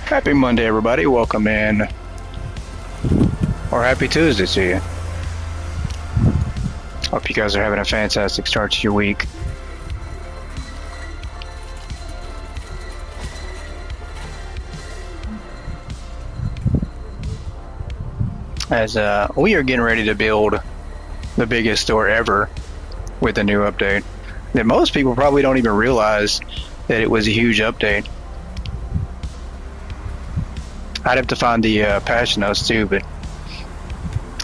Happy Monday, everybody. Welcome in. Or happy Tuesday to you. Hope you guys are having a fantastic start to your week. As we are getting ready to build the biggest store ever with a new update that most people probably don't even realize that it was a huge update. I'd have to find the patch notes too, but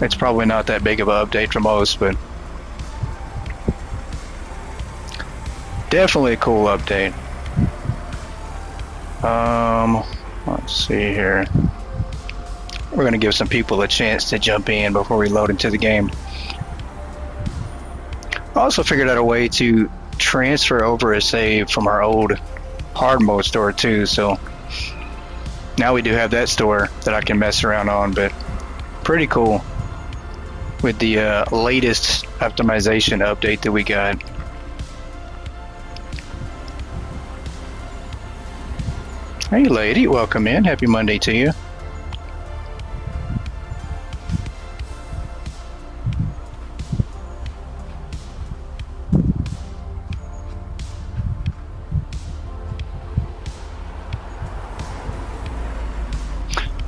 it's probably not that big of an update for most, but definitely a cool update. Let's see here. We're going to give some people a chance to jump in before we load into the game. I also figured out a way to transfer over a save from our old hard mode store too, so now we do have that store that I can mess around on, but pretty cool with the latest optimization update that we got. Hey lady, welcome in. Happy Monday to you.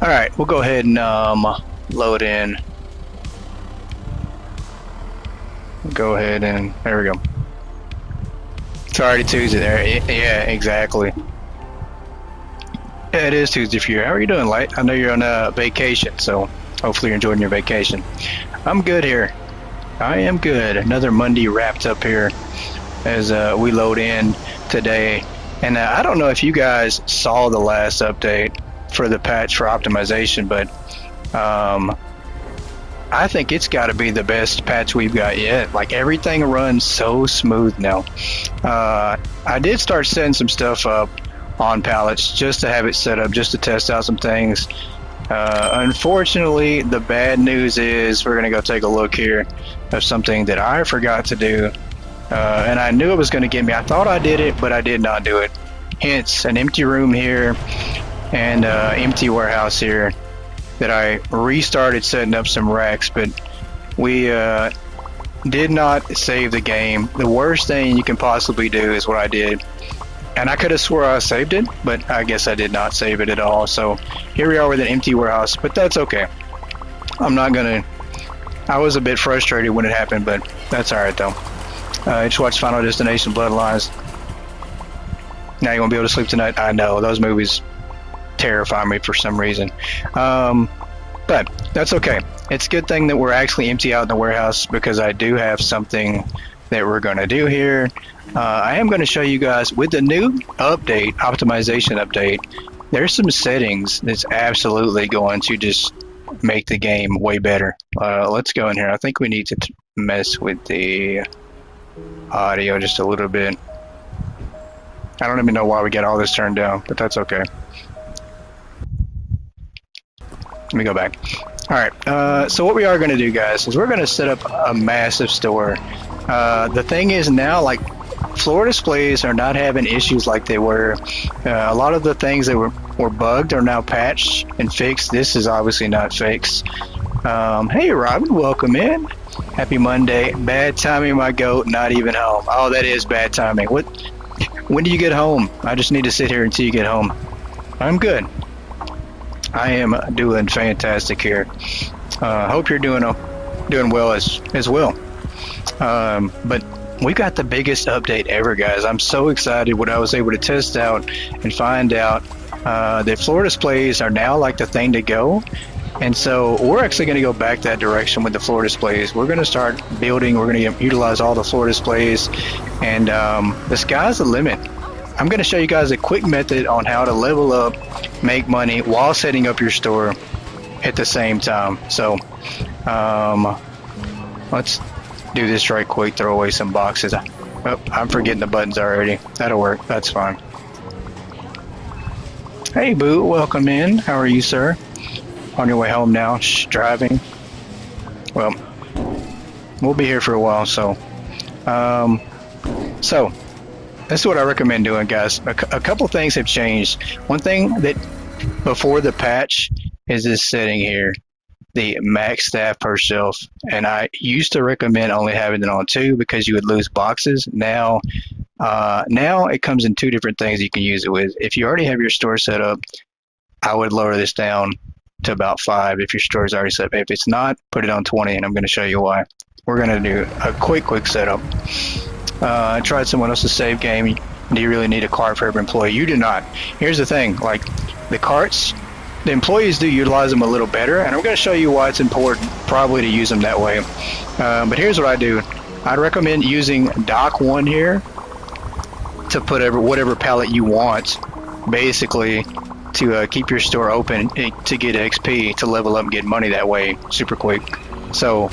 Alright, we'll go ahead and load in. Go ahead and there we go. It's already Tuesday there. Yeah, exactly. Yeah, it is Tuesday for you. How are you doing, Light? I know you're on vacation, so hopefully you're enjoying your vacation. I'm good here. I am good. Another Monday wrapped up here as we load in today. And I don't know if you guys saw the last update for the patch for optimization, but I think it's got to be the best patch we've got yet. Like, everything runs so smooth now. I did start setting some stuff up on pallets just to have it set up, just to test out some things. Unfortunately, the bad news is we're gonna go take a look here of something that I forgot to do, and I knew it was gonna get me. I thought I did it, but I did not do it. Hence an empty room here and empty warehouse here that I restarted setting up some racks, but we did not save the game. The worst thing you can possibly do is what I did, and I could have swore I saved it, but I guess I did not save it at all. So here we are with an empty warehouse, but that's okay. I'm not gonna, I was a bit frustrated when it happened, but that's alright though. I just watched Final Destination Bloodlines. Now you won't be able to sleep tonight. I know, those movies terrify me for some reason, but that's okay. It's a good thing that we're actually empty out in the warehouse, because I do have something that we're going to do here. I am going to show you guys with the new update, optimization update, there's some settings that's absolutely going to just make the game way better. Let's go in here. I think we need to mess with the audio just a little bit. I don't even know why we got all this turned down, but that's okay. Let me go back. Alright, so what we are going to do, guys, is we're going to set up a massive store. The thing is now, like, floor displays are not having issues like they were. A lot of the things that were bugged are now patched and fixed. This is obviously not fixed. Hey, Robin, welcome in. Happy Monday. Bad timing, my goat, not even home. Oh, that is bad timing. What? When do you get home? I just need to sit here until you get home. I'm good. I am doing fantastic here. Hope you're doing well as well. But we got the biggest update ever, guys. I'm so excited what I was able to test out and find out that floor displays are now like the thing to go. And so we're actually going to go back that direction with the floor displays. We're going to start building. We're going to utilize all the floor displays, and the sky's the limit. I'm going to show you guys a quick method on how to level up, make money while setting up your store at the same time. So let's do this right quick. Throw away some boxes. Oh, I'm forgetting the buttons already. That'll work. That's fine. Hey, Boo. Welcome in. How are you, sir? On your way home now? Driving? Well, we'll be here for a while, so this is what I recommend doing, guys. A couple things have changed. One thing that before the patch is this setting here, the max staff per shelf. And I used to recommend only having it on 2 because you would lose boxes. Now it comes in 2 different things you can use it with. If you already have your store set up, I would lower this down to about 5 if your store is already set up. If it's not, put it on 20, and I'm going to show you why. We're going to do a quick setup. I tried someone else's save game. Do you really need a cart for every employee? You do not. Here's the thing, like the carts, the employees do utilize them a little better, and I'm going to show you why it's important probably to use them that way. But here's what I do. I'd recommend using dock 1 here to put whatever pallet you want, basically, to keep your store open, to get XP, to level up and get money that way super quick. So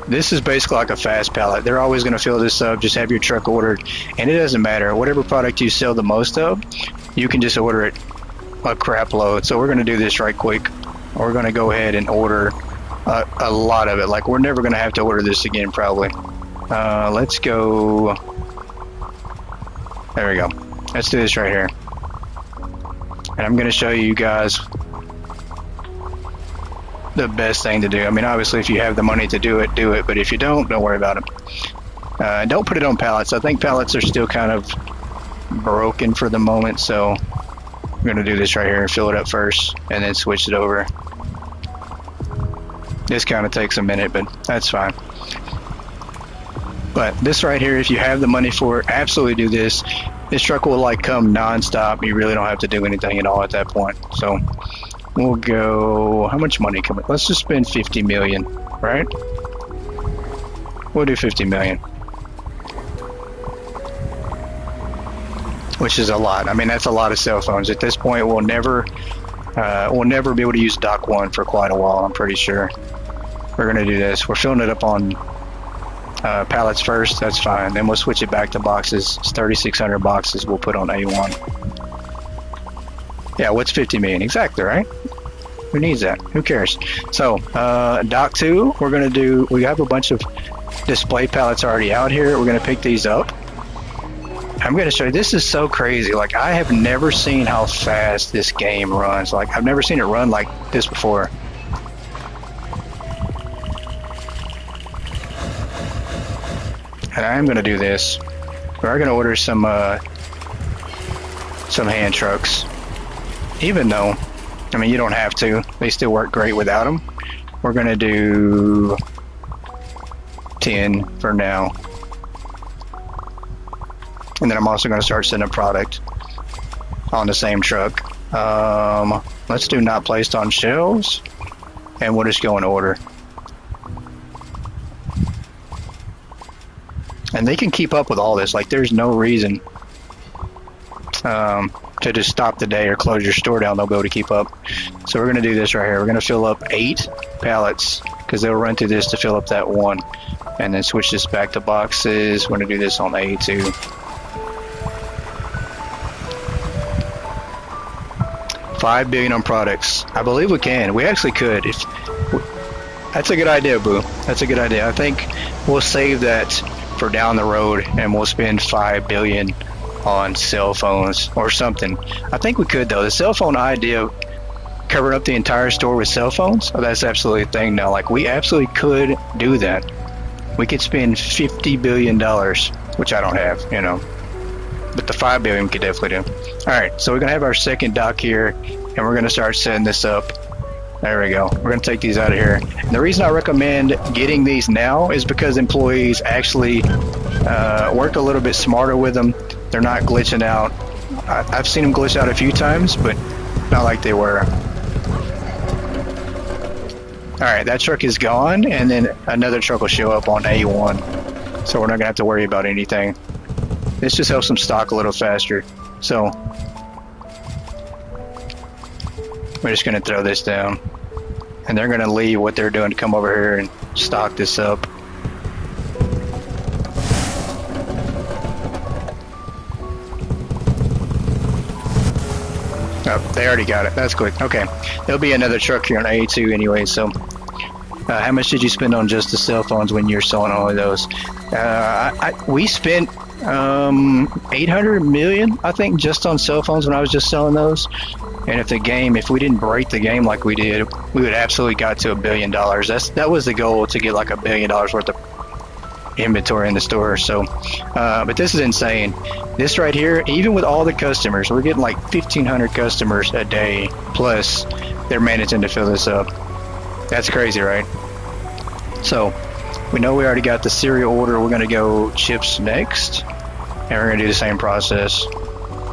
this is basically like a fast pallet. They're always going to fill this up. Just have your truck ordered, and it doesn't matter. Whatever product you sell the most of, you can just order it a crap load. So we're going to do this right quick. We're going to go ahead and order a lot of it. Like, we're never going to have to order this again probably. Let's go. There we go. Let's do this right here. And I'm going to show you guys the best thing to do. I mean, obviously, if you have the money to do it, do it. But if you don't worry about it. Don't put it on pallets. I think pallets are still kind of broken for the moment. So I'm going to do this right here and fill it up first and then switch it over. This kind of takes a minute, but that's fine. But this right here, if you have the money for it, absolutely do this. This truck will like come non-stop. You really don't have to do anything at all at that point. So we'll go, how much money can we, let's just spend 50 million, right? We'll do 50 million. Which is a lot. I mean, that's a lot of cell phones. At this point, we'll never be able to use dock 1 for quite a while, I'm pretty sure. We're going to do this. We're filling it up on pallets first. That's fine. Then we'll switch it back to boxes. It's 3,600 boxes we'll put on A1. Yeah, what's 50 million? Exactly, right? Who needs that? Who cares? So, dock 2, we're going to do, we have a bunch of display pallets already out here. We're going to pick these up. I'm going to show you, this is so crazy. Like, I have never seen how fast this game runs. Like, I've never seen it run like this before. And I am going to do this. We are going to order some hand trucks. Even though, I mean, you don't have to. They still work great without them. We're going to do 10 for now. And then I'm also going to start sending product on the same truck. Let's do not placed on shelves. And we'll just go in order. And they can keep up with all this. Like, there's no reason to just stop the day or close your store down. They'll be able to keep up. So we're going to do this right here. We're going to fill up 8 pallets because they'll run through this to fill up that 1. And then switch this back to boxes. We're going to do this on A2. $5 billion on products. I believe we can. We actually could. That's a good idea, Boo. That's a good idea. I think we'll save that for down the road, and we'll spend $5 billion on cell phones or something. I think we could, though. The cell phone idea, covering up the entire store with cell phones, that's absolutely a thing now. Like, we absolutely could do that. We could spend $50 billion, which I don't have, you know. But the $5 billion we could definitely do. All right, so we're going to have our second dock here, and we're going to start setting this up. There we go. We're going to take these out of here. And the reason I recommend getting these now is because employees actually work a little bit smarter with them. They're not glitching out. I've seen them glitch out a few times, but not like they were. All right, that truck is gone, and then another truck will show up on A1. So we're not going to have to worry about anything. This just helps them stock a little faster. So we're just going to throw this down. And they're going to leave what they're doing to come over here and stock this up. Oh, they already got it. That's quick. Okay. There'll be another truck here on A2 anyway, so how much did you spend on just the cell phones when you're selling all of those? We spent 800 million, I think, just on cell phones when I was just selling those. And if we didn't break the game like we did, we would absolutely got to $1 billion. That was the goal, to get like $1 billion worth of inventory in the store. So, but this is insane. This right here, even with all the customers, we're getting like 1,500 customers a day, plus they're managing to fill this up. That's crazy, right? So, we know we already got the cereal order. We're gonna go chips next, and we're gonna do the same process.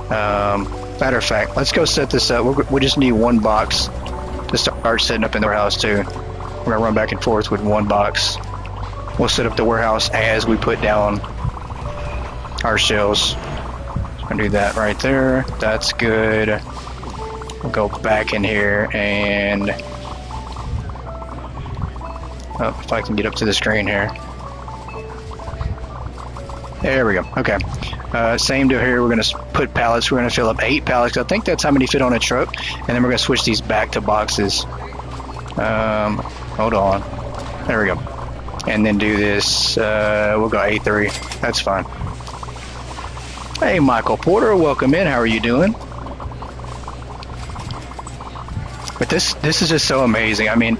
Matter of fact, let's go set this up. We just need one box to start setting up in the warehouse too. We're gonna run back and forth with one box. We'll set up the warehouse as we put down our shelves. I'll do that right there. That's good. We'll go back in here and if I can get up to the screen here. There we go. Okay. Same deal here. We're going to put pallets. We're going to fill up 8 pallets. I think that's how many fit on a truck. And then we're going to switch these back to boxes. Hold on. There we go. And then do this. We'll go A3. That's fine. Hey, Michael Porter. Welcome in. How are you doing? But this is just so amazing. I mean,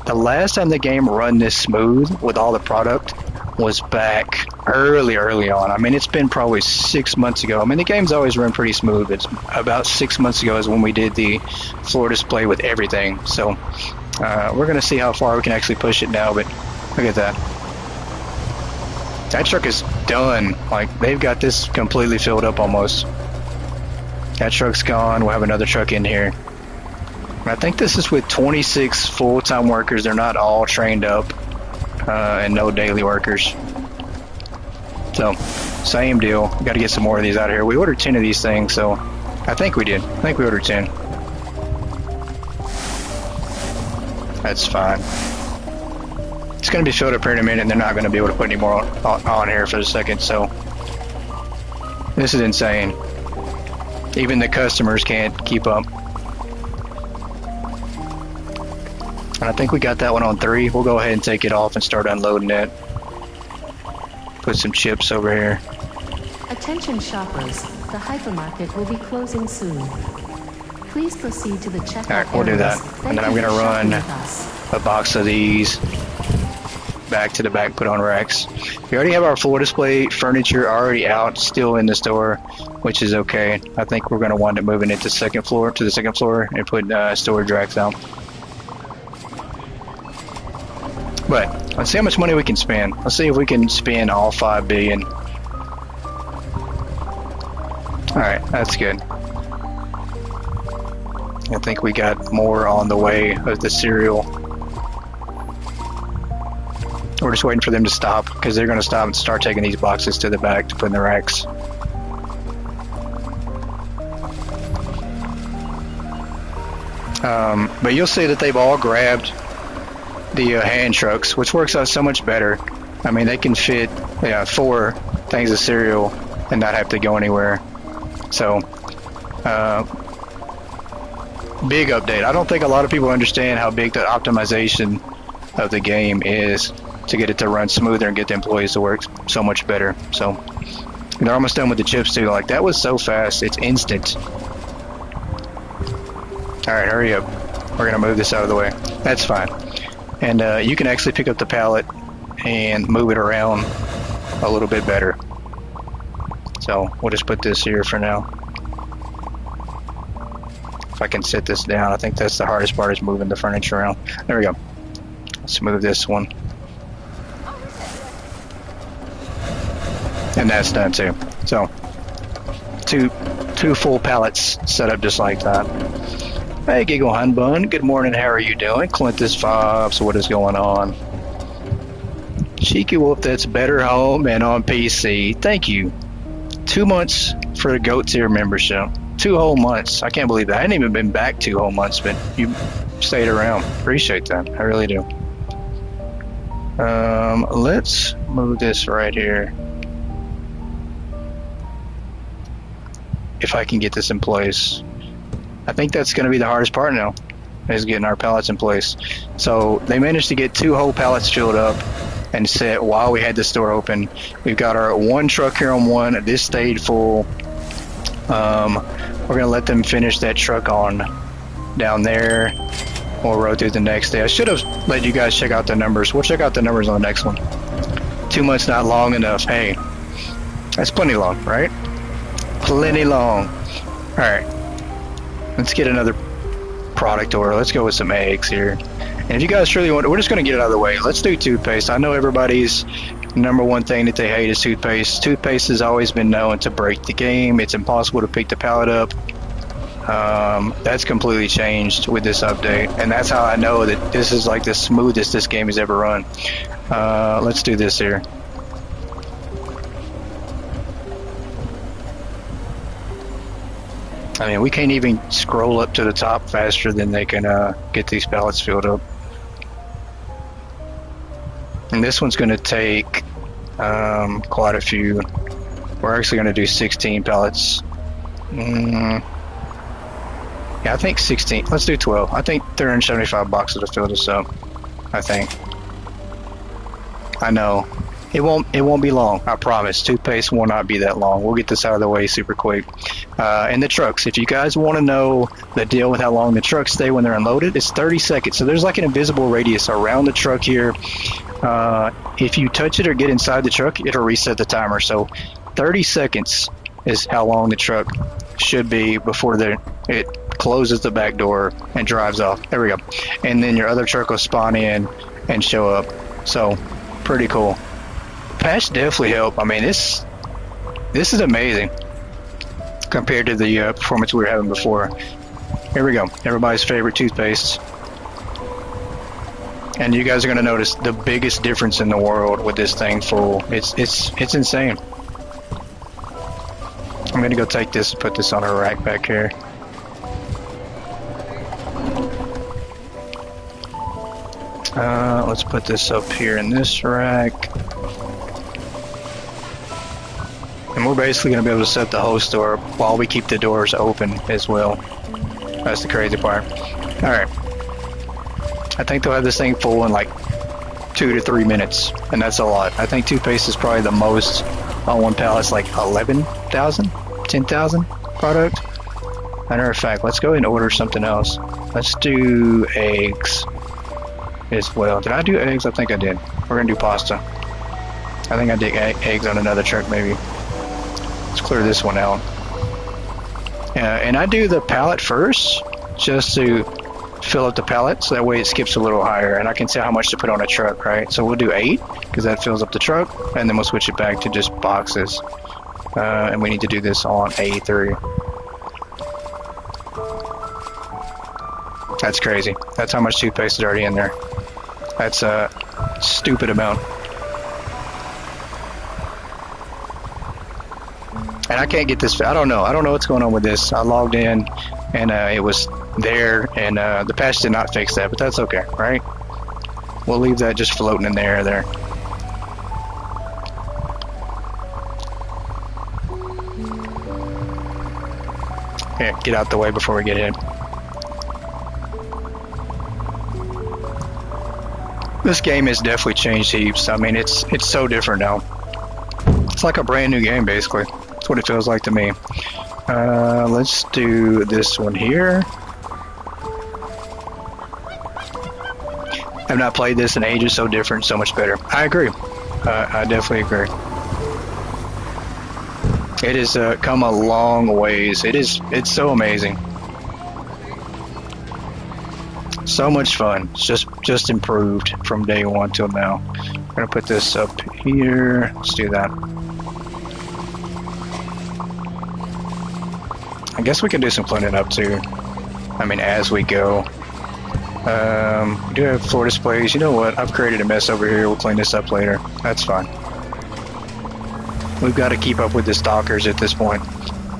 the last time the game run this smooth with all the product was back early on. I mean, it's been probably 6 months ago. I mean, the game's always run pretty smooth. It's about 6 months ago is when we did the floor display with everything. So we're going to see how far we can actually push it now. But look at that. That truck is done. Like, they've got this completely filled up almost. That truck's gone. We'll have another truck in here. I think this is with 26 full-time workers. They're not all trained up, and no daily workers. So, same deal. We got to get some more of these out of here. We ordered 10 of these things, so I think we did. I think we ordered 10. That's fine. It's going to be filled up here in a minute, and they're not going to be able to put any more on here for a second. So, this is insane. Even the customers can't keep up. And I think we got that one on 3. We'll go ahead and take it off and start unloading it. Put some chips over here. Attention shoppers, the hypermarket will be closing soon. Please proceed to the checkout. Alright, we'll do that. And then I'm going to run a box of these back to the back, put on racks. We already have our floor display furniture already out, still in the store, which is okay. I think we're going to wind up moving it to the second floor and put storage racks out. But let's see how much money we can spend. Let's see if we can spend all 5 billion. Alright, that's good. I think we got more on the way of the cereal. We're just waiting for them to stop, because they're going to stop and start taking these boxes to the back to put in the racks. But you'll see that they've all grabbed the hand trucks, which works out so much better. I mean, they can fit 4 things of cereal and not have to go anywhere. So, big update. I don't think a lot of people understand how big the optimization of the game is to get it to run smoother and get the employees to work so much better. So, they're almost done with the chips too. Like, that was so fast. It's instant. Alright, hurry up. We're gonna move this out of the way. That's fine. And you can actually pick up the pallet and move it around a little bit better. So we'll just put this here for now. If I can set this down, I think that's the hardest part, is moving the furniture around. There we go. Let's move this one. And that's done too. So two full pallets set up just like that. Hey, Giggle Hun Bun. Good morning. How are you doing? Clintus Fobs. What is going on? Cheeky Wolf. That's better home and on PC. Thank you. 2 months for the GOAT tier membership. 2 whole months. I can't believe that. I hadn't even been back 2 whole months, but you stayed around. Appreciate that. I really do. Let's move this right here. If I can get this in place. I think that's going to be the hardest part now, is getting our pallets in place. So they managed to get 2 whole pallets filled up and set while we had the store open. We've got our 1 truck here on 1. This stayed full. We're gonna let them finish that truck on down there. We'll roll through the next day. I should have let you guys check out the numbers. We'll check out the numbers on the next one. 2 months not long enough. Hey, that's plenty long, right? Plenty long. All right, let's get another product order. Let's go with some eggs here. And if you guys really want, we're just going to get it out of the way. Let's do toothpaste. I know everybody's number one thing that they hate is toothpaste. Toothpaste has always been known to break the game. It's impossible to pick the palette up. That's completely changed with this update, and that's how I know that this is like the smoothest this game has ever run. Let's do this here. I mean, we can't even scroll up to the top faster than they can get these pallets filled up. And this one's going to take quite a few. We're actually going to do 16 pallets. Yeah, I think 16. Let's do 12. I think 375 boxes to fill this up. I think. I know. It won't be long. I promise. Toothpaste will not be that long. We'll get this out of the way super quick. And the trucks. If you guys want to know the deal with how long the trucks stay when they're unloaded, it's 30 seconds. So there's like an invisible radius around the truck here. If you touch it or get inside the truck, it'll reset the timer. So 30 seconds is how long the truck should be before it closes the back door and drives off. There we go. And then your other truck will spawn in and show up. So pretty cool. Patch definitely helped. I mean, this is amazing compared to the performance we were having before. Here we go. Everybody's favorite toothpaste. And you guys are going to notice the biggest difference in the world with this thing full. It's insane. I'm going to go take this and put this on a rack back here. Let's put this up here in this rack. And we're basically going to be able to set the whole store while we keep the doors open as well. That's the crazy part. Alright. I think they'll have this thing full in like 2 to 3 minutes. And that's a lot. I think toothpaste is probably the most on one pallet. It's like 11,000? 10,000 product? Matter of fact, let's go ahead and order something else. Let's do eggs as well. Did I do eggs? I think I did. We're going to do pasta. I think I did eggs on another truck maybe. Let's clear this one out. And I do the pallet first just to fill up the pallet so that way it skips a little higher and I can tell how much to put on a truck, right? So we'll do 8 because that fills up the truck, and then we'll switch it back to just boxes. And we need to do this on A3. That's crazy. That's how much toothpaste is already in there. That's a stupid amount. And I can't get this. I don't know what's going on with this. I logged in and it was there, and the patch did not fix that, but that's okay, right? We'll leave that just floating in the air there. Yeah, get out the way before we get hit. This game has definitely changed heaps. I mean, it's so different now. It's like a brand new game, basically. That's what it feels like to me. Let's do this one here. I've not played this in ages, so different, so much better. I agree. I definitely agree. It has come a long ways. It's so amazing. So much fun. It's just improved from day one till now. I'm gonna put this up here. Let's do that. I guess we can do some cleaning up too. I mean, as we go. We do have floor displays. You know what? I've created a mess over here. We'll clean this up later. That's fine. We've got to keep up with the stalkers at this point.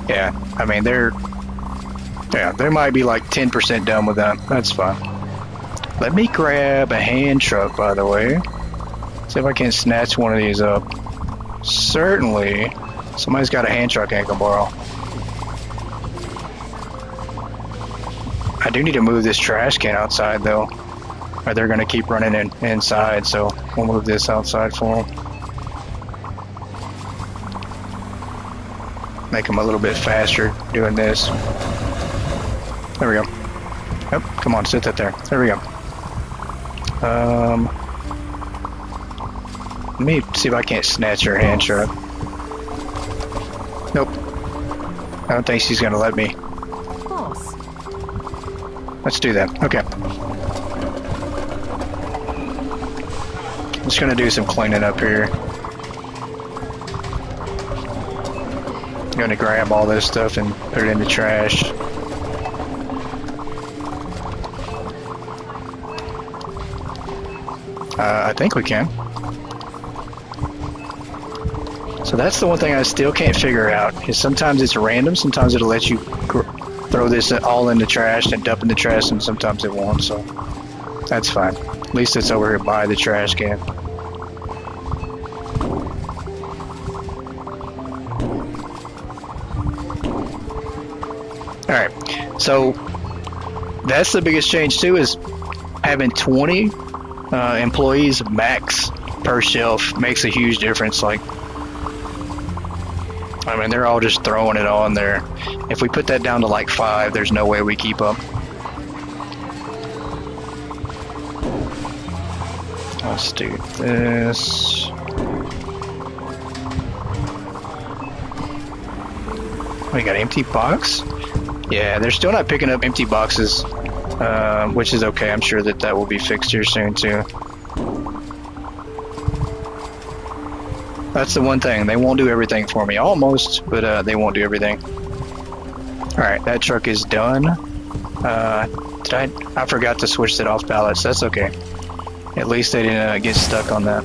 Yeah, I mean, they might be like 10% done with that. That's fine. Let me grab a hand truck, by the way. See if I can snatch one of these up. Certainly. Somebody's got a hand truck I can borrow. I do need to move this trash can outside, though. Or they're going to keep running inside, so we'll move this outside for them. make them a little bit faster doing this. There we go. Oh, come on, sit that there. There we go. Let me see if I can't snatch her hand truck. Nope. I don't think she's gonna let me. Boss. Let's do that. Okay. I'm just gonna do some cleaning up here. I'm gonna grab all this stuff and put it in the trash. I think we can. So that's the one thing I still can't figure out, is sometimes it's random, sometimes it'll let you throw this all in the trash and dump in the trash, and sometimes it won't, so that's fine. At least it's over here by the trash can. Alright, so that's the biggest change too, is having 20 employees max per shelf makes a huge difference. Like, I mean, they're all just throwing it on there. If we put that down to like 5, there's no way we keep up. Let's do this. We got empty box? Yeah, they're still not picking up empty boxes, which is okay. I'm sure that will be fixed here soon too. That's the one thing. They won't do everything for me. Almost, but they won't do everything. Alright, that truck is done. I forgot to switch it off pallets. That's okay. At least they didn't get stuck on that.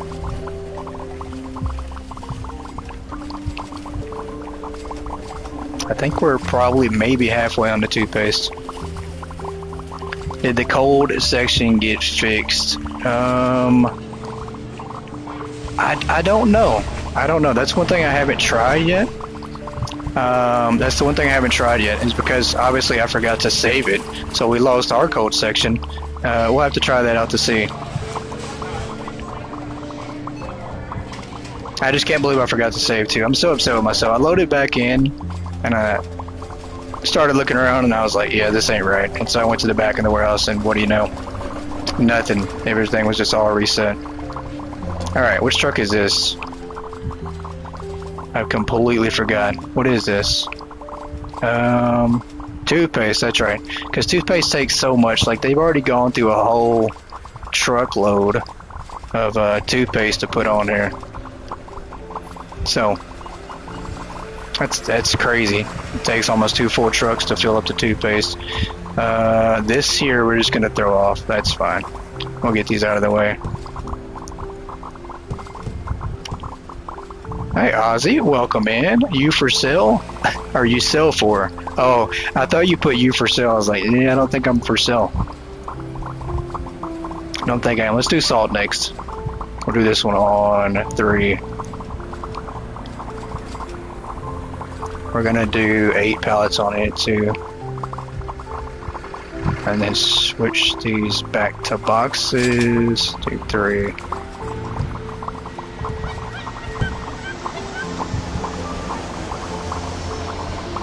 I think we're probably maybe halfway on the toothpaste. Did the cold section get fixed? I don't know. I don't know. That's one thing I haven't tried yet. That's the one thing I haven't tried yet, is because obviously I forgot to save it. So we lost our cold section. We'll have to try that out to see. I just can't believe I forgot to save too. I'm so upset with myself. I loaded back in and I started looking around and I was like, yeah, this ain't right. And so I went to the back of the warehouse and what do you know? Nothing. Everything was just all reset. Alright, which truck is this? I've completely forgot. What is this? Toothpaste, that's right. Because toothpaste takes so much. Like, they've already gone through a whole truckload of toothpaste to put on here. So, that's crazy. It takes almost 2 full trucks to fill up the toothpaste. This here we're just going to throw off. That's fine. We'll get these out of the way. Hey Ozzy, welcome in. You for sale? Or you sell for? Oh, I thought you put you for sale. I was like, yeah, I don't think I'm for sale. I don't think I am. Let's do salt next. We'll do this one on 3. We're gonna do 8 pallets on it too. And then switch these back to boxes. Do 3.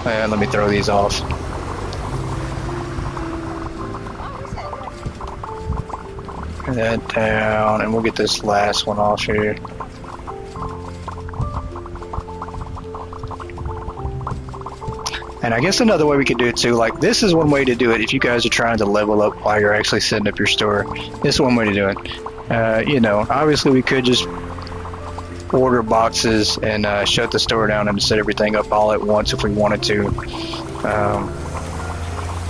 And let me throw these off. Put that down, and we'll get this last one off here. And I guess another way we could do it too, like this is one way to do it if you guys are trying to level up while you're actually setting up your store. This is one way to do it. You know, obviously we could just order boxes and shut the store down and set everything up all at once if we wanted to.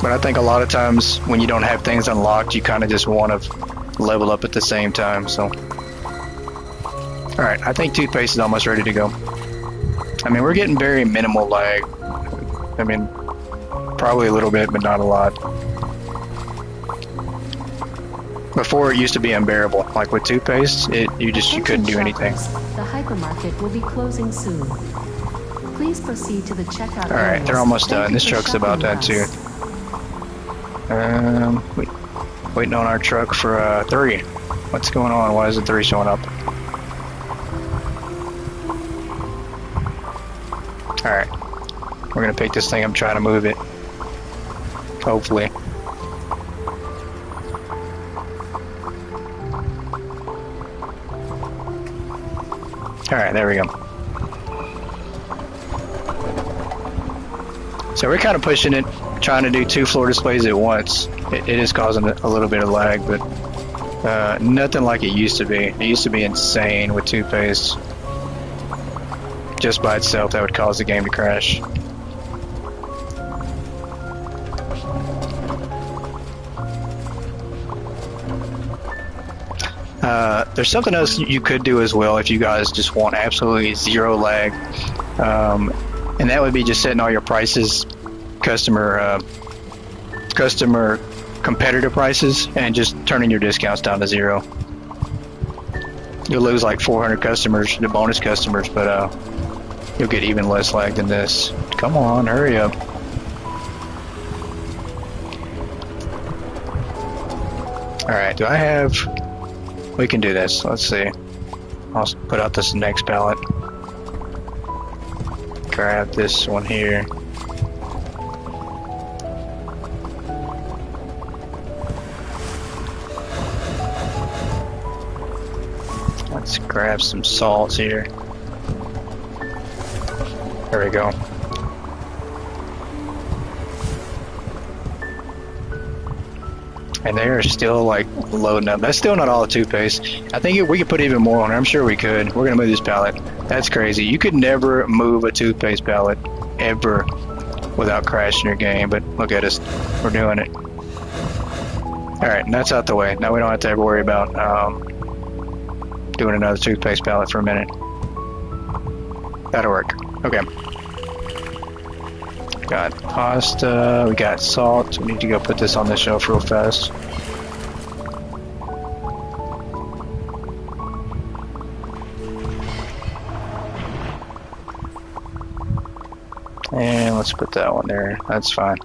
But I think a lot of times when you don't have things unlocked, you kind of just want to level up at the same time. So, alright, I think toothpaste is almost ready to go. I mean, we're getting very minimal lag. I mean, probably a little bit, but not a lot. Before it used to be unbearable. Like with toothpaste, you couldn't do anything. The hypermarket will be closing soon. Please proceed to the checkout. All right, they're almost done. This truck's about done too. Waiting on our truck for 3. What's going on? Why isn't 3 showing up? All right. We're gonna pick this thing up, try to move it. Hopefully. Alright, there we go. So we're kind of pushing it, trying to do 2 floor displays at once. It is causing a little bit of lag, but nothing like it used to be. It used to be insane with toothpaste. Just by itself, that would cause the game to crash. There's something else you could do as well if you guys just want absolutely zero lag, and that would be just setting all your prices, customer competitor prices, and just turning your discounts down to 0. You'll lose like 400 customers, the bonus customers, but you'll get even less lag than this. Come on, hurry up. Alright, do I have... We can do this. Let's see. I'll put out this next pallet. Grab this one here. Let's grab some salts here. There we go. And they are still like loading up. That's still not all the toothpaste. I think we could put even more on there. I'm sure we could. We're gonna move this pallet. That's crazy. You could never move a toothpaste pallet ever without crashing your game. But look at us. We're doing it. All right, and that's out the way. Now we don't have to ever worry about doing another toothpaste pallet for a minute. That'll work. Okay. Got pasta, we got salt. We need to go put this on the shelf real fast. And let's put that one there. That's fine.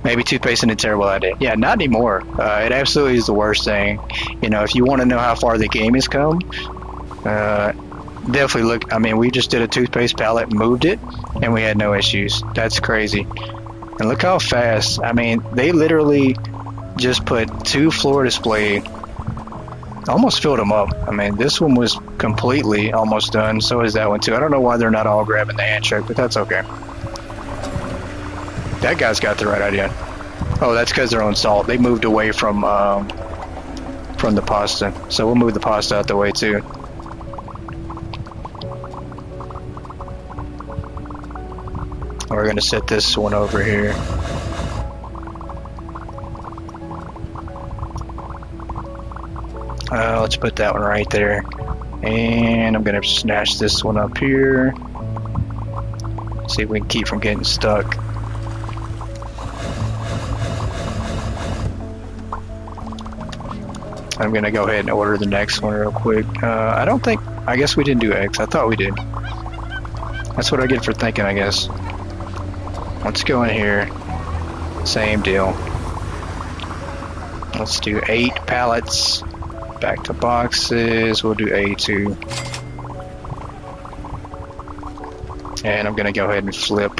Maybe toothpaste isn't a terrible idea. Yeah, not anymore. It absolutely is the worst thing. You know, if you want to know how far the game has come, definitely look. I mean, we just did a toothpaste pallet, moved it, and we had no issues. That's crazy. And look how fast. I mean, they literally just put 2 floor display, almost filled them up. I mean, this one was completely almost done. So is that one too. I don't know why they're not all grabbing the hand truck, but that's okay. That guy's got the right idea. Oh, that's because they're on salt. They moved away from the pasta. So we'll move the pasta out the way too. We're going to set this one over here. Let's put that one right there. And I'm going to snatch this one up here. See if we can keep from getting stuck. I'm going to go ahead and order the next one real quick. I guess we didn't do eggs. I thought we did. That's what I get for thinking, I guess. Let's go in here. Same deal. Let's do 8 pallets. Back to boxes. We'll do A2. And I'm going to go ahead and flip.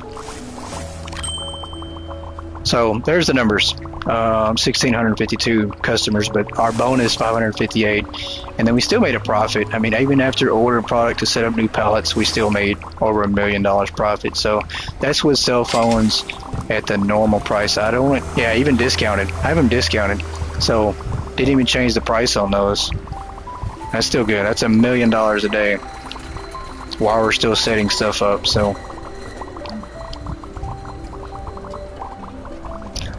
So there's the numbers. 1,652 customers, but our bonus 558, and then we still made a profit. I mean, even after ordering product to set up new pallets, we still made over $1 million profit. So that's with cell phones at the normal price. Even discounted. I have them discounted, so didn't even change the price on those. That's still good. That's $1 million a day while we're still setting stuff up. So,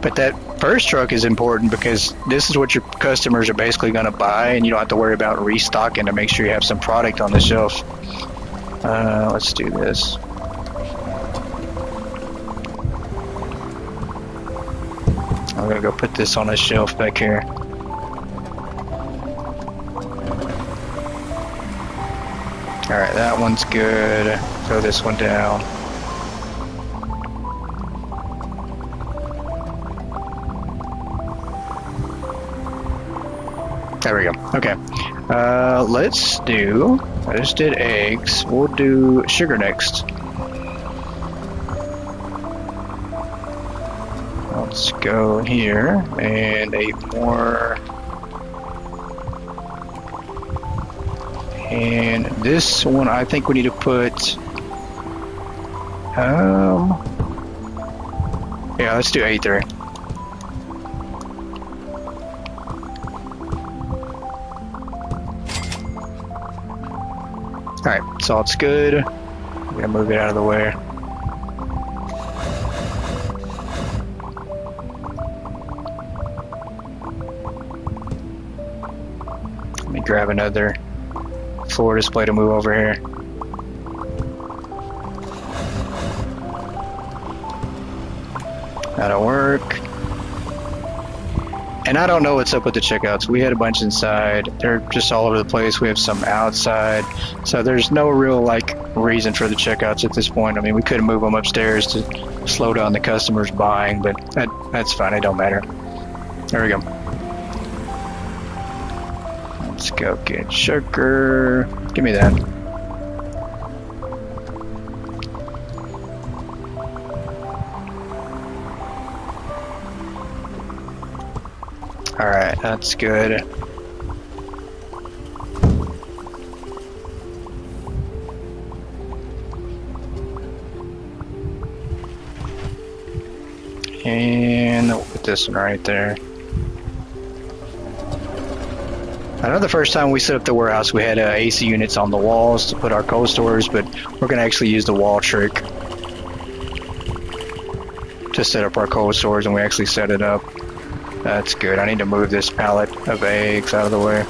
but that first truck is important because this is what your customers are basically going to buy, and you don't have to worry about restocking to make sure you have some product on the shelf. Let's do this. I'm going to go put this on a shelf back here. Alright, that one's good. Throw this one down. There we go. Okay. Let's do. I just did eggs. We'll do sugar next. Let's go here and 8 more. And this one, I think we need to put. Yeah, let's do A3. Alright, so it's good. I'm gonna move it out of the way. Let me grab another floor display to move over here. That'll work. And I don't know what's up with the checkouts. We had a bunch inside. They're just all over the place. We have some outside. So there's no real reason for the checkouts at this point. I mean, we could move them upstairs to slow down the customers buying, but that's fine. It don't matter. There we go. Let's go get sugar. Give me that. Alright, that's good. And we'll put this one right there. I know the first time we set up the warehouse we had AC units on the walls to put our cold stores, but we're going to actually use the wall trick to set up our cold stores, and we actually set it up. That's good. I need to move this pallet of eggs out of the way.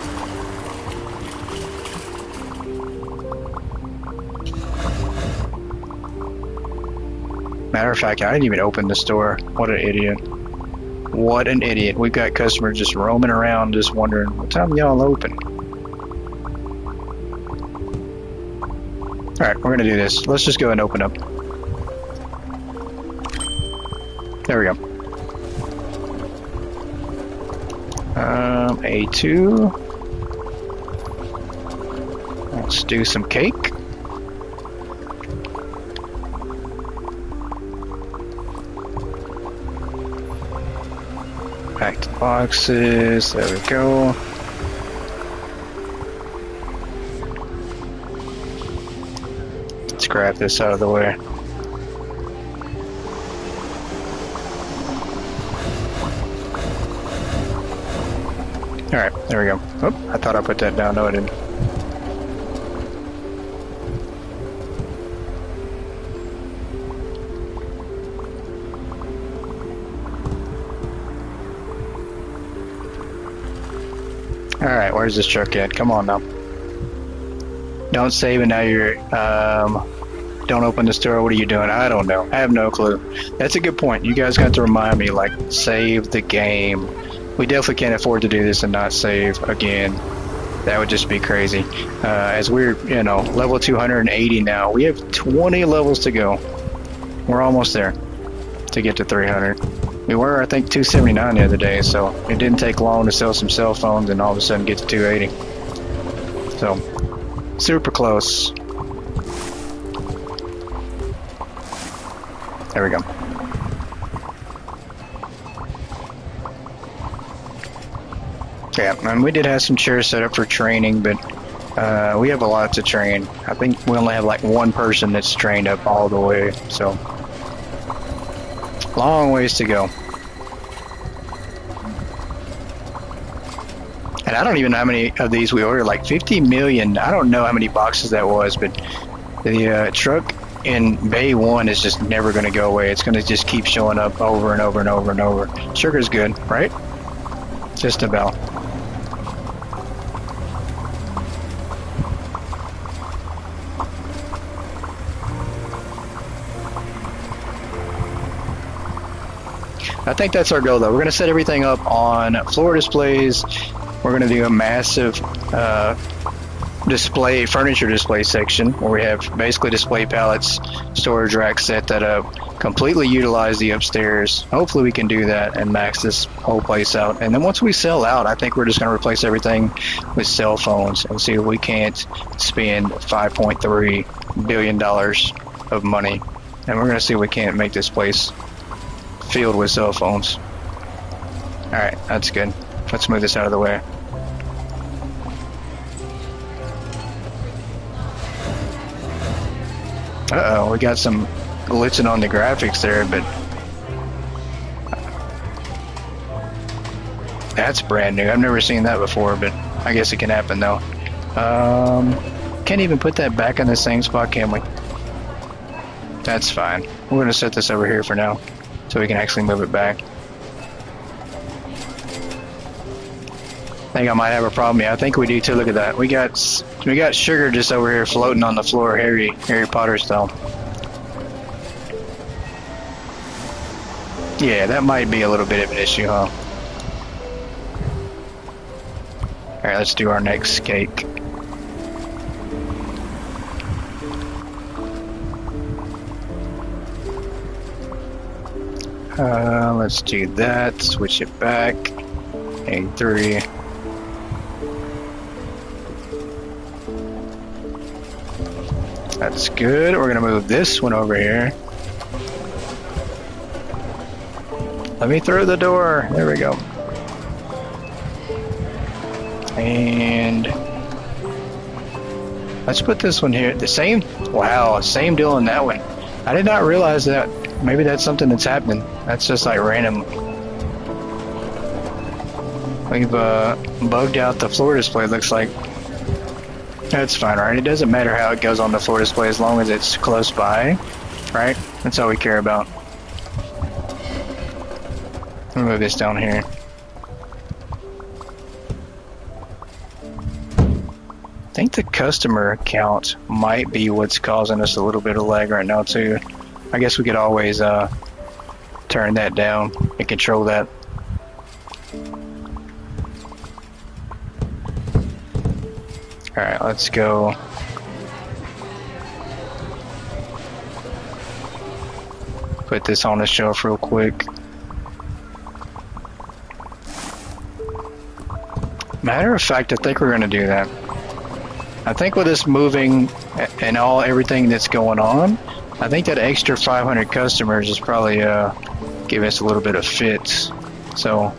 Matter of fact, I didn't even open the store. What an idiot. What an idiot. We've got customers just roaming around just wondering, what time y'all open? Alright, we're going to do this. Let's just go and open up. There we go. A2. Let's do some cake. Back to boxes. There we go. Let's grab this out of the way. Alright, there we go. Oh, I thought I put that down. No, I didn't. Alright, where's this truck at? Come on now. Don't save and now you're, don't open the store. What are you doing? I don't know. I have no clue. That's a good point. You guys got to remind me, save the game. We definitely can't afford to do this and not save again. That would just be crazy. As we're, level 280 now. We have 20 levels to go. We're almost there to get to 300. We were, I think, 279 the other day, so it didn't take long to sell some cell phones and all of a sudden get to 280. So, super close. There we go. Yeah, and we did have some chairs set up for training, but we have a lot to train. I think we only have one person that's trained up all the way, so long ways to go. And I don't even know how many of these we ordered, 50 million. I don't know how many boxes that was, but the truck in Bay 1 is just never going to go away. It's going to just keep showing up over and over and over and over. Sugar's good, right? Just about. I think that's our goal, though. We're going to set everything up on floor displays. We're going to do a massive display furniture display section where we have basically display pallets, storage racks, set that up, completely utilize the upstairs. Hopefully we can do that and max this whole place out. And then once we sell out, I think we're just going to replace everything with cell phones and see if we can't spend $5.3 billion of money. And we're going to see if we can't make this place filled with cell phones. Alright, that's good. Let's move this out of the way. Uh-oh, we got some glitching on the graphics there, but that's brand new. I've never seen that before, but I guess it can happen though. Can't even put that back in the same spot, can we? That's fine. We're gonna set this over here for now, so we can actually move it back. I think I might have a problem. Yeah, I think we do too. Look at that. We got sugar just over here floating on the floor, Harry Potter style. Yeah, that might be a little bit of an issue, huh? All right, let's do our next cake. Let's do that. Switch it back. A3. That's good. We're gonna move this one over here. Let me through the door. There we go. And let's put this one here. The same. Wow, same deal on that one. I did not realize that. Maybe that's something that's happening. That's just like random. We've bugged out the floor display. Looks like. That's fine, right? It doesn't matter how it goes on the floor display as long as it's close by, right? That's all we care about. Let me move this down here. I think the customer count might be what's causing us a little bit of lag right now too. I guess we could always turn that down and control that. Alright, let's go. Put this on the shelf real quick. Matter of fact, I think we're going to do that. I think with this moving and everything that's going on, I think that extra 500 customers is probably giving us a little bit of fits. So,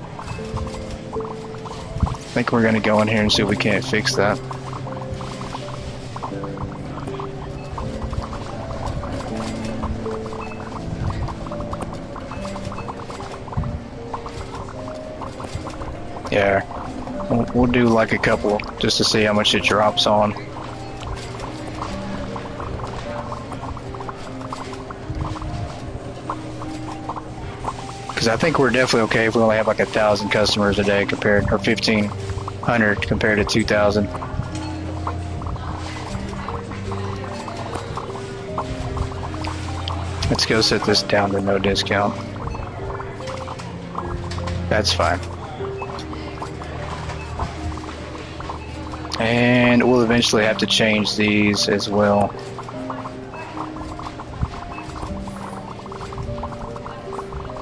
I think we're going to go in here and see if we can't fix that. Yeah, we'll do like a couple just to see how much it drops on. Because I think we're definitely okay if we only have like 1,000 customers a day compared, or 1,500 compared to 2,000. Let's go set this down to no discount. That's fine. And we'll eventually have to change these as well.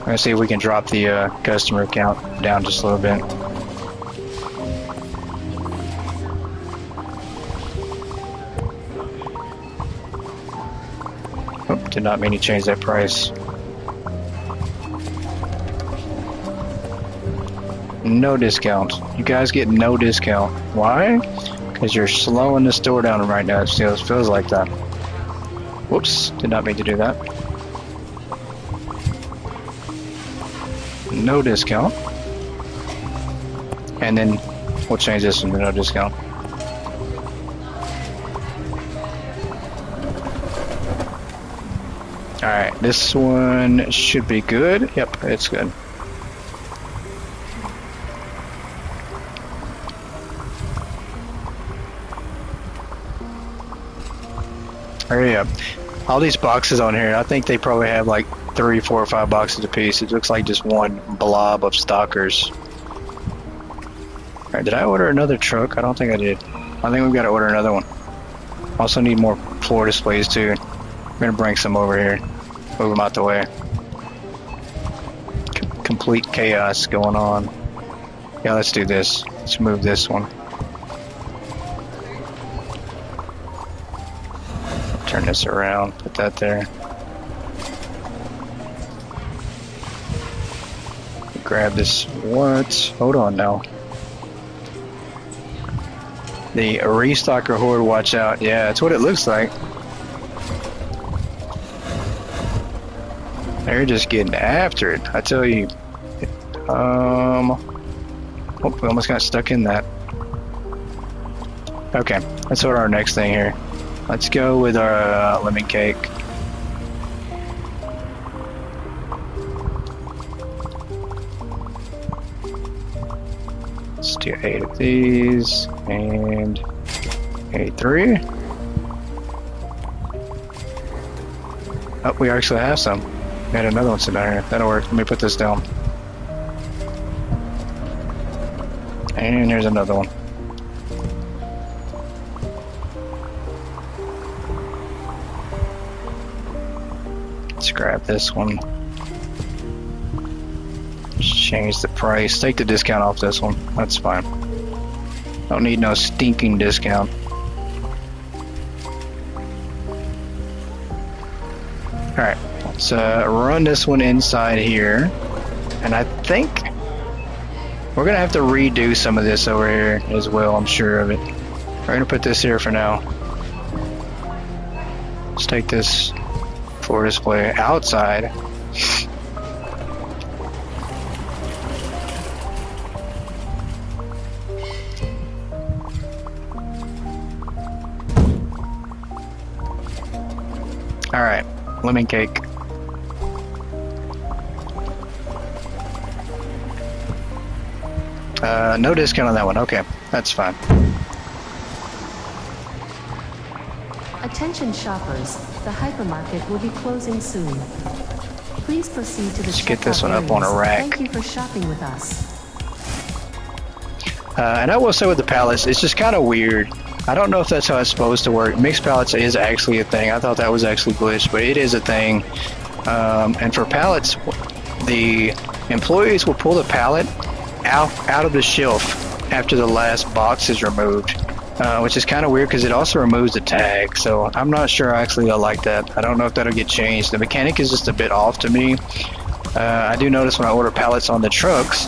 Let's see if we can drop the customer count down just a little bit. Oh, did not mean to change that price. No discount. You guys get no discount. Why? Because you're slowing the store down right now. It feels like that. Whoops. Did not mean to do that. No discount. And then we'll change this into no discount. Alright, this one should be good. Yep, it's good. Hurry up. All these boxes on here, I think they probably have like 3, 4, or 5 boxes a piece. It looks like just one blob of stalkers. Alright, did I order another truck? I don't think I did. I think we've got to order another one. Also need more floor displays too. We're gonna bring some over here. Move them out the way. Complete chaos going on. Yeah, let's do this. Let's move this one. Turn this around. Put that there. Grab this. What? Hold on now. The restocker horde, watch out. Yeah, that's what it looks like. They're just getting after it. I tell you. Oh, we almost got stuck in that. Okay, let's order our next thing here. Let's go with our lemon cake. Let's do 8 of these and 83. Oh, we actually have some. We had another one sitting down here. That'll work. Let me put this down. And there's another one. Let's grab this one. Change the price. Take the discount off this one. That's fine. Don't need no stinking discount. Alright, let's run this one inside here. And I think we're going to have to redo some of this over here as well, I'm sure of it. We're going to put this here for now. Let's take this floor display outside. Alright, lemon cake. No discount on that one. Okay, that's fine. Attention shoppers, the hypermarket will be closing soon. Please proceed to the Let's get this checkout one up on a areas. rack. Thank you for shopping with us. And I will say with the pallets, it's just kind of weird. I don't know if that's how it's supposed to work. Mixed pallets is actually a thing. I thought that was actually glitched, but it is a thing. And for pallets, the employees will pull the pallet out of the shelf after the last box is removed, which is kind of weird because it also removes the tag. So I'm not sure actually I like that. I don't know if that'll get changed. The mechanic is just a bit off to me. I do notice when I order pallets on the trucks,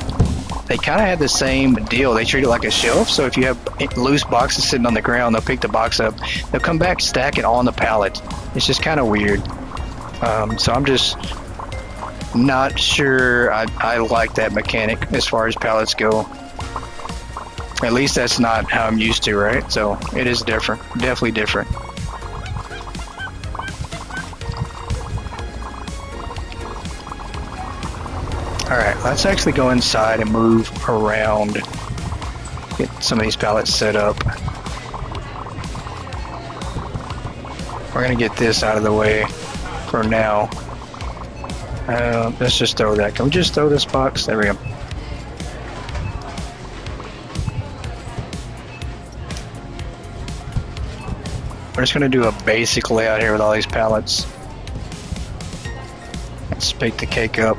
they kind of have the same deal. They treat it like a shelf. So if you have loose boxes sitting on the ground, they'll pick the box up. They'll come back, stack it on the pallet. It's just kind of weird. So I'm just not sure I like that mechanic as far as pallets go. At least that's not how I'm used to, right? So it is different. Definitely different. Alright, let's actually go inside and move around. Get some of these pallets set up. We're going to get this out of the way for now. Let's just throw that. Can we just throw this box? There we go. We're just going to do a basic layout here with all these pallets. Let's pick the cake up.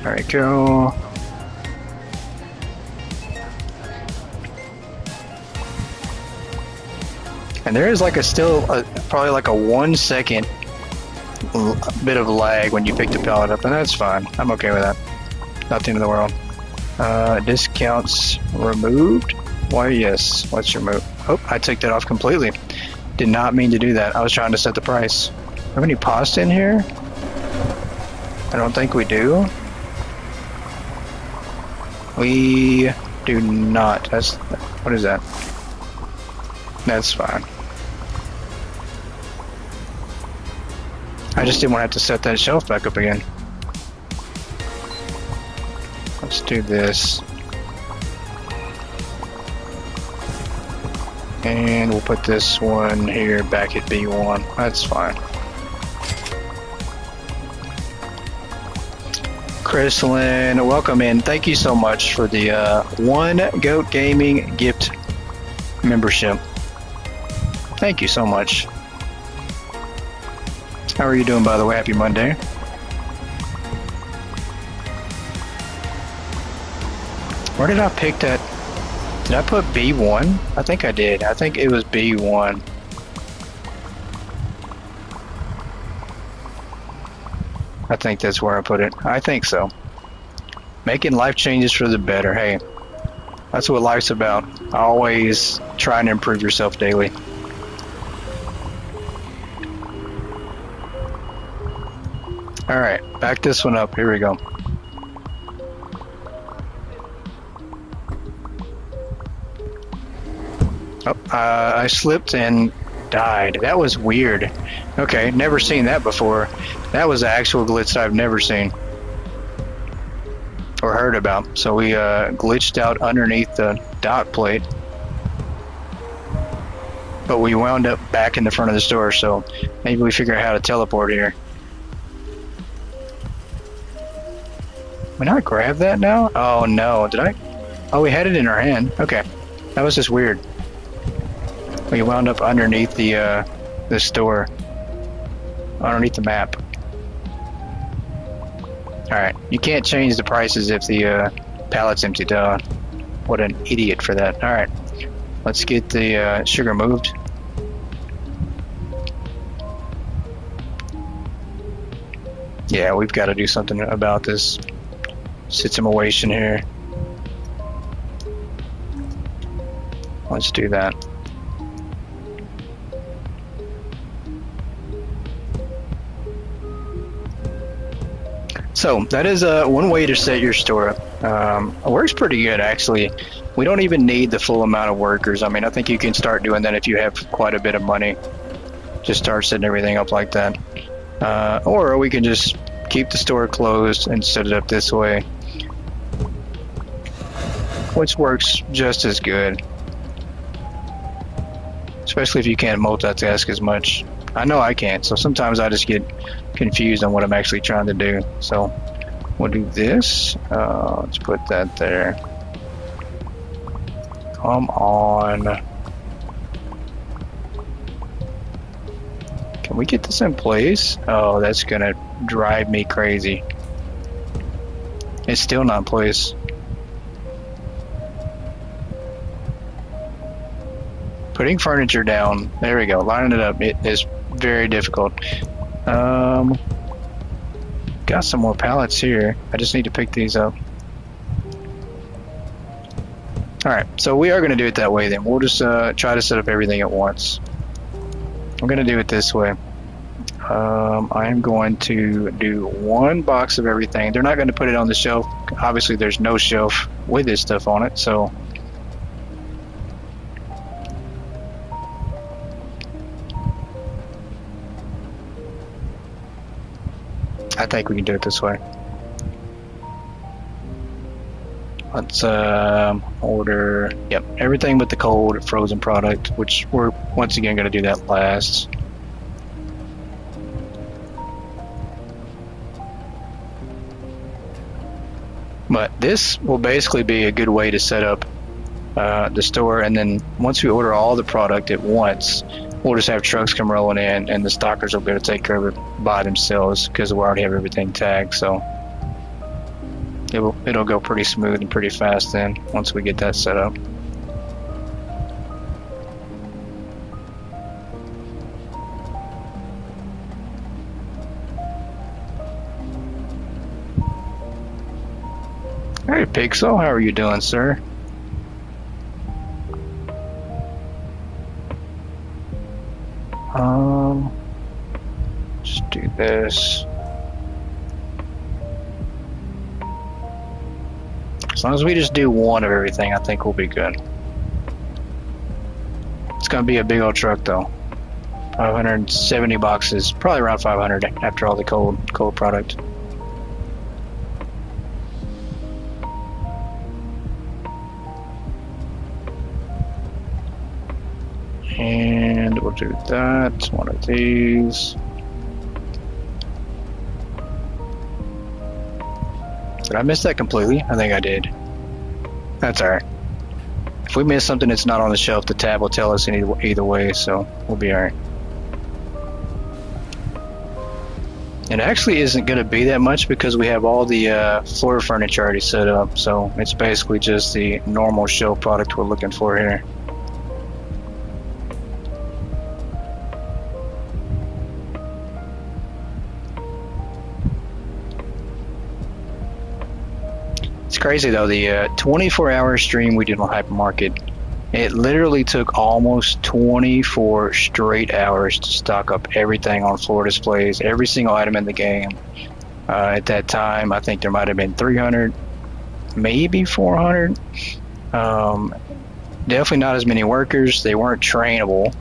There we go. And there is like probably like a 1 second bit of lag when you pick the pallet up, and that's fine. I'm okay with that. Not the end of the world. Discounts removed? Why, yes. Let's remove. Oh, I took that off completely. Did not mean to do that. I was trying to set the price. Have any pasta in here? I don't think we do. We do not. What is that? That's fine. I just didn't want to have to set that shelf back up again. Let's do this. And we'll put this one here back at B1. That's fine. Chrislyn, welcome in. Thank you so much for the One Goat Gaming gift membership. Thank you so much. How are you doing, by the way? Happy Monday. Where did I pick that? Did I put B1? I think I did. I think it was B1. I think that's where I put it. I think so. Making life changes for the better. Hey, that's what life's about. Always trying to improve yourself daily. All right, back this one up. Here we go. Oh, I slipped and died. That was weird. Okay, never seen that before. That was an actual glitch that I've never seen or heard about. So we glitched out underneath the dock plate, but we wound up back in the front of the store. So maybe we figure out how to teleport here. Can I grab that now? Oh no, did I? Oh, we had it in our hand. Okay, that was just weird. We wound up underneath the store, underneath the map. Alright, you can't change the prices if the pallet's empty, duh. What an idiot for that. Alright, let's get the sugar moved. Yeah, we've got to do something about this situation here. Let's do that. So that is one way to set your store up. It works pretty good, actually. We don't even need the full amount of workers. I mean, I think you can start doing that if you have quite a bit of money. Just start setting everything up like that. Or we can just keep the store closed and set it up this way, which works just as good. Especially if you can't multitask as much. I know I can't, so sometimes I just get confused on what I'm actually trying to do. So we'll do this. Let's put that there. Come on. Can we get this in place? Oh, that's gonna drive me crazy. It's still not in place. Putting furniture down. There we go. Lining it up. It is very difficult. Got some more pallets here. I just need to pick these up. Alright, so we are going to do it that way then. We'll just try to set up everything at once. I'm going to do it this way. I am going to do one box of everything. They're not going to put it on the shelf. Obviously, there's no shelf with this stuff on it, so... I think we can do it this way. Let's order, yep, everything but the cold frozen product, which we're once again going to do that last. But this will basically be a good way to set up the store, and then once we order all the product at once, we'll just have trucks come rolling in, and the stockers will be able to take care of it by themselves because we already have everything tagged. So it'll go pretty smooth and pretty fast then once we get that set up. Hey Pixel, how are you doing, sir? Let's do this. As long as we just do one of everything, I think we'll be good. It's gonna be a big old truck though. 570 boxes, probably around 500 after all the cold product. And we'll do that, one of these. Did I miss that completely? I think I did. That's alright. If we miss something that's not on the shelf, the tab will tell us either way, so we'll be alright. It actually isn't going to be that much because we have all the floor furniture already set up, so it's basically just the normal shelf product we're looking for here. It's crazy though, the 24-hour stream we did on Hypermarket, it literally took almost 24 straight hours to stock up everything on floor displays, every single item in the game. At that time, I think there might have been 300, maybe 400. Definitely not as many workers. They weren't trainable.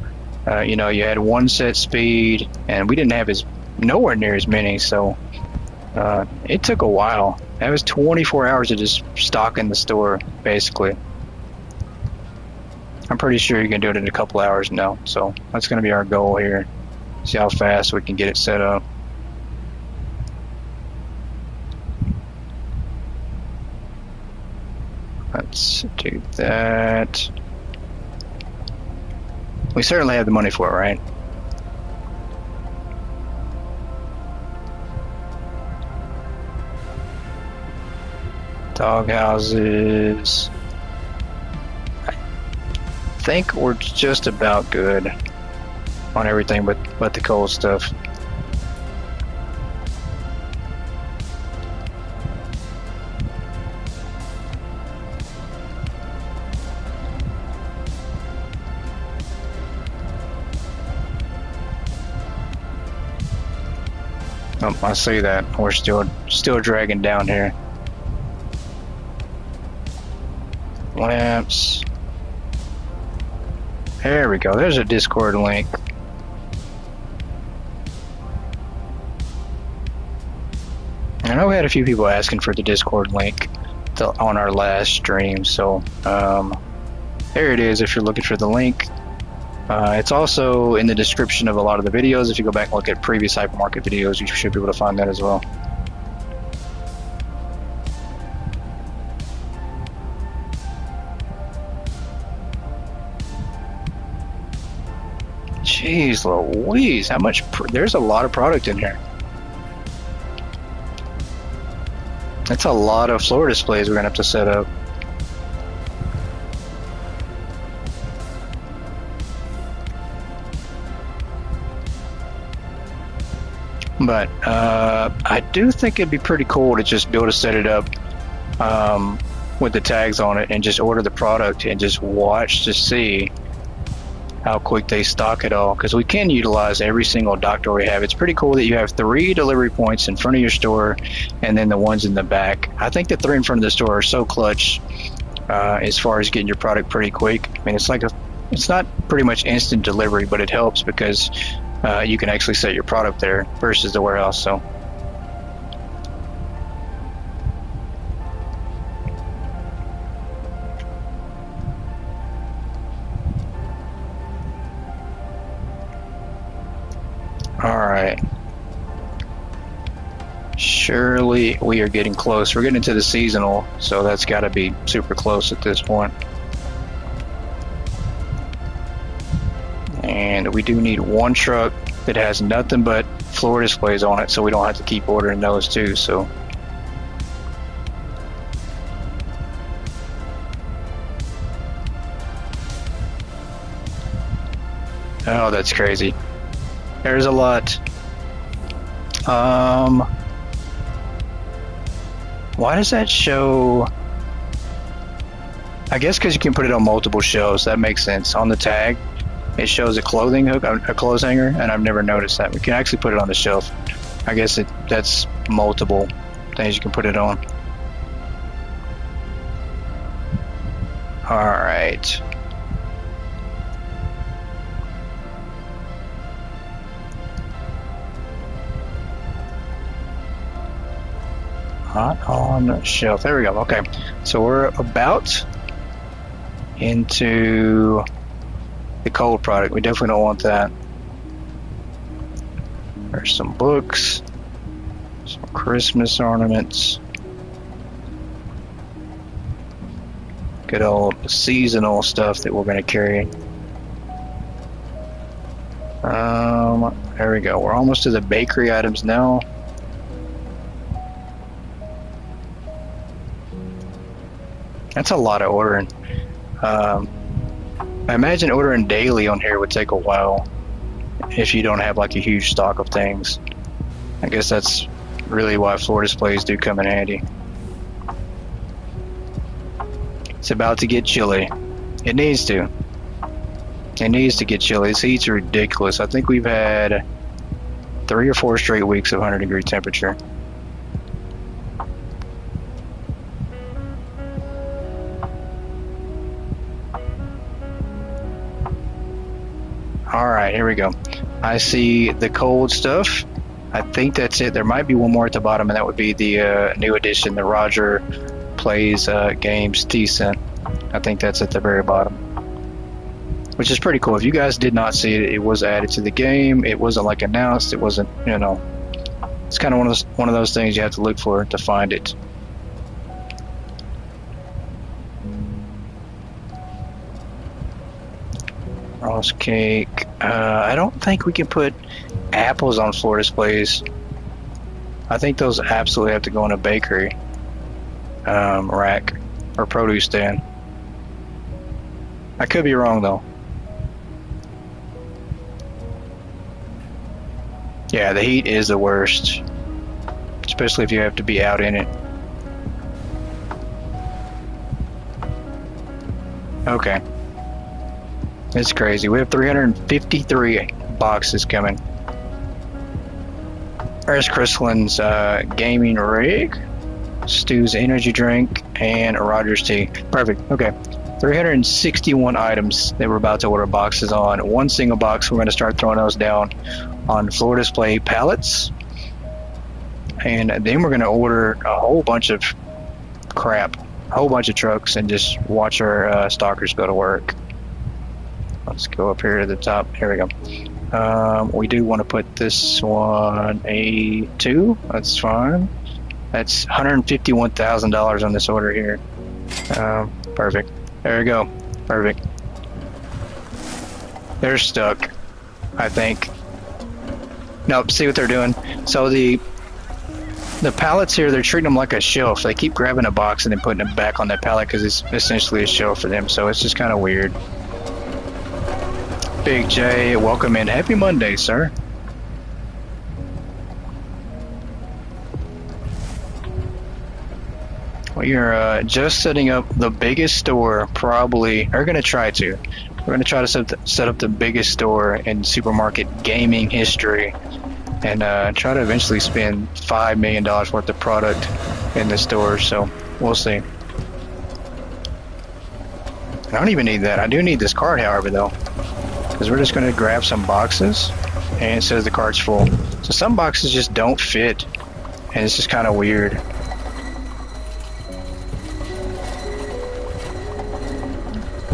You know, you had one set speed, and we didn't have nowhere near as many, so it took a while. That was 24 hours of just stocking the store, basically. I'm pretty sure you can do it in a couple hours now, so that's going to be our goal here. See how fast we can get it set up. Let's do that. We certainly have the money for it, right? Dog houses. I think we're just about good on everything but the cold stuff. Oh, I see that. We're still dragging down here. Lamps. There we go. There's a Discord link. I know we had a few people asking for the Discord link on our last stream, so there it is if you're looking for the link. It's also in the description of a lot of the videos. If you go back and look at previous Hypermarket videos, you should be able to find that as well. Jeez Louise, how much? There's a lot of product in here. That's a lot of floor displays we're gonna have to set up. But I do think it'd be pretty cool to just be able to set it up with the tags on it and just order the product and just watch to see how quick they stock it all, because we can utilize every single dock door we have. It's pretty cool that you have 3 delivery points in front of your store and then the ones in the back. I think the 3 in front of the store are so clutch as far as getting your product pretty quick. I mean, it's not pretty much instant delivery, but it helps because you can actually set your product there versus the warehouse. So alright, surely we are getting close. We're getting into the seasonal, so that's got to be super close at this point. And we do need one truck that has nothing but floor displays on it, so we don't have to keep ordering those too. So oh, that's crazy. There's a lot. Why does that show? I guess because you can put it on multiple shelves. That makes sense. On the tag, it shows a clothing hook, a clothes hanger, and I've never noticed that. We can actually put it on the shelf. I guess that's multiple things you can put it on. All right. Not on the shelf. There we go. Okay, so we're about into the cold product. We definitely don't want that. There's some books, some Christmas ornaments. Good old seasonal stuff that we're going to carry. There we go. We're almost to the bakery items now. That's a lot of ordering. I imagine ordering daily on here would take a while if you don't have like a huge stock of things. I guess that's really why floor displays do come in handy. It's about to get chilly. It needs to. It needs to get chilly. This heat's ridiculous. I think we've had 3 or 4 straight weeks of 100-degree temperature. Alright, here we go. I see the cold stuff. I think that's it. There might be one more at the bottom, and that would be the new edition, the Roger Plays Games T-Cent. I think that's at the very bottom, which is pretty cool. If you guys did not see it, it was added to the game. It wasn't like announced. It wasn't, you know, it's kind of one of those things you have to look for to find it. Ross cake. I don't think we can put apples on floor displays. I think those absolutely have to go in a bakery rack or produce stand. I could be wrong though. Yeah, the heat is the worst, especially if you have to be out in it. Okay. It's crazy. We have 353 boxes coming. There's Crystallin's gaming rig, Stu's energy drink, and Roger's tea. Perfect. Okay. 361 items that we're about to order boxes on. One single box. We're going to start throwing those down on floor display pallets. And then we're going to order a whole bunch of crap, a whole bunch of trucks, and just watch our stalkers go to work. Let's go up here to the top. Here we go. We do want to put this one a 2. That's fine. That's $151,000 on this order here. Perfect. There we go. Perfect. They're stuck, I think. Nope. See what they're doing? So the pallets here, they're treating them like a shelf. They keep grabbing a box and then putting it back on that pallet because it's essentially a shelf for them. So it's just kind of weird. Big J, welcome in. Happy Monday, sir. We are just setting up the biggest store, probably, or going to try to. We're going to try to set up the biggest store in supermarket gaming history and try to eventually spend $5 million worth of product in the store, so we'll see. I don't even need that. I do need this card, however, though, because we're just going to grab some boxes and it says the cart's full. So some boxes just don't fit and it's just kind of weird.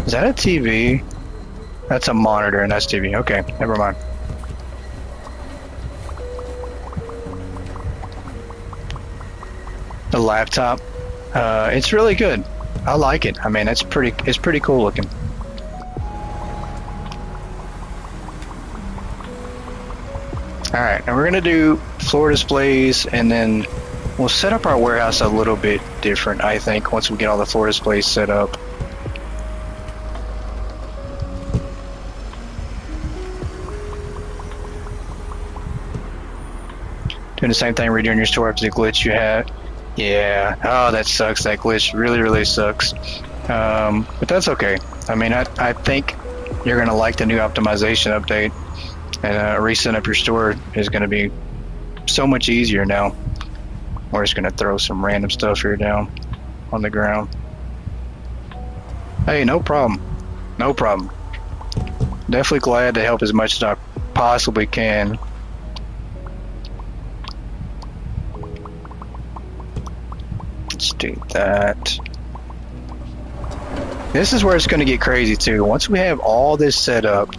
Is that a TV? That's a monitor and that's TV. Okay, never mind. The laptop, it's really good. I like it. I mean, it's pretty cool looking. Alright, and we're going to do floor displays, and then we'll set up our warehouse a little bit different, I think, once we get all the floor displays set up. Doing the same thing redoing your store after the glitch you had. Yeah, oh, that sucks. That glitch really sucks. But that's okay. I mean, I think you're going to like the new optimization update. And resetting up your store is going to be so much easier now. We're just going to throw some random stuff here down on the ground. Hey, no problem. No problem. Definitely glad to help as much as I possibly can. Let's do that. This is where it's going to get crazy too. Once we have all this set up,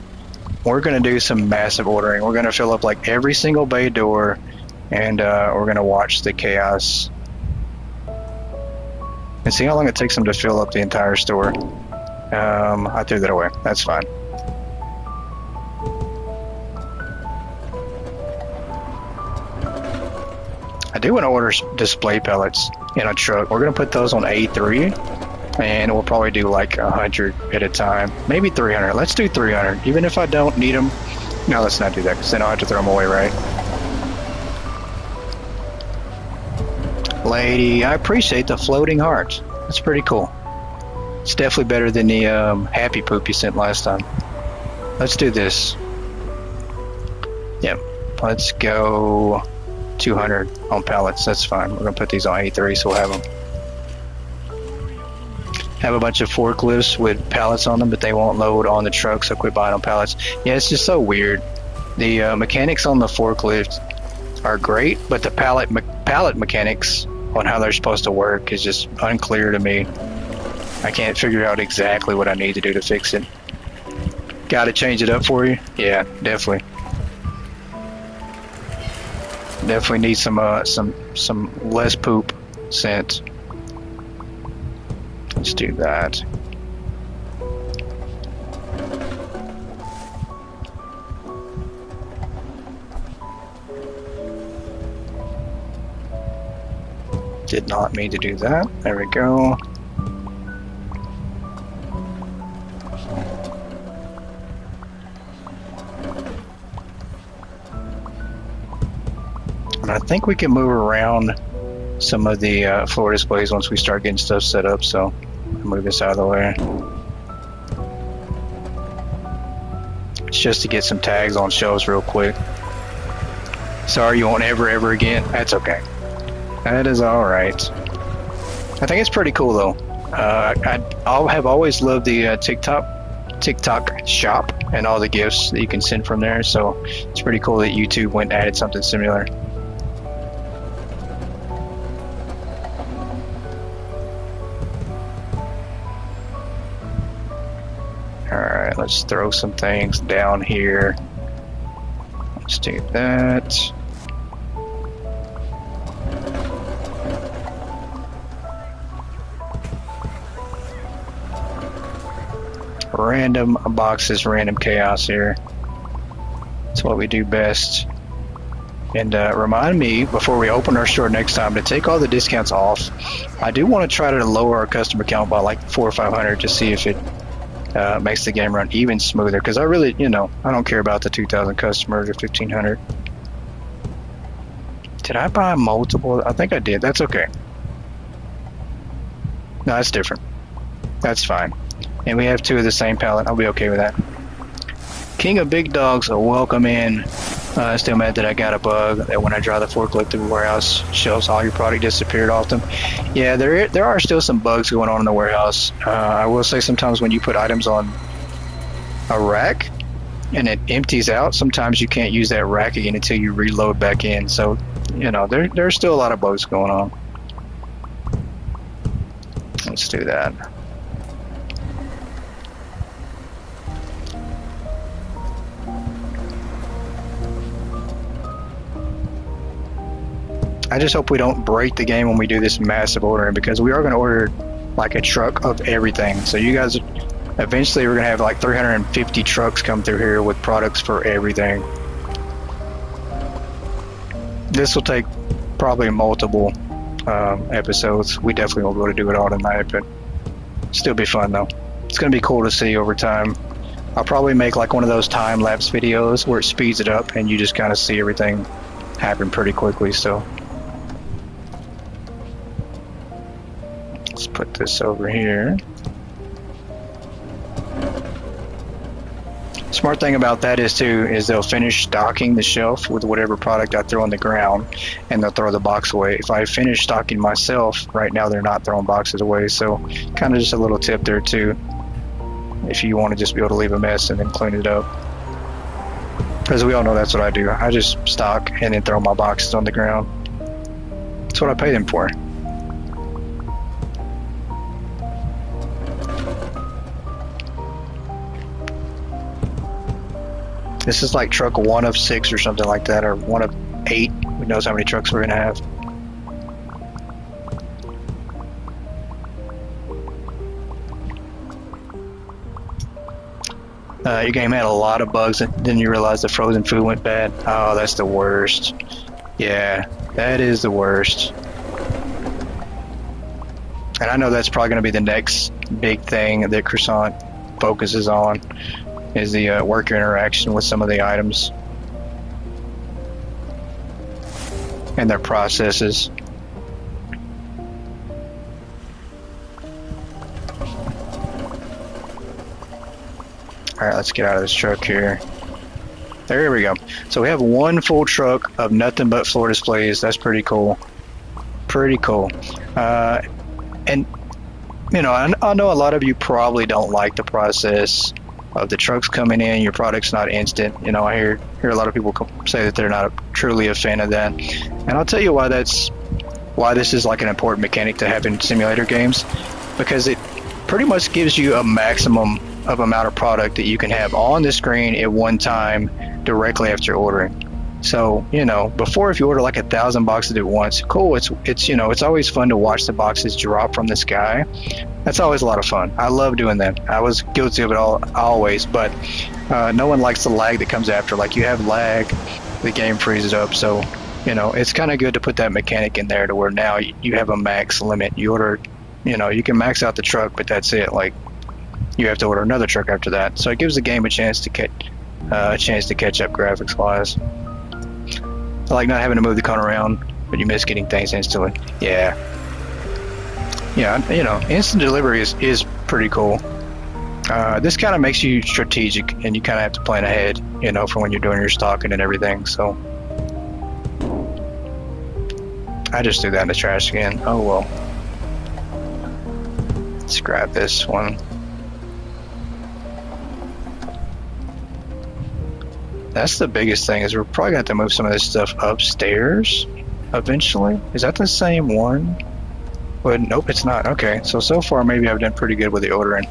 we're going to do some massive ordering. We're going to fill up like every single bay door, and we're going to watch the chaos. And see how long it takes them to fill up the entire store. I threw that away. That's fine. I do want to order display pellets in a truck. We're going to put those on A3, and we'll probably do like 100 at a time. Maybe 300. Let's do 300. Even if I don't need them. No, let's not do that, because then I'll have to throw them away, right? Lady, I appreciate the floating heart. That's pretty cool. It's definitely better than the happy poop you sent last time. Let's do this. Yep. Let's go 200 on pallets. That's fine. We're going to put these on A3, so we'll have them. Have a bunch of forklifts with pallets on them, but they won't load on the truck, so quit buying on pallets. Yeah, it's just so weird. The mechanics on the forklift are great, but the pallet mechanics on how they're supposed to work is just unclear to me. I can't figure out exactly what I need to do to fix it. Got to change it up for you? Yeah, definitely. Definitely need some less poop sent. Let's do that. Did not mean to do that. There we go. And I think we can move around some of the floor displays once we start getting stuff set up, so I'll move this out of the way. It's just to get some tags on shelves real quick. Sorry you won't ever again. That's okay. That is alright. I think it's pretty cool though. I have always loved the TikTok shop and all the gifts that you can send from there, so it's pretty cool that YouTube went and added something similar. Alright, let's throw some things down here. Let's do that. Random boxes, random chaos here. That's what we do best. And remind me before we open our store next time to take all the discounts off. I do want to try to lower our customer count by like 400 or 500 to see if it makes the game run even smoother. Because I really, I don't care about the 2,000 customers or 1,500. Did I buy multiple? I think I did. That's okay. No, that's different. That's fine. And we have 2 of the same pallet. I'll be okay with that. King of Big Dogs, welcome in. Still mad that I got a bug that when I drive the forklift through the warehouse, shelves all your product disappeared off them. Yeah, there are still some bugs going on in the warehouse. I will say sometimes when you put items on a rack and it empties out, sometimes you can't use that rack again until you reload back in. So, there's still a lot of bugs going on. Let's do that. I just hope we don't break the game when we do this massive ordering, because we are going to order like a truck of everything. So you guys, eventually we're going to have like 350 trucks come through here with products for everything. This will take probably multiple episodes. We definitely won't be able to do it all tonight, but still be fun though. It's going to be cool to see over time. I'll probably make like one of those time-lapse videos where it speeds it up and you just kind of see everything happen pretty quickly. So let's put this over here. Smart thing about that is they'll finish stocking the shelf with whatever product I throw on the ground, and they'll throw the box away. If I finish stocking myself, right now they're not throwing boxes away. So kind of just a little tip there too, if you want to just be able to leave a mess and then clean it up. Because we all know that's what I do. I just stock and then throw my boxes on the ground. That's what I pay them for. This is like truck 1 of 6 or something like that, or 1 of 8. Who knows how many trucks we're gonna have. Your game had a lot of bugs, and then you realize the frozen food went bad. Oh, that's the worst. Yeah, that is the worst. And I know that's probably going to be the next big thing that Croissant focuses on, is the worker interaction with some of the items and their processes. Alright, let's get out of this truck here. There we go. So we have one full truck of nothing but floor displays. That's pretty cool. Pretty cool. And, you know, I know a lot of you probably don't like the process of the trucks coming in. Your product's not instant. You know, I hear a lot of people say that they're not truly a fan of that. And I'll tell you why this is like an important mechanic to have in simulator games. Because it pretty much gives you a maximum of amount of product that you can have on the screen at one time directly after ordering. So, you know, before, if you order like 1,000 boxes at once, cool, it's you know, it's always fun to watch the boxes drop from the sky. That's always a lot of fun. I love doing that. I was guilty of it always, but no one likes the lag that comes after. Like, you have lag, the game freezes up, so, you know, it's kind of good to put that mechanic in there to where now you have a max limit. You order, you know, you can max out the truck, but that's it. Like, you have to order another truck after that. So it gives the game a chance to catch up graphics wise. I like not having to move the cone around, but you miss getting things instantly. Yeah, you know, instant delivery is pretty cool. This kind of makes you strategic, and you kind of have to plan ahead, you know, for when you're doing your stocking and everything. So I just threw that in the trash again. Oh well. Let's grab this one. That's the biggest thing, is we're probably going to have to move some of this stuff upstairs eventually. Is that the same one? Well, nope, it's not. Okay, so far maybe I've done pretty good with the ordering.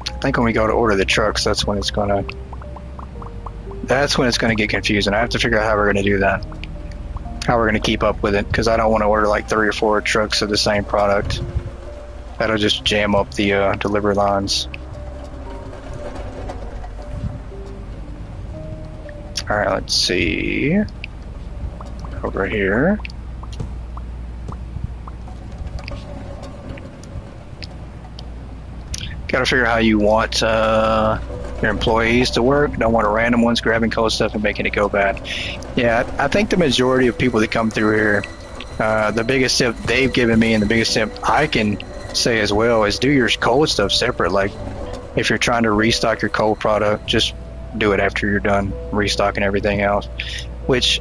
I think when we go to order the trucks, that's when it's going to get confusing. I have to figure out how we're going to do that. How we're going to keep up with it, because I don't want to order like 3 or 4 trucks of the same product. That'll just jam up the delivery lines. Alright, let's see. Over here. Gotta figure out how you want your employees to work. Don't want random ones grabbing cold stuff and making it go bad. Yeah, I think the majority of people that come through here, the biggest tip they've given me, and the biggest tip I can say as well, is do your cold stuff separate. Like, if you're trying to restock your cold product, just do it after you're done restocking everything else. Which,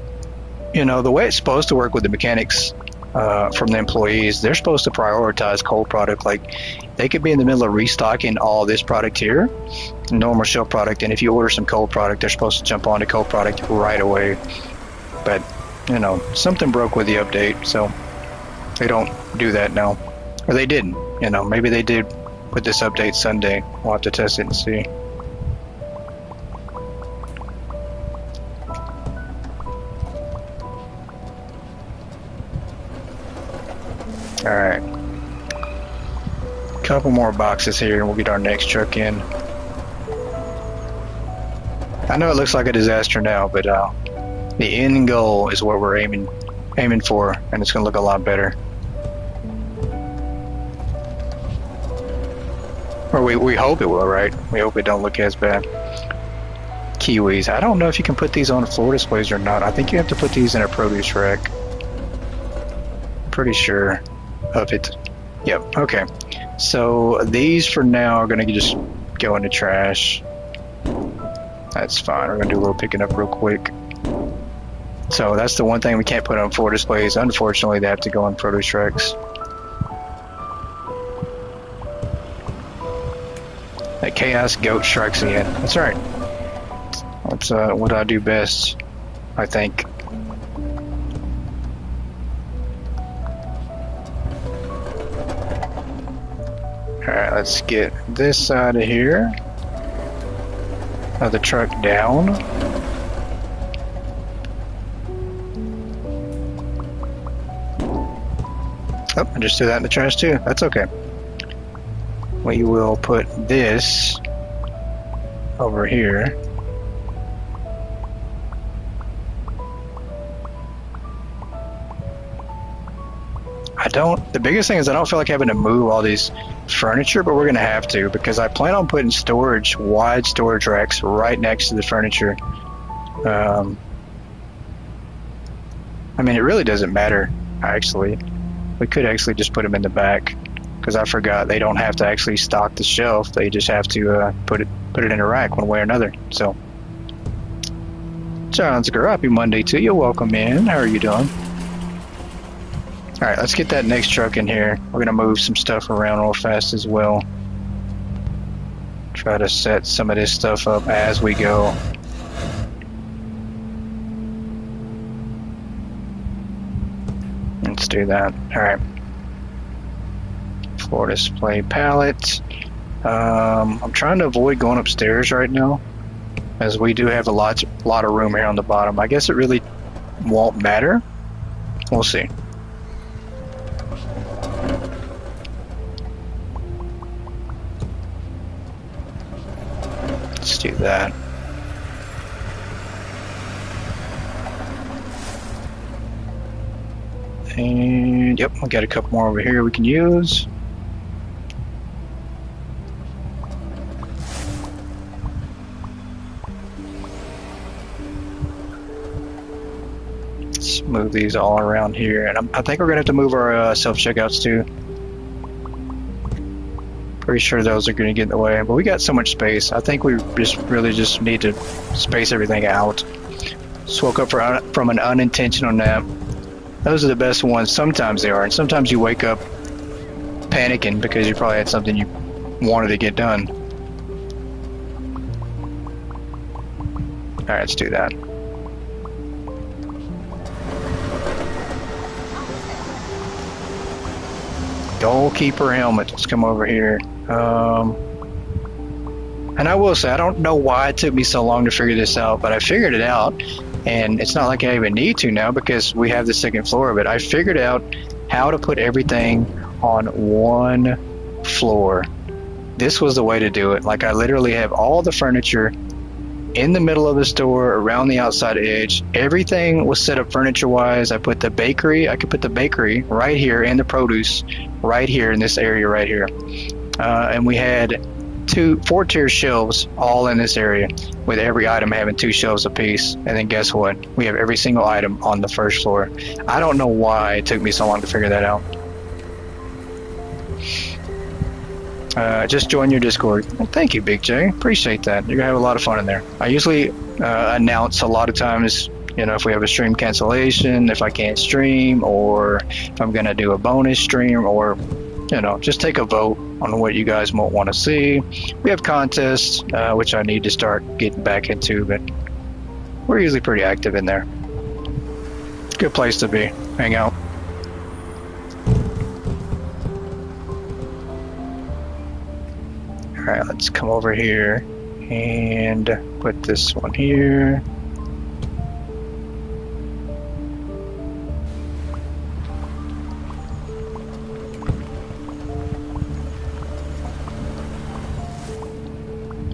you know, the way it's supposed to work with the mechanics from the employees, they're supposed to prioritize cold product. Like, they could be in the middle of restocking all this product here, normal shell product, and if you order some cold product, they're supposed to jump on to cold product right away. But, you know, something broke with the update, so they don't do that now. Or they didn't, you know, maybe they did with this update Sunday. We'll have to test it and see. Alright. Couple more boxes here and we'll get our next truck in. I know it looks like a disaster now, but the end goal is what we're aiming for, and it's going to look a lot better. Or we hope it will, right? We hope it don't look as bad. Kiwis. I don't know if you can put these on floor displays or not. I think you have to put these in a produce rack. Pretty sure of it. Yep, okay. So these for now are going to just go in the trash. That's fine. We're going to do a little picking up real quick. So that's the one thing we can't put on floor displays. Unfortunately, they have to go on produce racks. That chaos goat strikes again. That's right. That's what I do best, I think. Alright, let's get this side of here of the truck down. I just threw that in the trash too. That's okay. We will put this over here. The biggest thing is I don't feel like having to move all these furniture, but we're going to have to because I plan on putting wide storage racks right next to the furniture. I mean, it really doesn't matter, actually. We could actually just put them in the back because I forgot they don't have to actually stock the shelf. They just have to put it in a rack one way or another. So, sounds good. Happy Monday to you. Welcome in. How are you doing? All right, let's get that next truck in here. We're gonna move some stuff around real fast as well. Try to set some of this stuff up as we go. Let's do that. All right. Floor display pallet. I'm trying to avoid going upstairs right now, as we do have a lot of room here on the bottom. I guess it really won't matter. We'll see. Let's do that. And yep, we got a couple more over here we can use. Let's move these all around here, and I think we're gonna have to move our self-checkouts too. Pretty sure those are gonna get in the way, but we got so much space. I think we really just need to space everything out. Just woke up from an unintentional nap. Those are the best ones. Sometimes they are, and sometimes you wake up panicking because you probably had something you wanted to get done. All right, let's do that. Goalkeeper helmet. Let's come over here. And I will say, I don't know why it took me so long to figure this out, but I figured it out. And it's not like I even need to now because we have the second floor of it. I figured out how to put everything on one floor. This was the way to do it. Like, I literally have all the furniture in the middle of the store, around the outside edge. Everything was set up furniture-wise. I could put the bakery right here, and the produce right here in this area right here. And we had 4-tier shelves all in this area, with every item having 2 shelves apiece. And then guess what? We have every single item on the first floor. I don't know why it took me so long to figure that out. Just join your Discord. Well, thank you, Big J. Appreciate that. You're gonna have a lot of fun in there. I usually announce a lot of times, you know, if we have a stream cancellation, if I can't stream, or if I'm gonna do a bonus stream, or, you know, just take a vote on what you guys might want to see. We have contests, which I need to start getting back into, but we're usually pretty active in there. Good place to be. Hang out. Alright, let's come over here and put this one here.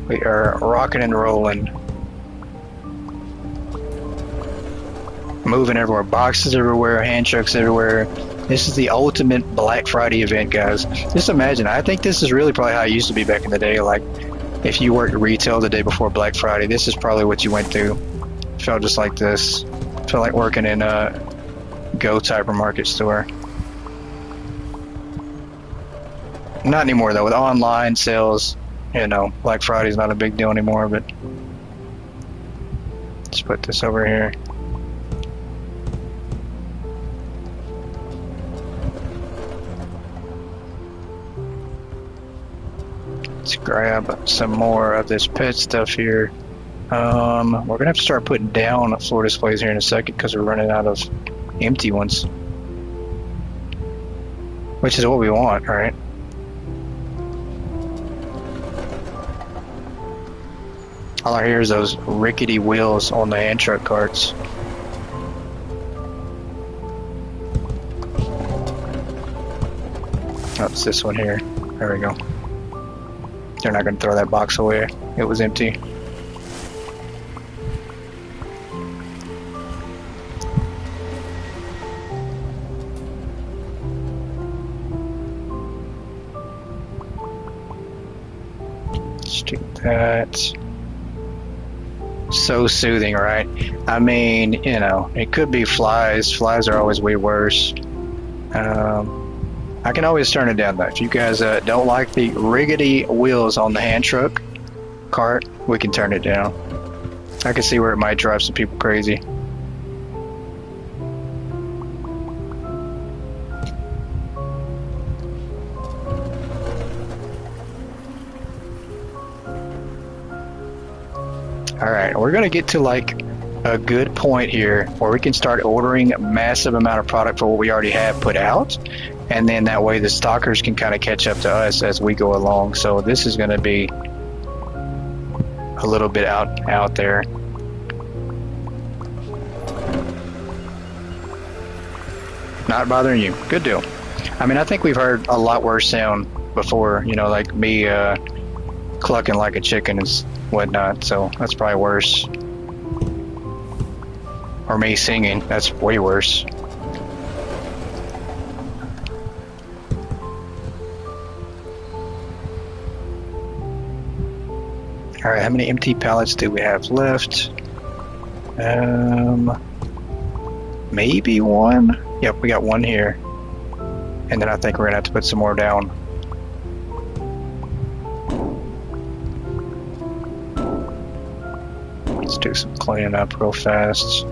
We are rocking and rolling. Moving everywhere. Boxes everywhere, hand trucks everywhere. This is the ultimate Black Friday event, guys. Just imagine, I think this is really probably how it used to be back in the day. Like, if you worked retail the day before Black Friday, this is probably what you went through. Felt just like this. Felt like working in a Goat's Hypermarket store. Not anymore, though. With online sales, you know, Black Friday's not a big deal anymore, but let's put this over here. Let's grab some more of this pet stuff here. We're gonna have to start putting down floor displays here in a second because we're running out of empty ones, which is what we want, right? All I hear is those rickety wheels on the hand truck carts. Oh, it's this one here. There we go. They're not going to throw that box away. It was empty. Let's do that. So soothing, right? I mean, you know, it could be flies. Flies are always way worse. I can always turn it down though. If you guys don't like the rickety wheels on the hand truck cart, we can turn it down. I can see where it might drive some people crazy. Alright, we're gonna get to like a good point here where we can start ordering a massive amount of product for what we already have put out, and then that way the stockers can kind of catch up to us as we go along. So this is going to be a little bit out there. Not bothering you. Good deal. I mean, I think we've heard a lot worse sound before, you know, like me clucking like a chicken and whatnot, so that's probably worse. Or me singing, that's way worse. Alright, how many empty pallets do we have left? Maybe one? Yep, we got one here. And then I think we're gonna have to put some more down. Let's do some cleaning up real fast.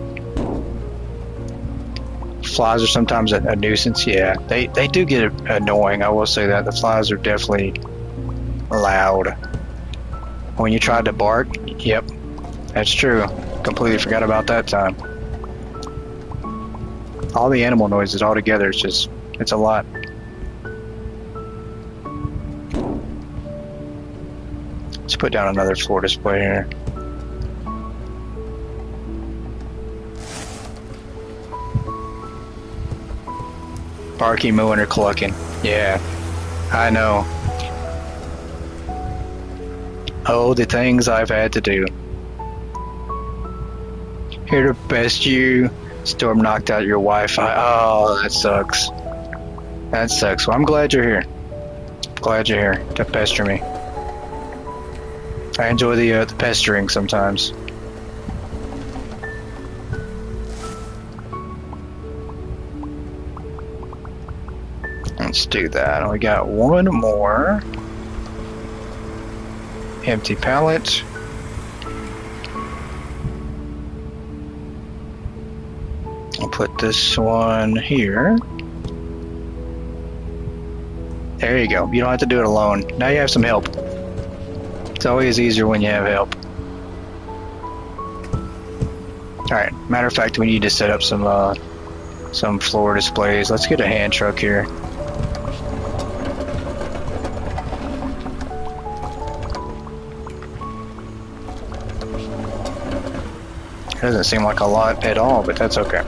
Flies are sometimes a nuisance. Yeah, they do get annoying. I will say that. The flies are definitely loud. When you tried to bark, yep, that's true. Completely forgot about that time. All the animal noises all together, it's a lot. Let's put down another floor display here. Barking, mooing, or clucking. Yeah, I know. Oh, the things I've had to do. Here to best you. Storm knocked out your Wi-Fi. Oh, that sucks. That sucks. Well, I'm glad you're here. Glad you're here to pester me. I enjoy the pestering sometimes. Let's do that. We got one more empty pallet. I'll put this one here. There you go. You don't have to do it alone. Now you have some help. It's always easier when you have help. Alright, matter of fact, we need to set up some floor displays. Let's get a hand truck here. Doesn't seem like a lot at all, but that's okay.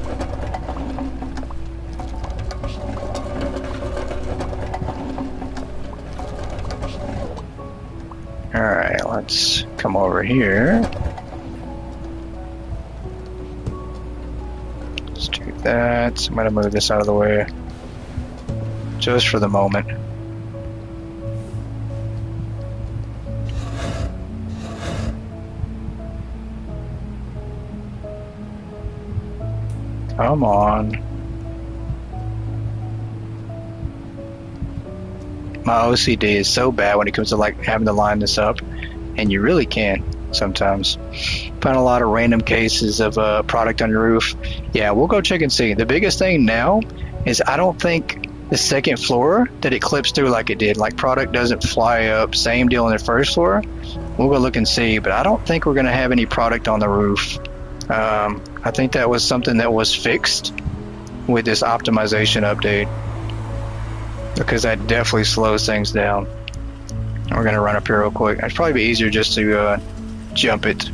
Alright, let's come over here. Let's do that. I'm gonna move this out of the way just for the moment. Come on. My OCD is so bad when it comes to like having to line this up, and you really can't sometimes. Find a lot of random cases of product on your roof. Yeah, we'll go check and see. The biggest thing now is I don't think the second floor that it clips through like it did. Like product doesn't fly up. Same deal on the first floor. We'll go look and see, but I don't think we're gonna have any product on the roof. I think that was something that was fixed with this optimization update, because that definitely slows things down. We're gonna run up here real quick. It'd probably be easier just to jump it,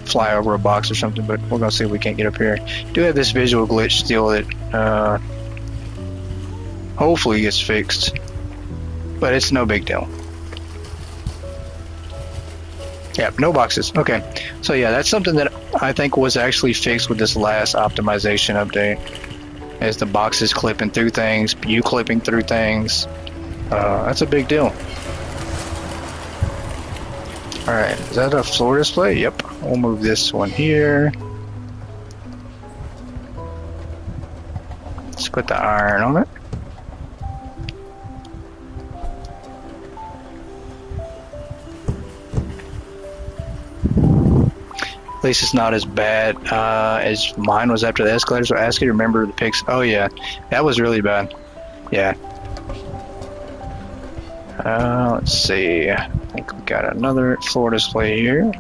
fly over a box or something, but we're gonna see if we can't get up here. Do have this visual glitch still that Hopefully it gets fixed. But it's no big deal. Yep, no boxes. Okay. So yeah, that's something that I think was actually fixed with this last optimization update. Is the boxes clipping through things, you clipping through things. That's a big deal. Alright, is that a floor display? Yep. We'll move this one here. Let's put the iron on it. At least it's not as bad as mine was after the escalators. So ask you to remember the pics. Oh yeah, that was really bad. Yeah. Let's see. I think we got another floor display here.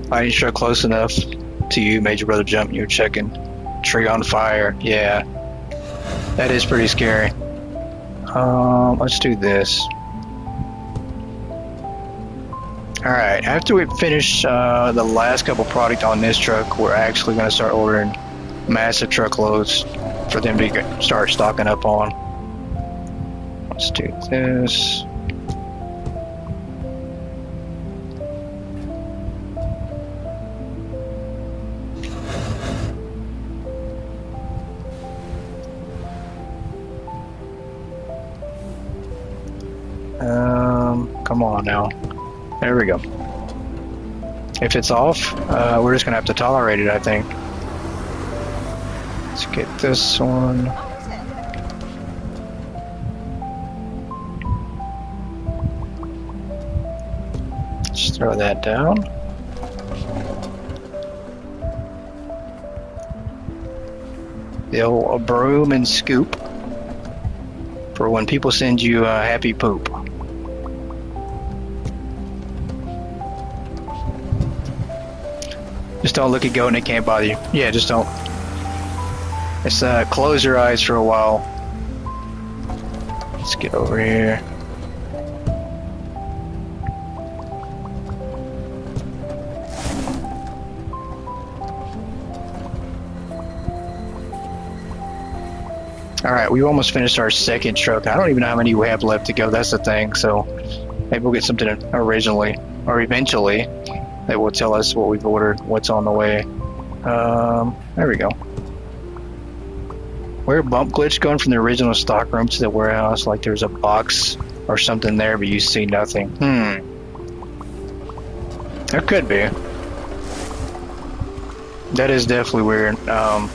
I didn't show close enough to you, made your brother jump. You were checking. Tree on fire. Yeah. That is pretty scary. Let's do this. Alright, after we finish the last couple product on this truck, we're actually going to start ordering massive truckloads for them to start stocking up on. Let's do this. Come on now. There we go. If it's off, we're just gonna have to tolerate it, I think. Let's get this one. Just throw that down. The old broom and scoop for when people send you a happy poop. Just don't look at goat and it can't bother you. Yeah, just don't. It's close your eyes for a while. Let's get over here. Alright, we almost finished our second truck. I don't even know how many we have left to go. That's the thing. So maybe we'll get something originally or eventually that will tell us what we've ordered, what's on the way. There we go. Where bump glitch going from the original stock room to the warehouse? Like there's a box or something there, but you see nothing. There could be. That is definitely weird. The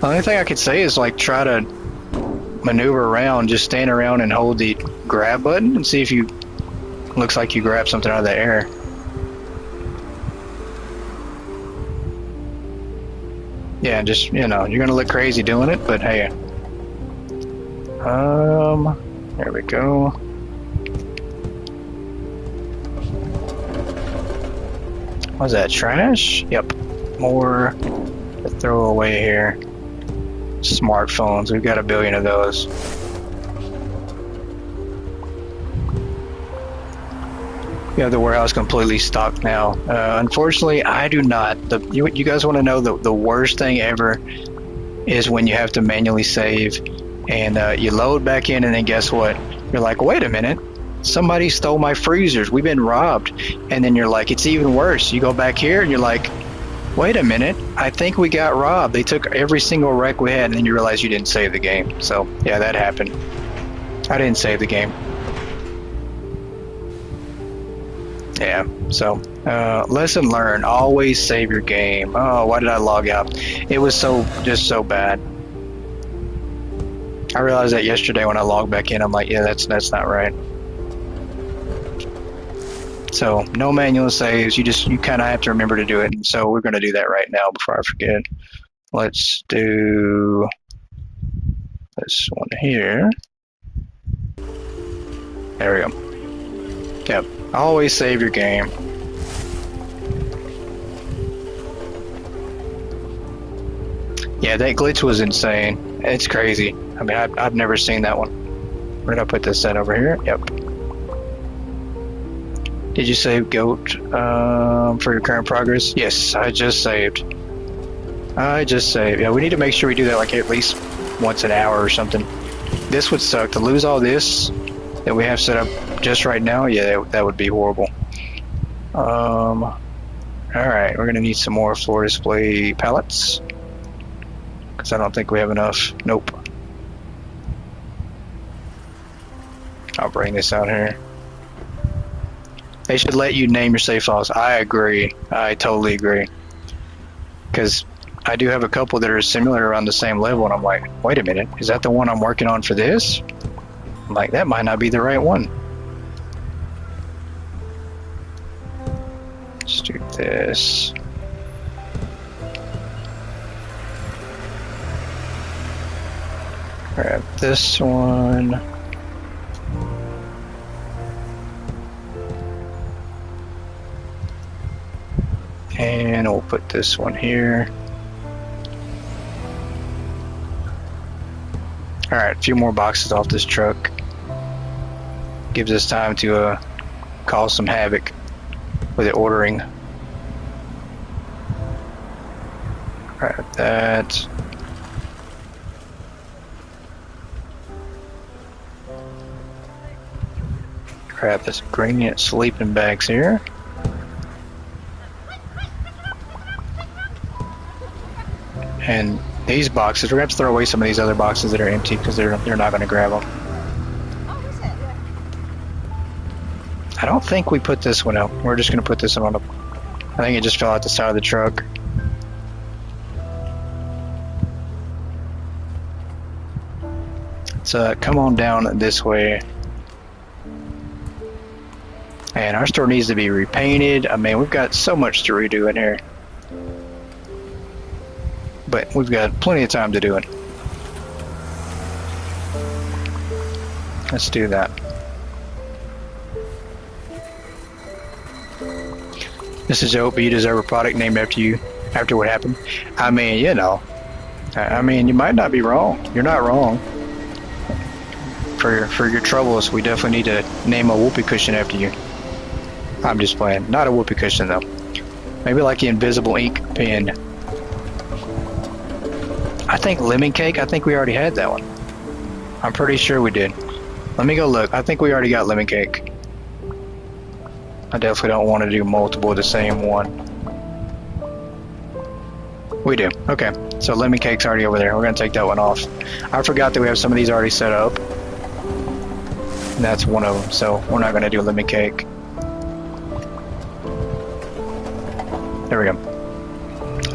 only thing I could say is like try to maneuver around, just stand around and hold the grab button and see if you looks like you grab something out of the air. Yeah, just, you know, you're gonna look crazy doing it, but hey. There we go. What's that, trash? Yep. More to throw away here. Smartphones, we've got 1 billion of those. We have the warehouse completely stocked now. Unfortunately, I do not. You guys want to know the worst thing ever is when you have to manually save and you load back in and then guess what? You're like, wait a minute, somebody stole my freezers. We've been robbed. And then you're like, it's even worse. You go back here and you're like, wait a minute, I think we got robbed. They took every single wreck we had, and then you realize you didn't save the game. So yeah, that happened. I didn't save the game. Yeah, so lesson learned, always save your game. Oh, why did I log out? It was just so bad. I realized that yesterday when I logged back in. I'm like, yeah, that's not right. So no manual saves. You kind of have to remember to do it. And so we're going to do that right now before I forget. Let's do this one here. There we go. Yep. Always save your game. Yeah, that glitch was insane. It's crazy. I mean, I've never seen that one. Where did I put this at over here? Yep. Did you save goat for your current progress? Yes, I just saved. Yeah, we need to make sure we do that like at least once an hour or something. This would suck to lose all this that we have set up just right now. Yeah, that would be horrible. All right, we're gonna need some more floor display pallets because I don't think we have enough. Nope. I'll bring this out here. They should let you name your save files. I agree. I totally agree. Because I do have a couple that are similar around the same level, and I'm like, wait a minute, is that the one I'm working on for this? I'm like, that might not be the right one. Let's do this. Grab this one. And we'll put this one here. Alright, a few more boxes off this truck. Gives us time to cause some havoc with the ordering. Grab that. Grab this gradient sleeping bags here. And these boxes, we're going to have to throw away some of these other boxes that are empty because they're not going to grab them. I don't think we put this one out. We're just going to put this one on the... I think it just fell out the side of the truck. So come on down this way. And our store needs to be repainted. I mean, we've got so much to redo in here. But we've got plenty of time to do it. Let's do that. This is Hope. You deserve a product named after you, after what happened. I mean, you know. I mean, you might not be wrong. You're not wrong. For your troubles, we definitely need to name a whoopee cushion after you. I'm just playing. Not a whoopee cushion, though. Maybe like the invisible ink pen. I think lemon cake, I think we already had that one. I'm pretty sure we did. Let me go look. I think we already got lemon cake. I definitely don't want to do multiple of the same one. We do. Okay. So lemon cake's already over there. We're going to take that one off. I forgot that we have some of these already set up. And that's one of them. So we're not going to do lemon cake. There we go.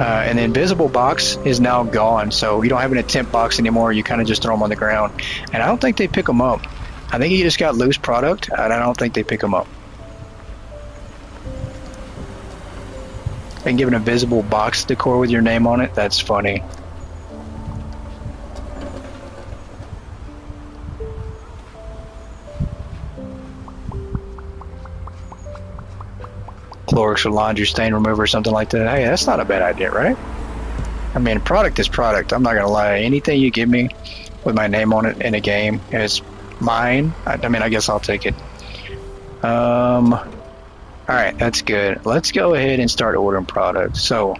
And the invisible box is now gone, so you don't have an attempt box anymore. You kind of just throw them on the ground, and I don't think they pick them up. I think you just got loose product, and I don't think they pick them up. And give an invisible box decor with your name on it. That's funny. Clorox or laundry stain remover or something like that. Hey, that's not a bad idea, right? I mean, product is product. I'm not gonna lie. Anything you give me with my name on it in a game is mine. I mean, I guess I'll take it. Alright, that's good. Let's go ahead and start ordering products. So,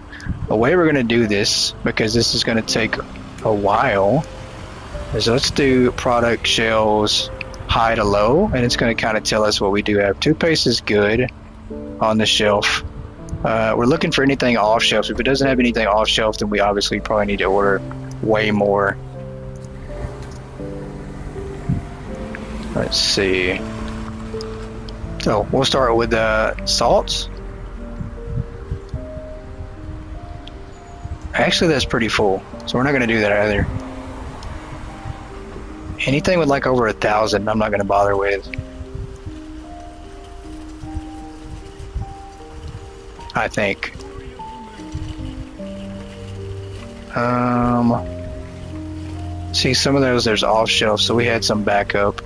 the way we're gonna do this, because this is gonna take a while, is let's do product shelves high to low, and it's gonna kind of tell us what we do have. Toothpaste is good on the shelf. We're looking for anything off shelf. If it doesn't have anything off shelf, then we obviously probably need to order way more. Let's see. So we'll start with salts. Actually, that's pretty full, so we're not going to do that either. Anything with like over 1,000, I'm not going to bother with. I think. See, some of those there's off shelf, so we had some backup.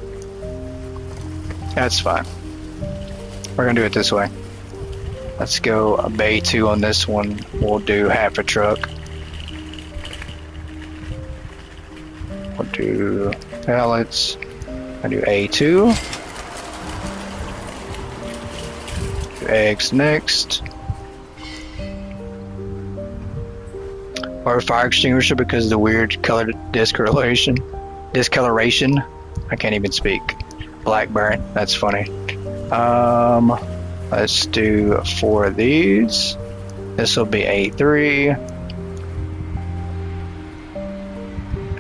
That's fine. We're gonna do it this way. Let's go a bay 2 on this one. We'll do half a truck. We'll do pallets. I'll do A2. eggs next. Or a fire extinguisher because of the weird colored discoloration. I can't even speak. Black burnt. That's funny. Let's do 4 of these. This will be A3.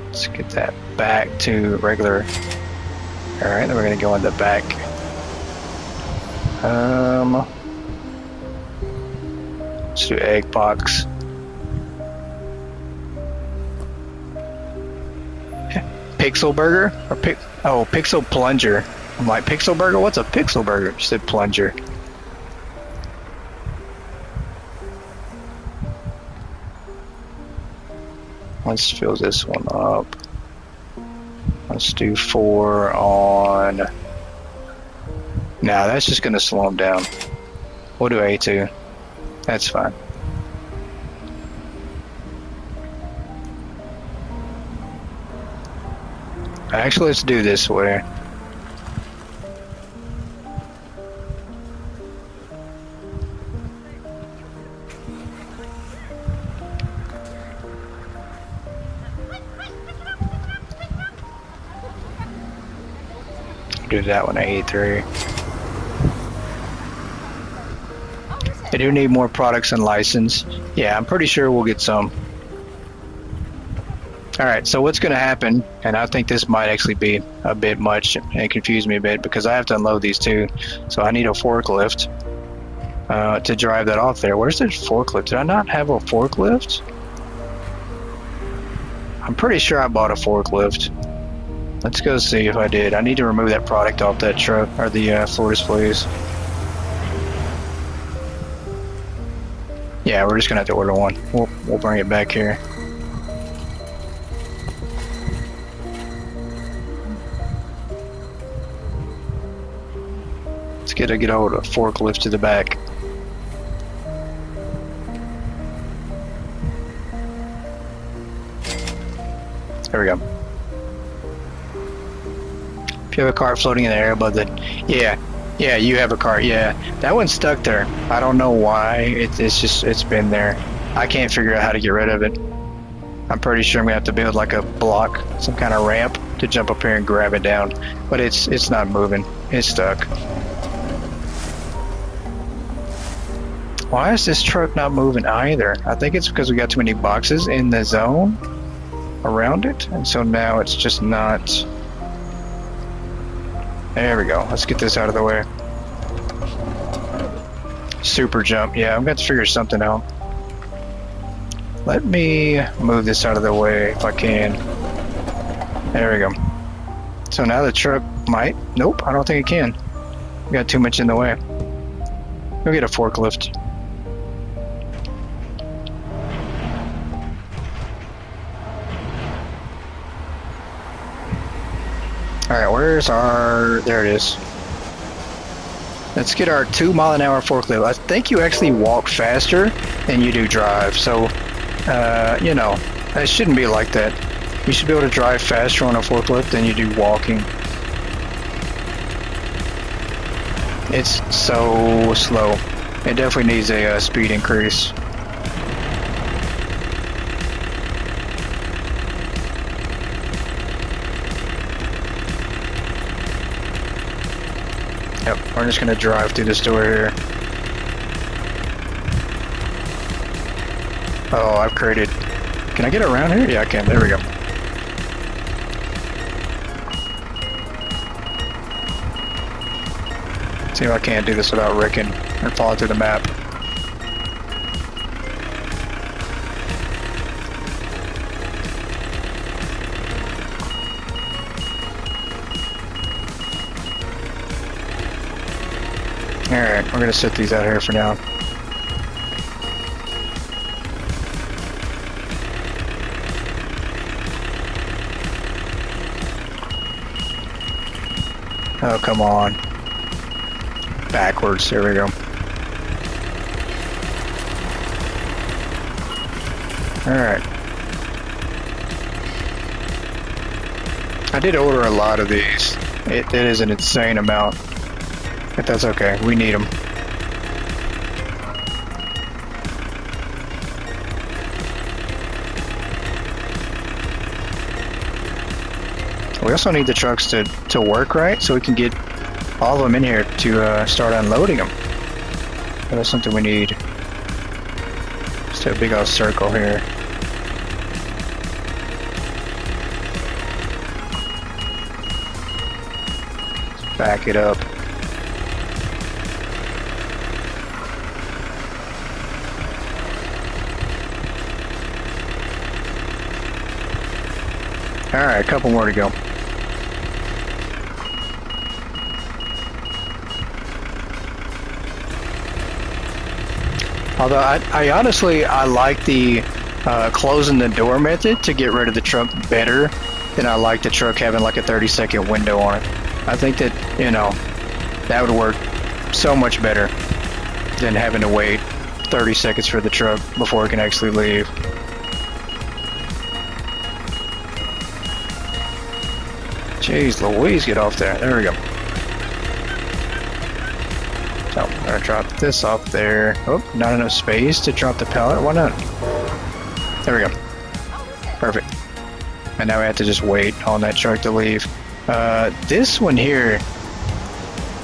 Let's get that back to regular. Alright, then we're gonna go in the back. Let's do egg box. Pixel burger? Or pixel plunger. I'm like, pixel burger? What's a pixel burger? You said plunger. Let's fill this one up. Let's do 4 on... Nah, that's just gonna slow them down. We'll do A2. That's fine. Actually, let's do this way. Do that one A3. I do need more products and license. Yeah, I'm pretty sure we'll get some. Alright, so what's going to happen, and I think this might actually be a bit much and confuse me a bit because I have to unload these too. So I need a forklift to drive that off there. Where's the forklift? Did I not have a forklift? I'm pretty sure I bought a forklift. Let's go see if I did. I need to remove that product off that truck, or the floor displays. Yeah, we're just gonna have to order one. We'll bring it back here. Let's get a hold of a forklift to the back. There we go. If you have a cart floating in the air above the... Yeah, you have a cart, yeah. That one's stuck there. I don't know why. It's been there. I can't figure out how to get rid of it. I'm pretty sure I'm gonna have to build like a block, some kind of ramp to jump up here and grab it down. But it's not moving. It's stuck. Why is this truck not moving either? I think it's because we got too many boxes in the zone around it, and so now it's just not... There we go. Let's get this out of the way. Super jump. Yeah, I'm going to figure something out. Let me move this out of the way if I can. There we go. So now the truck might... Nope, I don't think it can. We got too much in the way. Go get a forklift. Alright, where's our... There it is. Let's get our 2-mile-an-hour forklift. I think you actually walk faster than you do drive, so, you know, it shouldn't be like that. You should be able to drive faster on a forklift than you do walking. It's so slow. It definitely needs a speed increase. Yep, we're just gonna drive through this door here. Oh, I've created... Can I get around here? Yeah, I can. There we go. See if I can't do this without wrecking and falling through the map. Alright, we're gonna set these out here for now. Oh, come on. Backwards, there we go. Alright. I did order a lot of these. It is an insane amount. But that's okay, we need them. also need the trucks to work right, so we can get all of them in here to start unloading them. That's something we need. Just a big old circle here. Let's back it up. Alright, a couple more to go. Although I honestly, I like the closing the door method to get rid of the truck better than I like the truck having like a 30-second window on it. I think that, you know, that would work so much better than having to wait 30 seconds for the truck before it can actually leave. Jeez Louise, get off there. There we go. So, I'm gonna drop this off there. Oh, not enough space to drop the pallet. Why not? There we go. Perfect. And now we have to just wait on that truck to leave. This one here.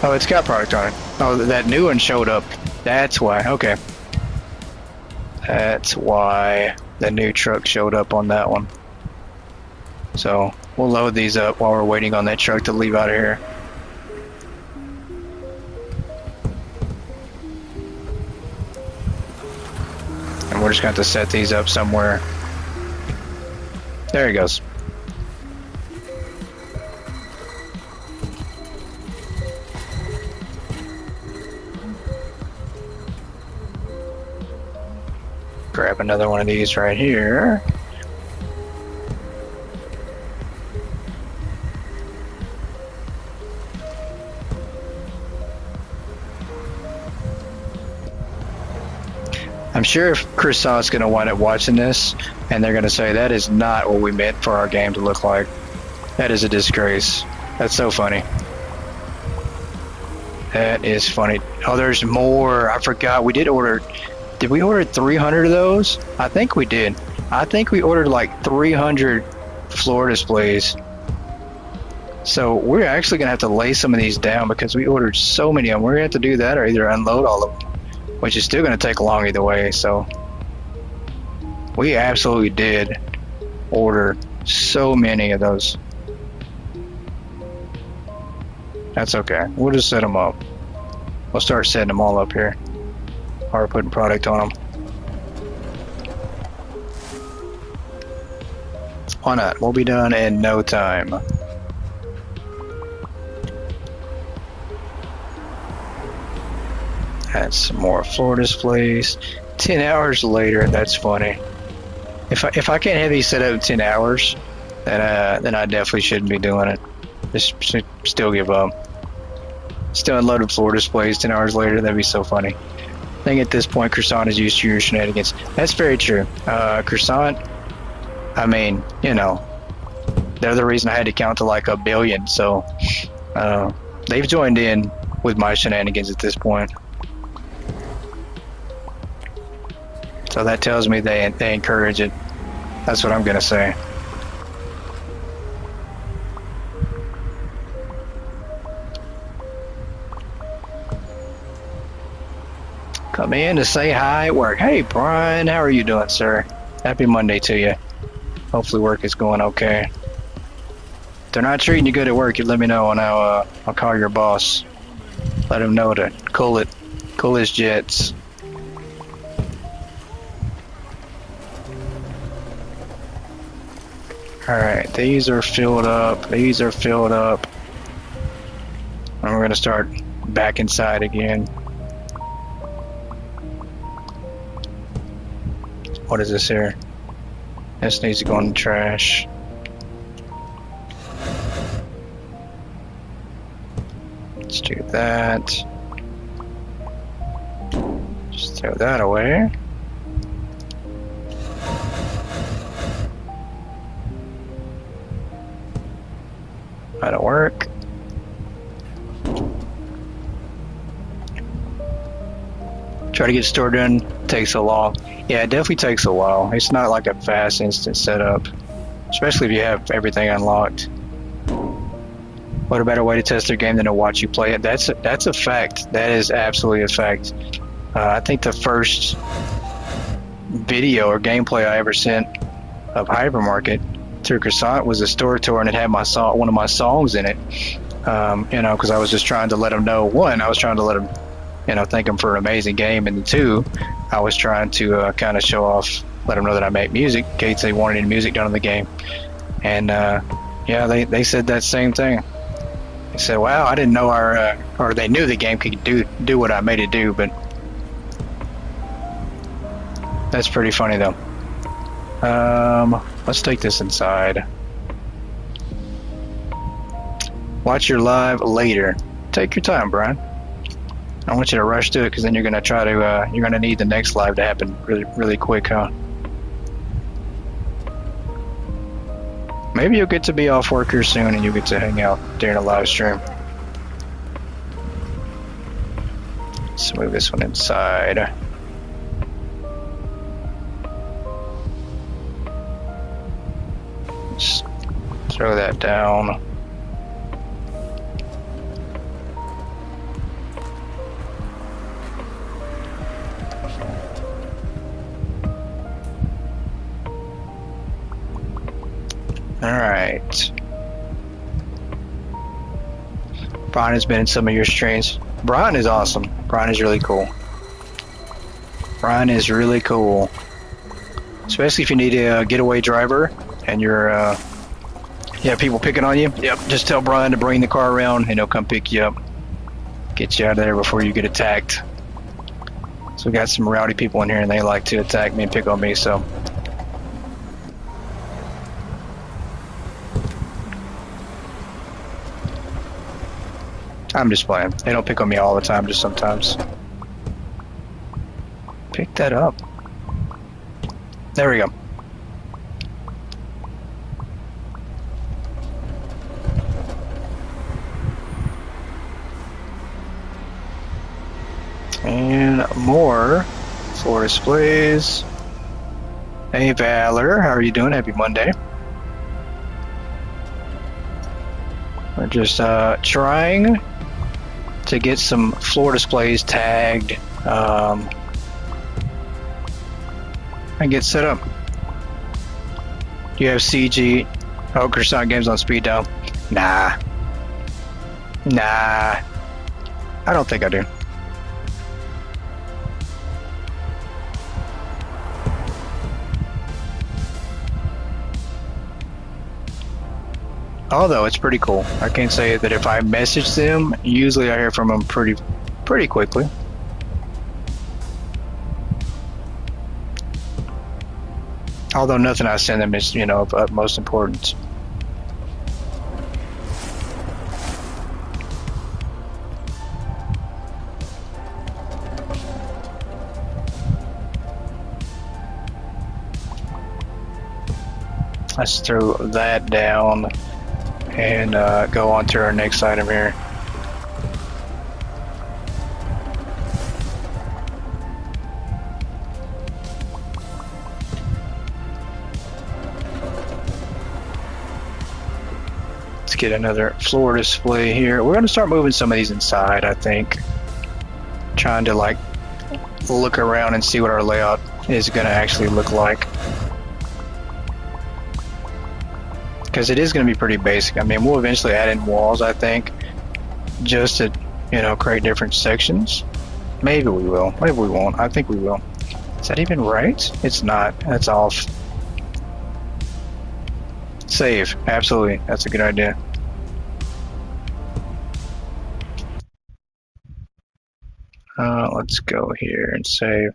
Oh, it's got product on it. Oh, that new one showed up. That's why. Okay. That's why the new truck showed up on that one. So, we'll load these up while we're waiting on that truck to leave out of here. And we're just going to have to set these up somewhere. There he goes. Grab another one of these right here. I'm sure if Croissant's going to wind up watching this, and they're going to say, that is not what we meant for our game to look like. That is a disgrace. That's so funny. That is funny. Oh, there's more. I forgot. We did order... Did we order 300 of those? I think we did. I think we ordered like 300 floor displays. So we're actually going to have to lay some of these down because we ordered so many of them. We're going to have to do that or either unload all of them, which is still going to take long either way. So we absolutely did order so many of those. That's okay. We'll just set them up. We'll start setting them all up here. Or putting product on them. Why not? We'll be done in no time. Add some more floor displays. 10 hours later, that's funny. If I can't have these set up in 10 hours, then I definitely shouldn't be doing it. Just should still give up. Still unloaded floor displays 10 hours later, that'd be so funny. I think at this point, Croissant is used to your shenanigans. That's very true. Croissant, I mean, you know, they're the reason I had to count to like 1 billion. So they've joined in with my shenanigans at this point. So that tells me they encourage it. That's what I'm gonna say. Come in to say hi at work. Hey Brian, how are you doing, sir? Happy Monday to you. Hopefully work is going okay. If they're not treating you good at work, you let me know and I'll call your boss. Let him know to cool his jets. Alright, these are filled up. These are filled up. And we're gonna start back inside again. What is this here? This needs to go in the trash. Let's do that. Just throw that away. That'll work. Try to get stored done. Takes so long. Yeah, it definitely takes a while. It's not like a fast instant setup, especially if you have everything unlocked. What a better way to test their game than to watch you play it? That's a fact. That is absolutely a fact. I think the first video or gameplay I ever sent of Hypermarket through Croissant was a store tour, and it had my song, one of my songs in it. You know, because I was just trying to let them know. One, I was trying to let them, you know, thank them for an amazing game, and two, I was trying to kind of show off, let them know that I make music in case they wanted any music done in the game. And yeah, they said that same thing. They said, "Wow, I didn't know our," or they knew the game could do what I made it do, but that's pretty funny though. Let's take this inside. Watch your live later. Take your time, Brian. I don't want you to rush to it, because then you're gonna try to you're gonna need the next live to happen really quick, huh? Maybe you'll get to be off work here soon, and you'll get to hang out during a live stream. Let's move this one inside. Just throw that down. Alright. Brian has been in some of your streams. Brian is awesome. Brian is really cool. Brian is really cool. Especially if you need a getaway driver and you're, you have people picking on you. Yep, just tell Brian to bring the car around and he'll come pick you up. Get you out of there before you get attacked. So we got some rowdy people in here and they like to attack me and pick on me, so. I'm just playing. They don't pick on me all the time, just sometimes. Pick that up. There we go. And more floor displays. Hey Valor, how are you doing? Happy Monday. We're just trying to get some floor displays tagged and get set up. Do you have CG? Oh, Croissant Games on speed dial? Nah. I don't think I do. Although it's pretty cool. I can say that if I message them, usually I hear from them pretty quickly. Although nothing I send them is, you know, of utmost importance. Let's throw that down and go on to our next item here. Let's get another floor display here. We're going to start moving some of these inside, I think. Trying to like look around and see what our layout is going to actually look like. Because it is going to be pretty basic. I mean, we'll eventually add in walls, I think, just to, you know, create different sections. Maybe we will. Maybe we won't. I think we will. Is that even right? It's not. That's off. Save. Absolutely. That's a good idea. Let's go here and save.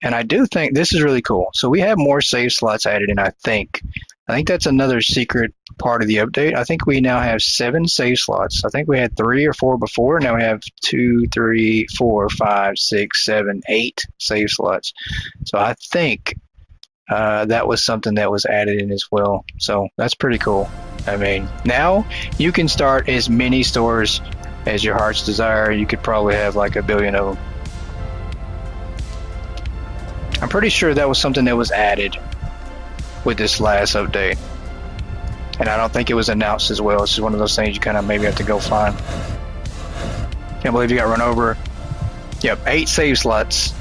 And I do think this is really cool. So we have more save slots added in, I think. I think that's another secret part of the update. I think we now have 7 save slots. I think we had 3 or 4 before. Now we have 2, 3, 4, 5, 6, 7, 8 save slots. So I think that was something that was added in as well. So that's pretty cool. I mean, now you can start as many stores as your heart's desire. You could probably have like a billion of them. I'm pretty sure that was something that was added with this last update. And I don't think it was announced as well. It's just one of those things you kind of maybe have to go find. Can't believe you got run over. Yep, 8 save slots.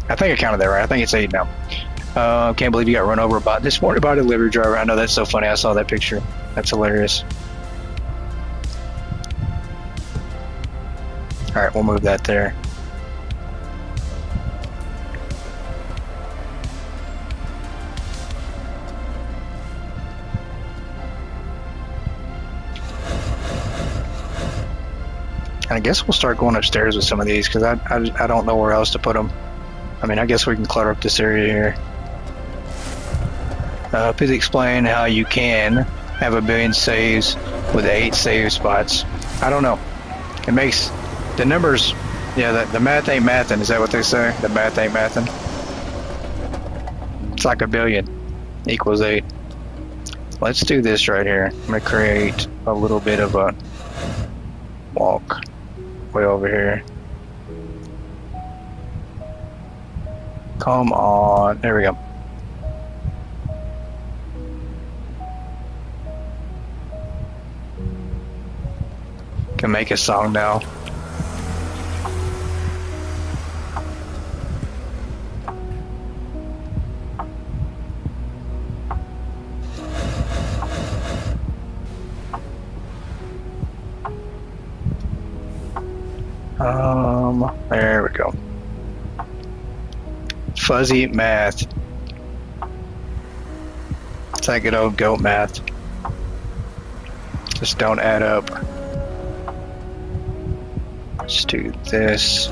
I think I counted that right. I think it's 8 now. Can't believe you got run over by this morning by a delivery driver. I know, that's so funny. I saw that picture. That's hilarious. All right, we'll move that there. I guess we'll start going upstairs with some of these because I don't know where else to put them. I mean, I guess we can clutter up this area here. Please explain how you can have a billion saves with 8 save spots. I don't know. It makes the numbers, yeah, the math ain't mathin'. Is that what they say? The math ain't mathin'. It's like a billion equals 8. Let's do this right here. I'm gonna create a little bit of a walk way over here. Come on, there we go. Can make a song now. There we go. Fuzzy math. It's like good old goat math. Just don't add up. Let's do this.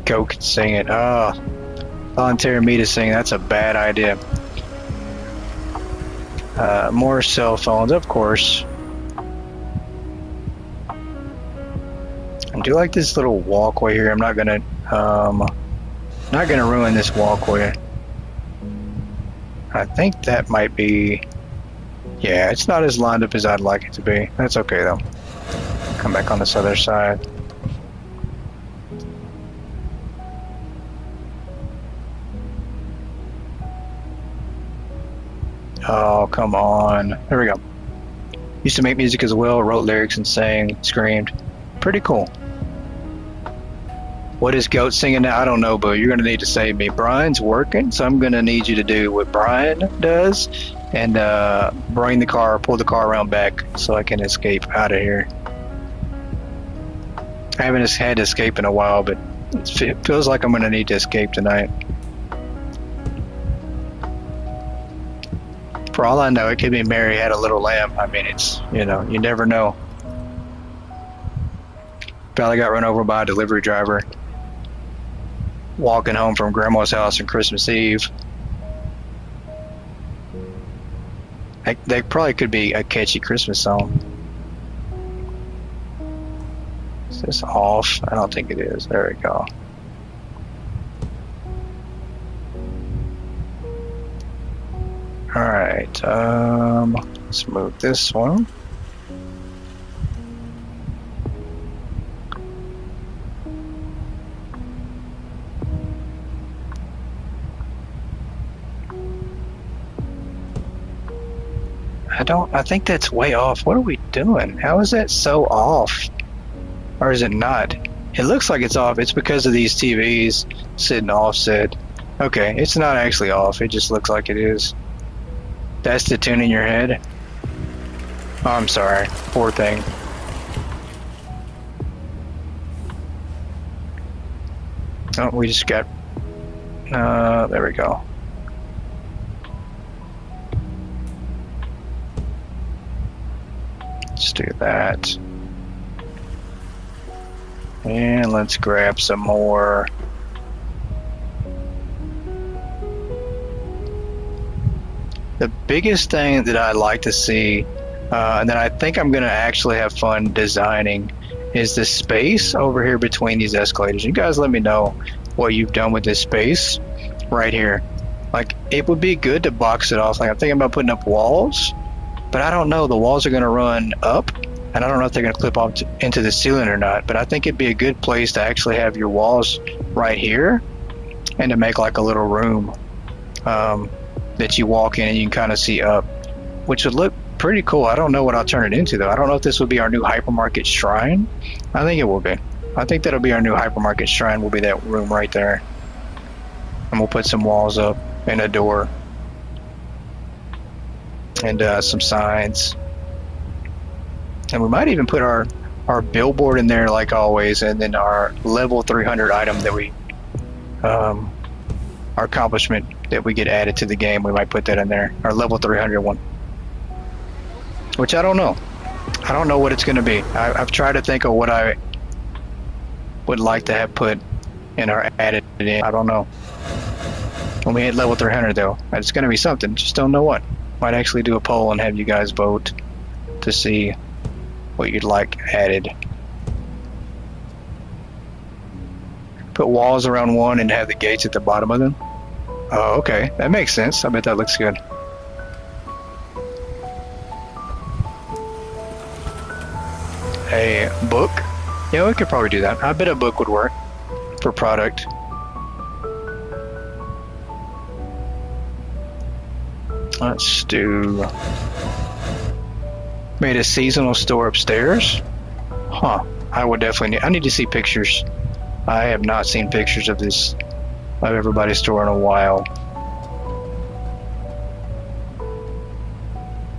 Goat can sing it. Oh, volunteering me to sing. That's a bad idea. More cell phones, of course. I do like this little walkway here. I'm not gonna ruin this walkway. I think that might be, yeah, it's not as lined up as I'd like it to be. That's okay though. Come back on this other side. Oh, come on. There we go. Used to make music as well, wrote lyrics and sang, screamed. Pretty cool. What is Goat singing now? I don't know, but you're going to need to save me. Brian's working, so I'm going to need you to do what Brian does and pull the car around back so I can escape out of here. I haven't had to escape in a while, but it feels like I'm going to need to escape tonight. For all I know, it could be Mary had a little lamb. I mean, it's, you know, you never know. Probably got run over by a delivery driver walking home from grandma's house on Christmas Eve. They probably could be a catchy Christmas song. Is this off? I don't think it is. There we go. Alright, let's move this one. I think that's way off. What are we doing? How is that so off? Or is it not? It looks like it's off. It's because of these TVs sitting offset. Okay, it's not actually off. It just looks like it is. That's the tune in your head? Oh, I'm sorry. Poor thing. Oh, we just got... there we go. Let's do that. And let's grab some more. The biggest thing that I'd like to see, and that I think I'm going to actually have fun designing, is the space over here between these escalators. You guys let me know what you've done with this space right here. Like, it would be good to box it off. Like, I'm thinking about putting up walls, but I don't know. The walls are going to run up, and I don't know if they're going to clip off into the ceiling or not, but I think it'd be a good place to actually have your walls right here, and to make like a little room that you walk in and you can kind of see up, which would look pretty cool. I don't know what I'll turn it into though. I don't know if this would be our new hypermarket shrine. I think it will be. I think that'll be our new hypermarket shrine. Will be that room right there, and we'll put some walls up and a door and some signs, and we might even put our billboard in there like always, and then our level 300 item that we our accomplishment that we get added to the game, we might put that in there, our level 300 one, which I don't know what it's going to be. I've tried to think of what I would like to have put in our added in. I don't know. When we hit level 300 though, it's going to be something, just don't know what. Might actually do a poll and have you guys vote to see what you'd like added. Put walls around one and have the gates at the bottom of them. Oh, okay, that makes sense. I bet that looks good. A book? Yeah, we could probably do that. I bet a book would work for product. Let's do... Made a seasonal store upstairs? Huh. I would definitely need... I need to see pictures. I have not seen pictures of this, of everybody's store in a while.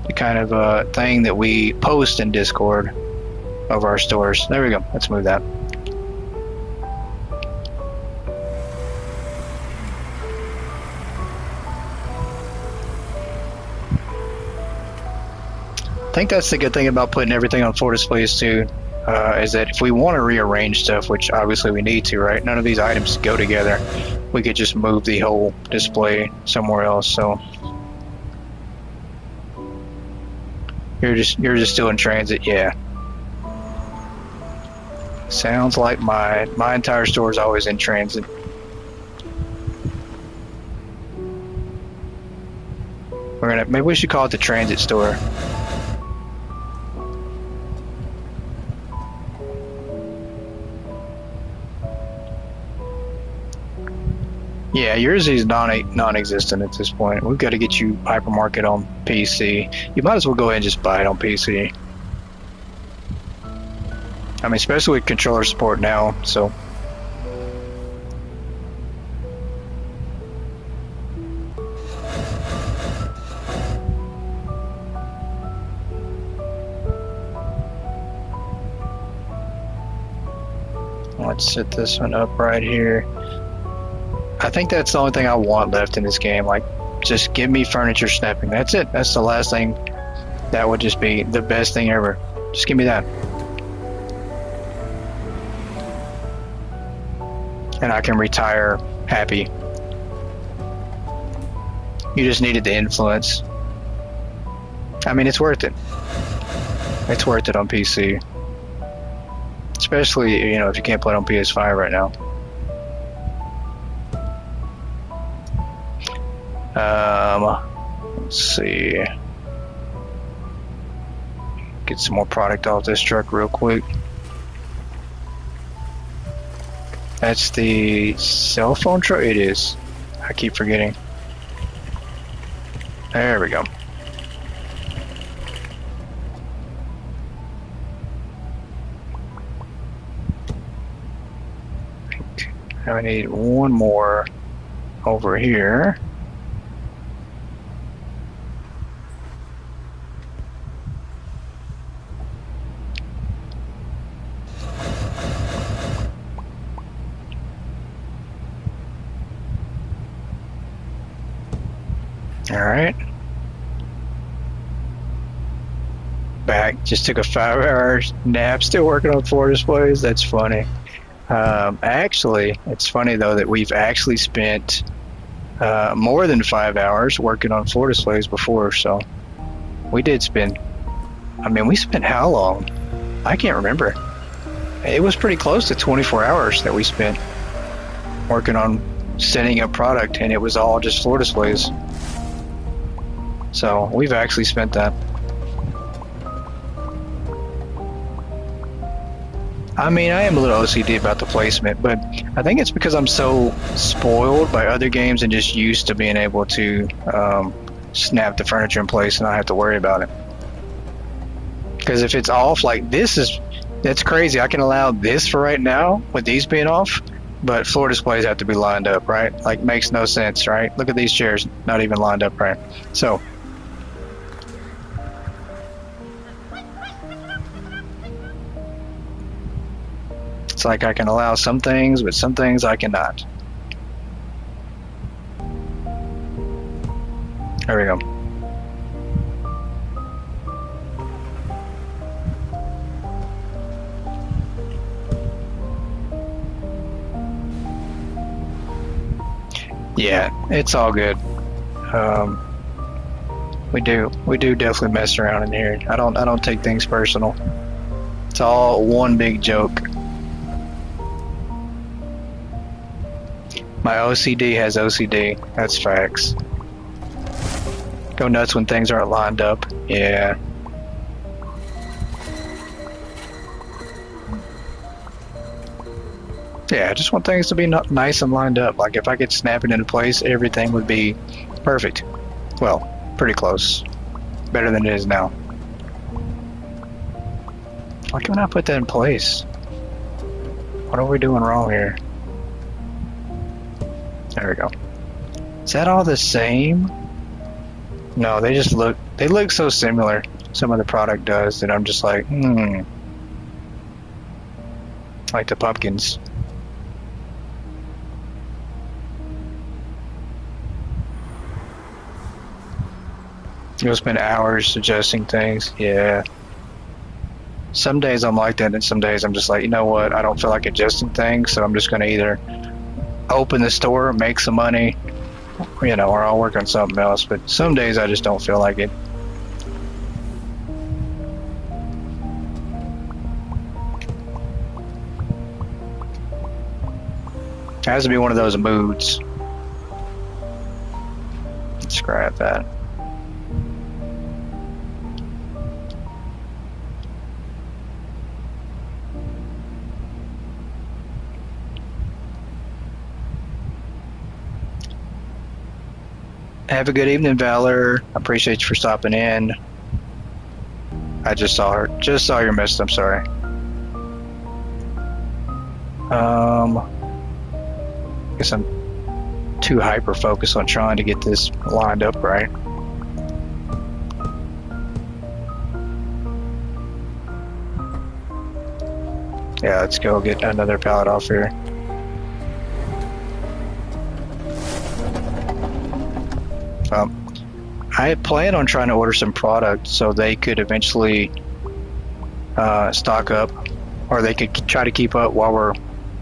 The kind of thing that we post in Discord of our stores. There we go. Let's move that. I think that's the good thing about putting everything on full displays too, is that if we want to rearrange stuff, which obviously we need to, right? None of these items go together. We could just move the whole display somewhere else. So you're just still in transit, yeah. Sounds like my entire store is always in transit. Maybe we should call it the transit store. Yeah, yours is non-existent at this point. We've got to get you Hypermarket on PC. You might as well go ahead and just buy it on PC. I mean, especially with controller support now, so. Let's set this one up right here. I think that's the only thing I want left in this game. Like, just give me furniture snapping. That's it. That's the last thing. That would just be the best thing ever. Just give me that. And I can retire happy. You just needed the influence. I mean, it's worth it. It's worth it on PC. Especially, you know, if you can't play it on PS5 right now. Let's see. Get some more product off this truck real quick. That's the cell phone truck? It is. I keep forgetting. There we go. Now I need one more over here. Alright. Back. Just took a 5-hour nap. Still working on 4 displays. That's funny. Actually, it's funny though that we've actually spent more than 5 hours working on 4 displays before. So we did spend. I mean, we spent how long? I can't remember. It was pretty close to 24 hours that we spent working on setting up product, and it was all just floor displays. So we've actually spent that. I mean, I am a little OCD about the placement, but I think it's because I'm so spoiled by other games and just used to being able to snap the furniture in place and not have to worry about it. Because if it's off, like that's crazy. I can allow this for right now with these being off, but floor displays have to be lined up, right? Like, makes no sense, right? Look at these chairs, not even lined up right. So, it's like I can allow some things, but some things I cannot. There we go. Yeah, it's all good. We do definitely mess around in here. I don't take things personal. It's all one big joke. My OCD has OCD. That's facts. Go nuts when things aren't lined up. Yeah. Yeah, I just want things to be nice and lined up. Like, if I could snap it into place, everything would be perfect. Well, pretty close. Better than it is now. Why can't I put that in place? What are we doing wrong here? There we go. Is that all the same? No, they look so similar. Some of the product does that I'm just like, like the pumpkins. You'll spend hours adjusting things. Yeah. Some days I'm like that, and some days I'm just like, you know what? I don't feel like adjusting things, so I'm just going to either open the store, make some money, you know, or I'll work on something else. But some days I just don't feel like it. It has to be one of those moods. Let's scrap that. Have a good evening, Valor. I appreciate you for stopping in. I just saw your message. I'm sorry. Guess I'm too hyper focused on trying to get this lined up right. Yeah, let's go get another pallet off here. I had planned on trying to order some product so they could eventually stock up, or they could try to keep up while we're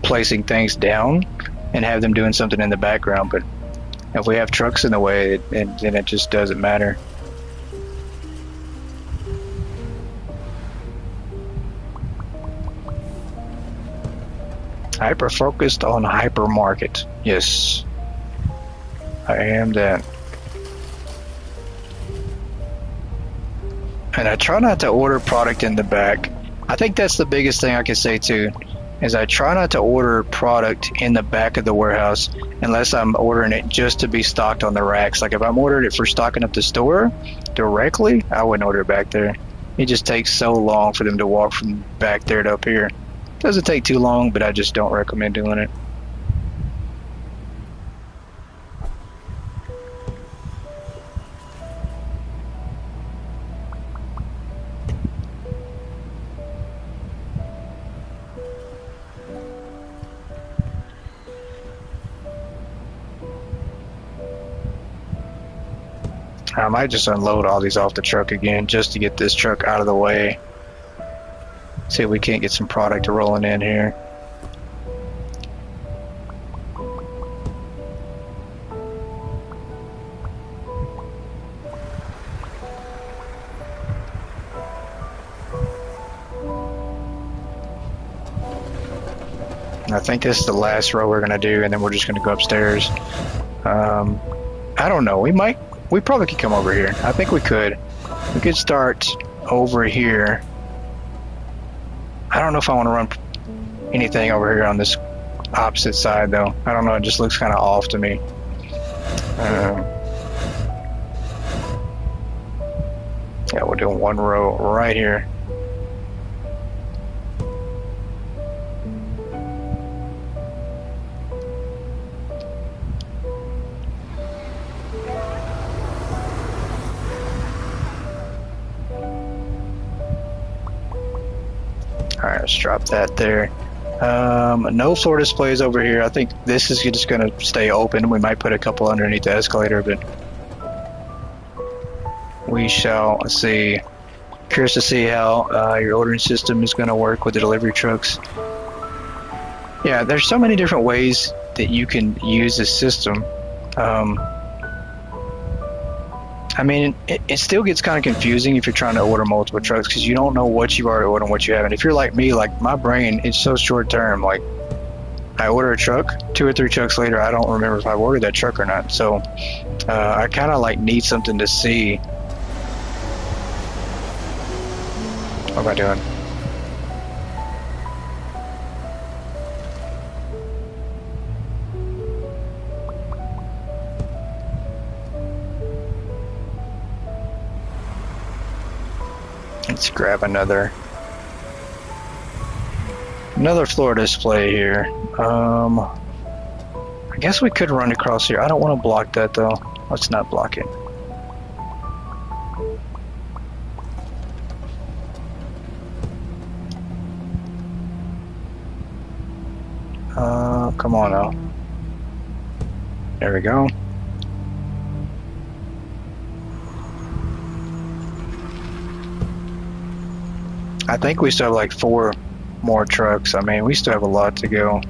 placing things down and have them doing something in the background. But if we have trucks in the way, then it just doesn't matter. Hyper focused on hypermarket. Yes, I am that. And I try not to order product in the back. I think that's the biggest thing I can say too, is I try not to order product in the back of the warehouse unless I'm ordering it just to be stocked on the racks. Like if I'm ordering it for stocking up the store directly, I wouldn't order it back there. It just takes so long for them to walk from back there to up here. Doesn't take too long, but I just don't recommend doing it. I might just unload all these off the truck again just to get this truck out of the way. See if we can't get some product rolling in here. I think this is the last row we're gonna do, and then we're just gonna go upstairs. I don't know. We probably could come over here. I think we could. We could start over here. I don't know if I want to run anything over here on this opposite side though. I don't know, it just looks kind of off to me. Yeah, we'll do one row right here. Alright, let's drop that there. No floor displays over here. I think this is just going to stay open. We might put a couple underneath the escalator, but we shall see. Curious to see how your ordering system is going to work with the delivery trucks. Yeah, there's so many different ways that you can use this system. I mean, it still gets kind of confusing if you're trying to order multiple trucks because you don't know what you've already ordered and what you haven't. If you're like me, like my brain, it's so short term. Like I order a truck, 2 or 3 trucks later, I don't remember if I've ordered that truck or not. So I kind of like need something to see. What am I doing? Let's grab another floor display here. I guess we could run across here. I don't want to block that though. Let's not block it. Come on now. There we go. I think we still have like 4 more trucks. I mean, we still have a lot to go.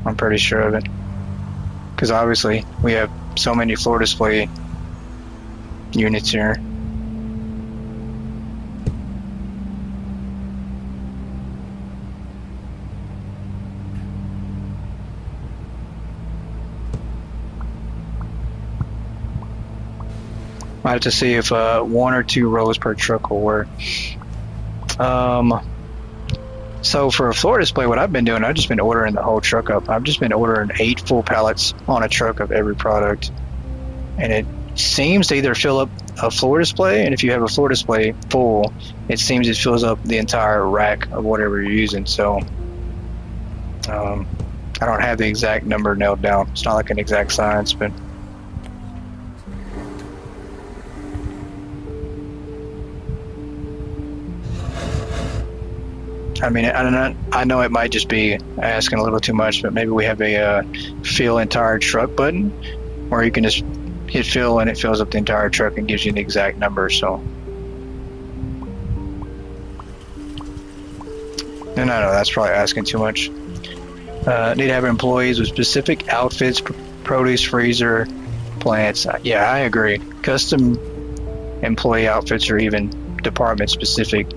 I'm pretty sure of it. Because obviously, we have so many floor display units here. Might have to see if 1 or 2 rows per truck will work. So for a floor display, what I've been doing, I've just been ordering the whole truck up. I've just been ordering 8 full pallets on a truck of every product. And it seems to either fill up a floor display, and if you have a floor display full, it seems it fills up the entire rack of whatever you're using. So I don't have the exact number nailed down. It's not like an exact science, but I mean, I know it might just be asking a little too much, but maybe we have a fill entire truck button where you can just hit fill and it fills up the entire truck and gives you the exact number. So, no, that's probably asking too much. Need to have employees with specific outfits, produce freezer, plants. Yeah, I agree. Custom employee outfits or even department specific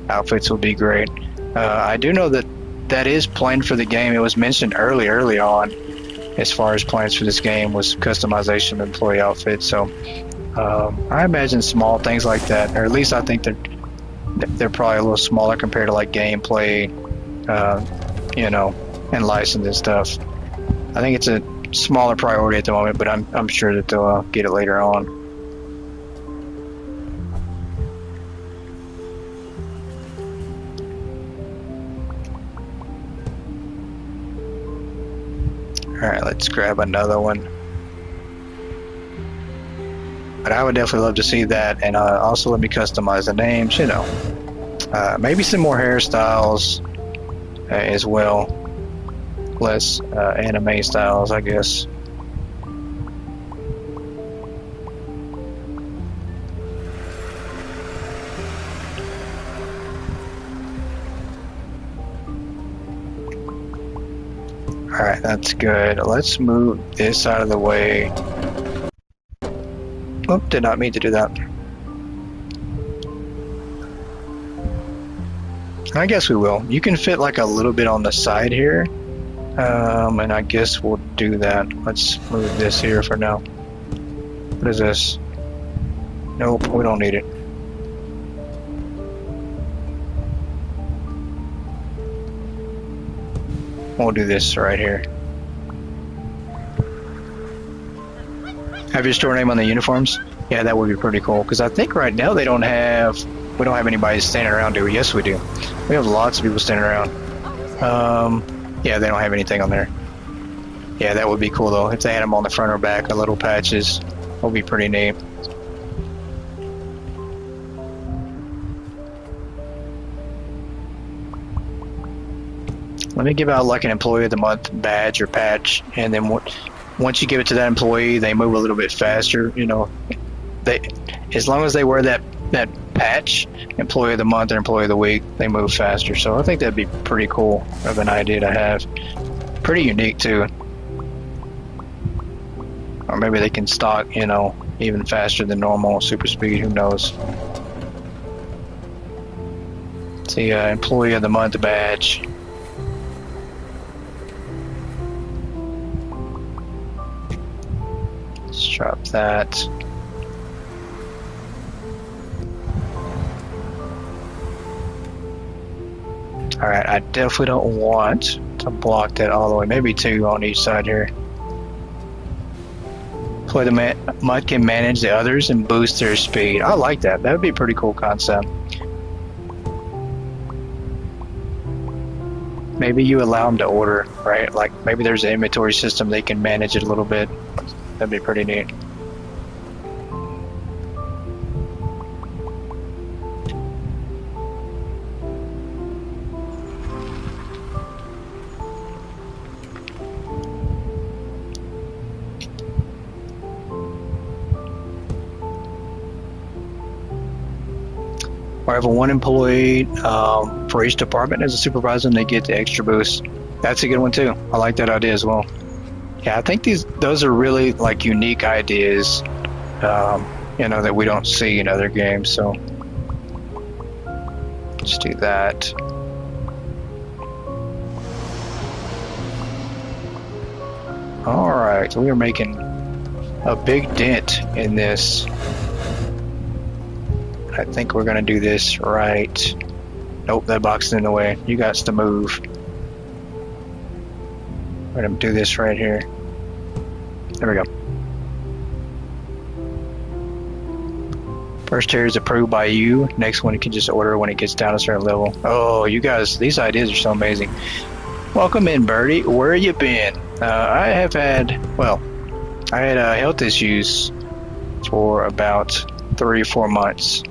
outfits would be great. I do know that is planned for the game. It was mentioned early on as far as plans for this game was customization of employee outfits. So I imagine small things like that, or at least I think they're probably a little smaller compared to like gameplay, and license and stuff. I think it's a smaller priority at the moment, but I'm sure that they'll get it later on. Alright, let's grab another one. But I would definitely love to see that, and also let me customize the names, maybe some more hairstyles as well. Less anime styles, I guess. Alright, that's good. Let's move this out of the way. Oop, did not mean to do that. I guess we will. You can fit like a little bit on the side here. And I guess we'll do that. Let's move this here for now. What is this? Nope, we don't need it. We'll do this right here. Have your store name on the uniforms? Yeah, that would be pretty cool. Because I think right now we don't have anybody standing around, do we? Yes, we do. We have lots of people standing around. Yeah, they don't have anything on there. Yeah, that would be cool though. If they had them on the front or back, little patches, that would be pretty neat. Let me give out like an employee of the month badge or patch, and then once you give it to that employee, they move a little bit faster. You know, as long as they wear that patch, employee of the month or employee of the week, they move faster. So I think that'd be pretty cool of an idea to have. Pretty unique too. Or maybe they can stock, you know, even faster than normal super speed. Who knows? See, employee of the month badge. Let's drop that. Alright, I definitely don't want to block that all the way. Maybe 2 on each side here. Play the mud can manage the others and boost their speed. I like that. That would be a pretty cool concept. Maybe you allow them to order, right? Like maybe there's an inventory system they can manage it a little bit. That'd be pretty neat. Or have one employee for each department as a supervisor, and they get the extra boost. That's a good one too. I like that idea as well. Yeah, I think those are really like unique ideas, you know, that we don't see in other games. So let's do that. All right, we are making a big dent in this. I think we're gonna do this right. Nope, that box is in the way. You got to move. We're gonna do this right here. There we go. First tier is approved by you. Next one you can just order when it gets down a certain level. Oh, you guys, these ideas are so amazing. Welcome in, Birdie. Where have you been? I had health issues for about 3 or 4 months.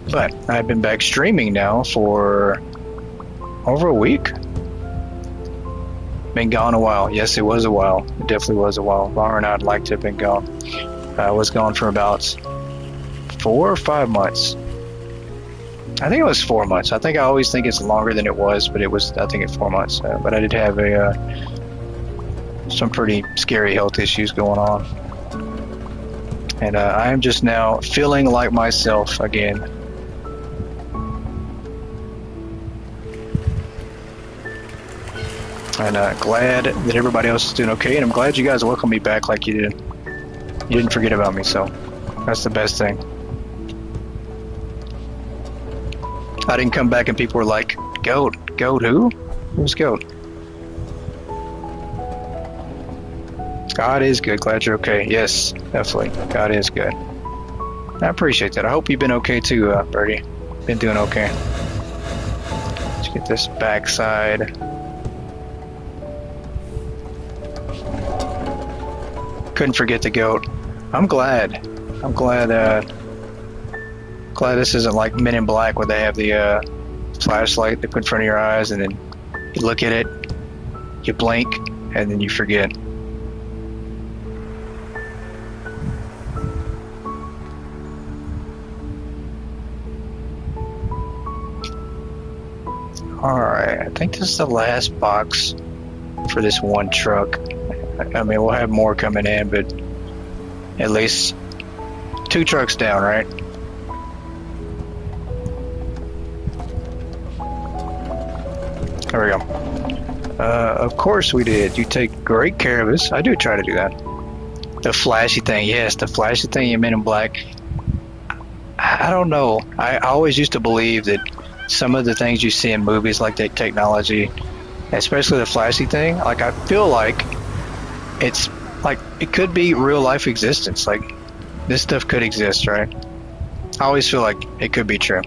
But I've been back streaming now for over a week. Been gone a while. Yes, it was a while. It definitely was a while. Longer than I'd like to have been gone. I was gone for about 4 or 5 months. I think it was 4 months. I always think it's longer than it was, but I think it's 4 months. But I did have some pretty scary health issues going on. And I am just now feeling like myself again. And glad that everybody else is doing okay, and I'm glad you guys welcomed me back like you did. You didn't forget about me, so that's the best thing. I didn't come back and people were like, Goat who? Who's Goat? God is good. Glad you're okay. Yes, definitely. God is good. I appreciate that. I hope you've been okay too, Birdie. Been doing okay. Let's get this backside. Couldn't forget the goat. I'm glad this isn't like Men in Black where they have the flashlight they put in front of your eyes and then you look at it, you blink, and then you forget. Alright, I think this is the last box for this one truck. I mean, we'll have more coming in, but at least 2 trucks down, right? There we go. Of course we did. You take great care of us. I do try to do that. The flashy thing, yes, the flashy thing in Men in Black. I don't know. I always used to believe that some of the things you see in movies, like that technology, especially the flashy thing. Like, I feel like it's like it could be real life existence. Like, this stuff could exist, right? I always feel like it could be true.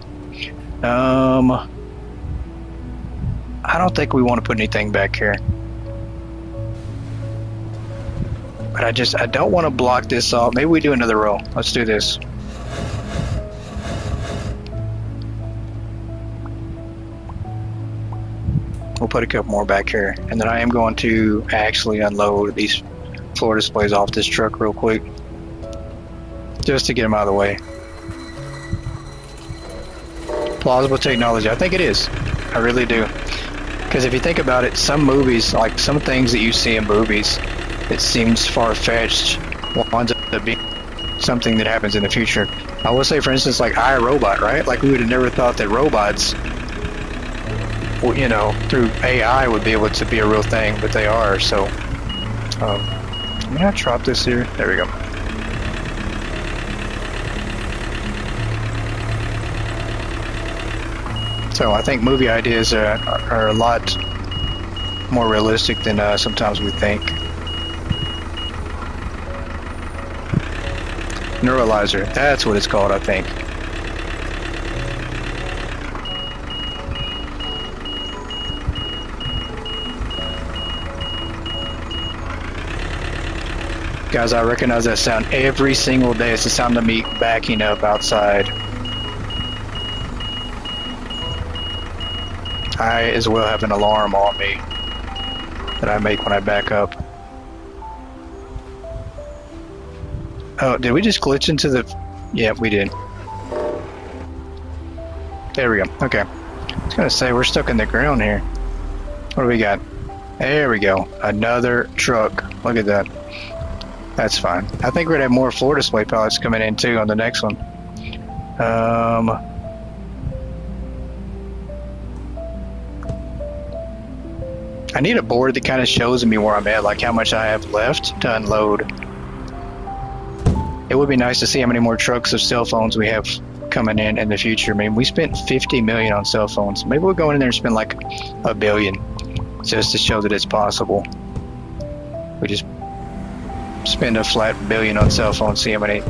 I don't think we want to put anything back here. But I don't want to block this off. Maybe we do another row. Let's do this. We'll put a couple more back here. And then I am going to actually unload these floor displays off this truck real quick. Just to get them out of the way. Plausible technology. I think it is. I really do. Because if you think about it, some movies, like some things that you see in movies, it seems far-fetched, winds up being something that happens in the future. I will say, for instance, like iRobot, right? Like, we would have never thought that robots, you know, through AI would be able to be a real thing, but they are. So, I'm gonna drop this here. There we go. So I think movie ideas are a lot more realistic than sometimes we think. Neuralizer, that's what it's called, I think. Guys, I recognize that sound every single day. It's the sound of me backing up outside. I as well have an alarm on me that I make when I back up. Oh, did we just glitch into the... Yeah, we did. There we go. Okay. I was gonna say, we're stuck in the ground here. What do we got? There we go. Another truck. Look at that. That's fine. I think we're gonna have more floor display pallets coming in too on the next one. I need a board that kind of shows me where I'm at, like how much I have left to unload. It would be nice to see how many more trucks of cell phones we have coming in the future. I mean, we spent 50 million on cell phones. Maybe we'll go in there and spend like $1 billion just to show that it's possible. We just spend a flat $1 billion on cell phones, see how many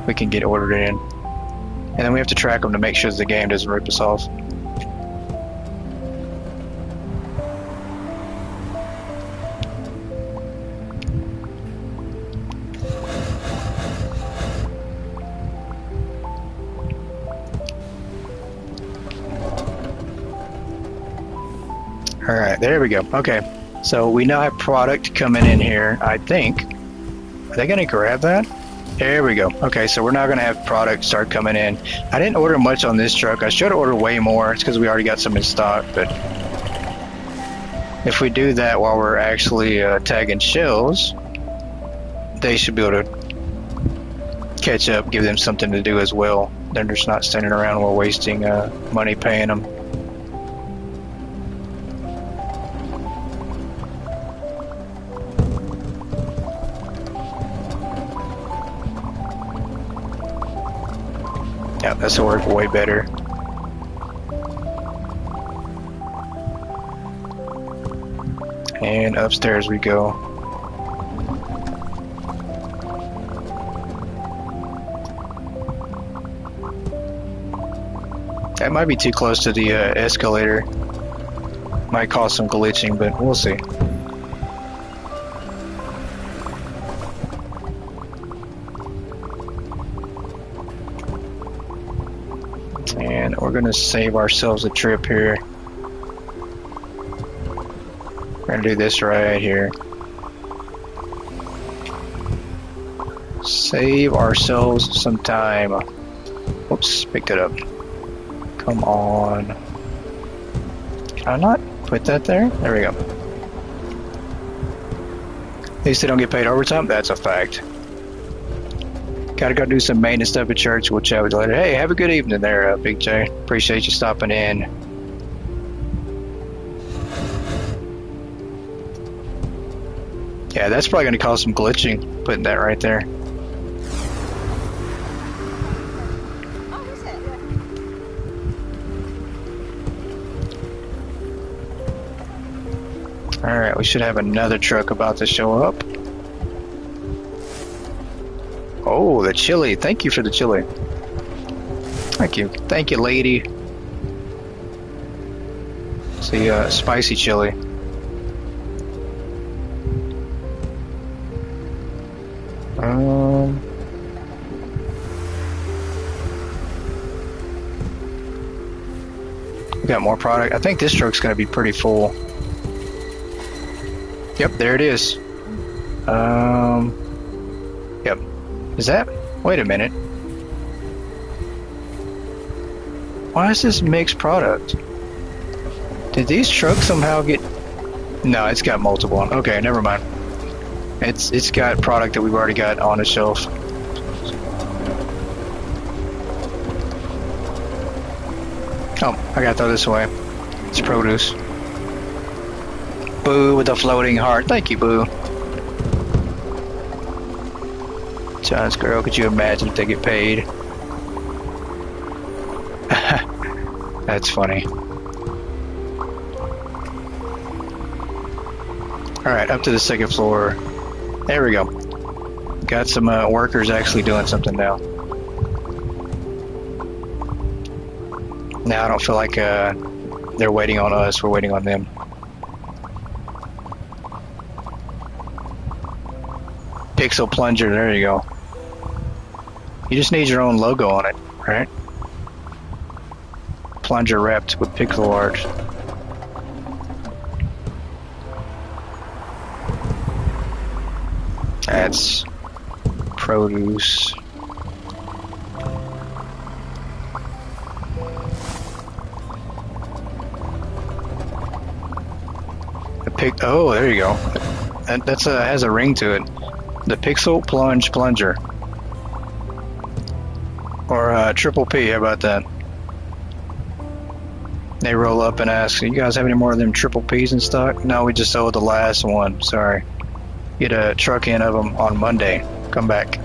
we can get ordered in. And then we have to track them to make sure that the game doesn't rip us off. Alright, there we go. Okay, so we now have product coming in here, I think. Are they going to grab that? There we go. Okay, so we're now going to have product start coming in. I didn't order much on this truck. I should have ordered way more. It's because we already got some in stock, but if we do that while we're actually tagging shells, they should be able to catch up, give them something to do as well. They're just not standing around while wasting money paying them. Yeah, this will work way better. And upstairs we go. That might be too close to the escalator. Might cause some glitching, but we'll see. And we're gonna save ourselves a trip here. We're gonna do this right here. Save ourselves some time. Oops, picked it up. Come on. Can I not put that there? There we go. At least they don't get paid overtime. That's a fact. Gotta go do some maintenance stuff at church. We'll chat with you later. Hey, have a good evening there, Big J. Appreciate you stopping in. Yeah, that's probably going to cause some glitching, putting that right there. Alright, we should have another truck about to show up. Oh, the chili. Thank you for the chili. Thank you. Thank you, lady. It's the spicy chili. We got more product. I think this truck's gonna be pretty full. Yep, there it is. Yep. Is that? Wait a minute. Why is this mixed product? Did these trucks somehow get... No, it's got multiple. Okay, never mind. It's got product that we've already got on the shelf. Oh, I gotta throw this away. It's produce. Boo with a floating heart. Thank you, Boo. John's girl, could you imagine if they get paid? That's funny. Alright, up to the second floor. There we go. Got some workers actually doing something now. Now I don't feel like they're waiting on us, we're waiting on them. Pixel plunger, there you go. You just need your own logo on it, right? Plunger wrapped with pixel art. That's produce. Oh, there you go. That's has a ring to it. The Pixel Plunge Plunger. Or Triple P, how about that? They roll up and ask, you guys have any more of them Triple Ps in stock? No, we just sold the last one, sorry. Get a truck in of them on Monday. Come back.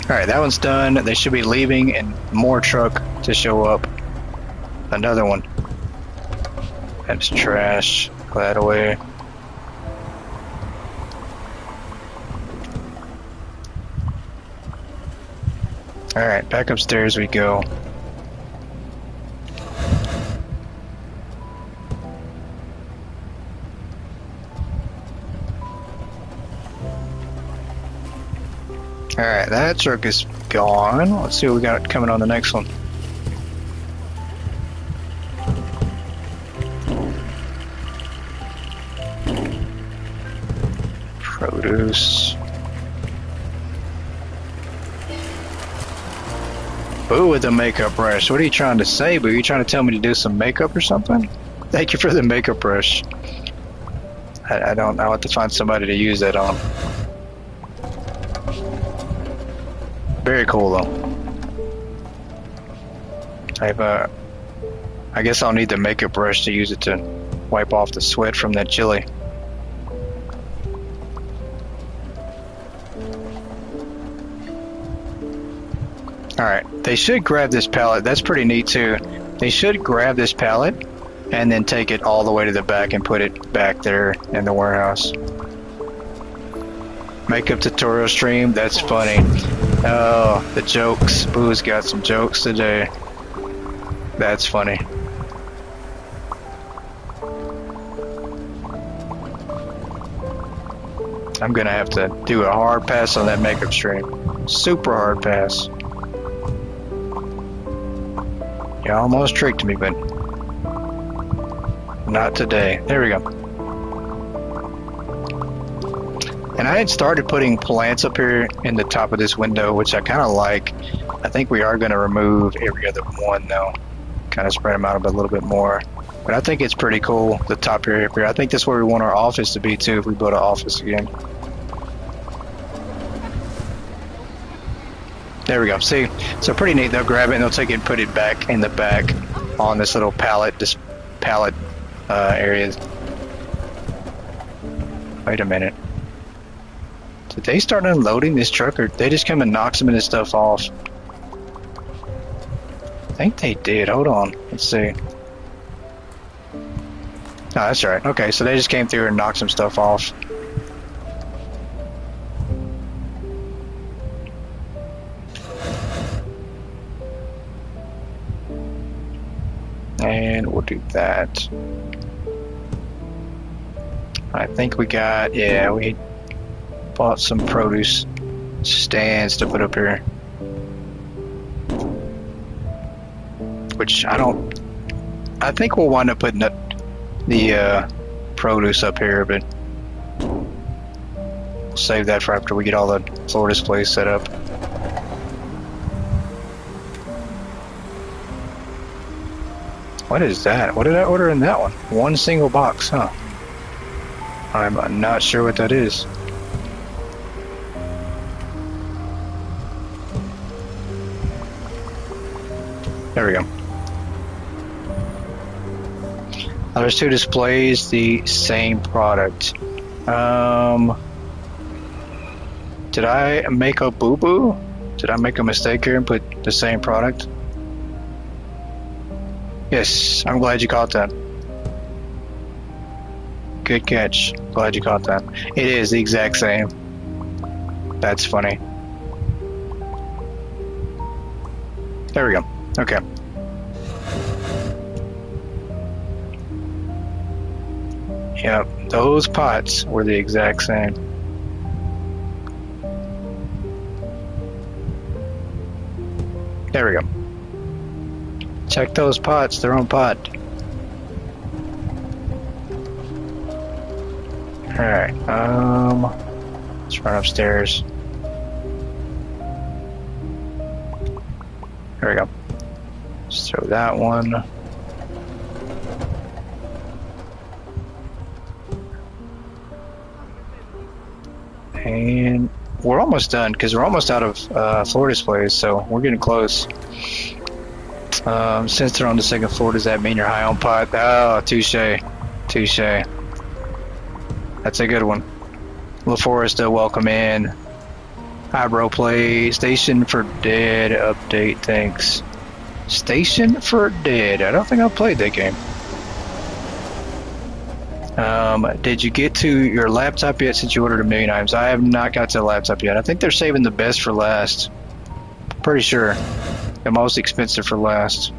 Alright, that one's done. They should be leaving and more truck to show up. Another one. That's trash. Put that away. Alright, back upstairs we go. Alright, that truck is gone. Let's see what we got coming on the next one. Produce. Boo with the makeup brush. What are you trying to say, Boo? You trying to tell me to do some makeup or something? Thank you for the makeup brush. I don't know what to find somebody to use that on. Very cool though. I guess I'll need the makeup brush to use it to wipe off the sweat from that chili. Alright, they should grab this pallet. That's pretty neat too. They should grab this pallet and then take it all the way to the back and put it back there in the warehouse. Makeup tutorial stream, that's funny. Oh, the jokes. Boo's got some jokes today. That's funny. I'm gonna have to do a hard pass on that makeup stream. Super hard pass. You almost tricked me, but not today. There we go. And I had started putting plants up here in the top of this window, which I kind of like. I think we are going to remove every other one, though. Kind of spread them out a little bit more. But I think it's pretty cool, the top area up here. I think that's where we want our office to be, too, if we build an office again. There we go. See? So pretty neat. They'll grab it and they'll take it and put it back in the back on this little pallet, area. Wait a minute. Did they start unloading this truck, or they just come and knock some of this stuff off? I think they did. Hold on. Let's see. Oh, that's right. Okay, so they just came through and knocked some stuff off. And we'll do that. I think we got, yeah, we bought some produce stands to put up here. Which I think we'll wind up putting the produce up here, but we'll save that for after we get all the floor displays set up. What is that? What did I order in that one? One single box, huh? I'm not sure what that is. There we go. Now there's two displays, the same product. Did I make a boo-boo? Did I make a mistake here and put the same product? Yes, I'm glad you caught that. Good catch. Glad you caught that. It is the exact same. That's funny. There we go. Okay. Yep, those pots were the exact same. There we go. Check those pots, they're on pot. Alright, let's run upstairs. There we go. Let's throw that one. And we're almost done because we're almost out of floor displays, so we're getting close. Since they're on the second floor, does that mean you're high on pot? Oh, touche. Touche. That's a good one. LaForesta, welcome in. Eyebrow play. Station for Dead update, thanks. Station for Dead. I don't think I've played that game. Did you get to your laptop yet since you ordered 1,000,000 items? I have not got to the laptop yet. I think they're saving the best for last. Pretty sure. The most expensive for last.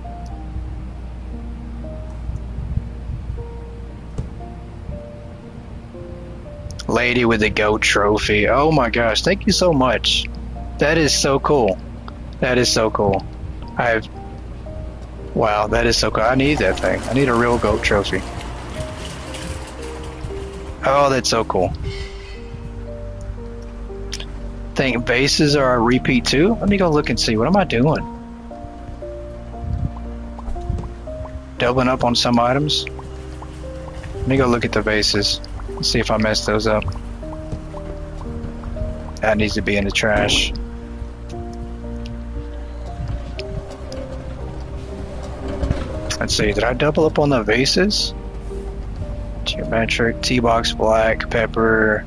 Lady with the goat trophy. Oh my gosh, thank you so much. That is so cool. That is so cool. Wow, that is so cool. I need that thing. I need a real goat trophy. Oh, that's so cool. Think bases are a repeat too? Let me go look and see. What am I doing? Doubling up on some items? Let me go look at the bases. Let's see if I messed those up. That needs to be in the trash. Let's see, did I double up on the vases? Geometric, T-box, black, pepper,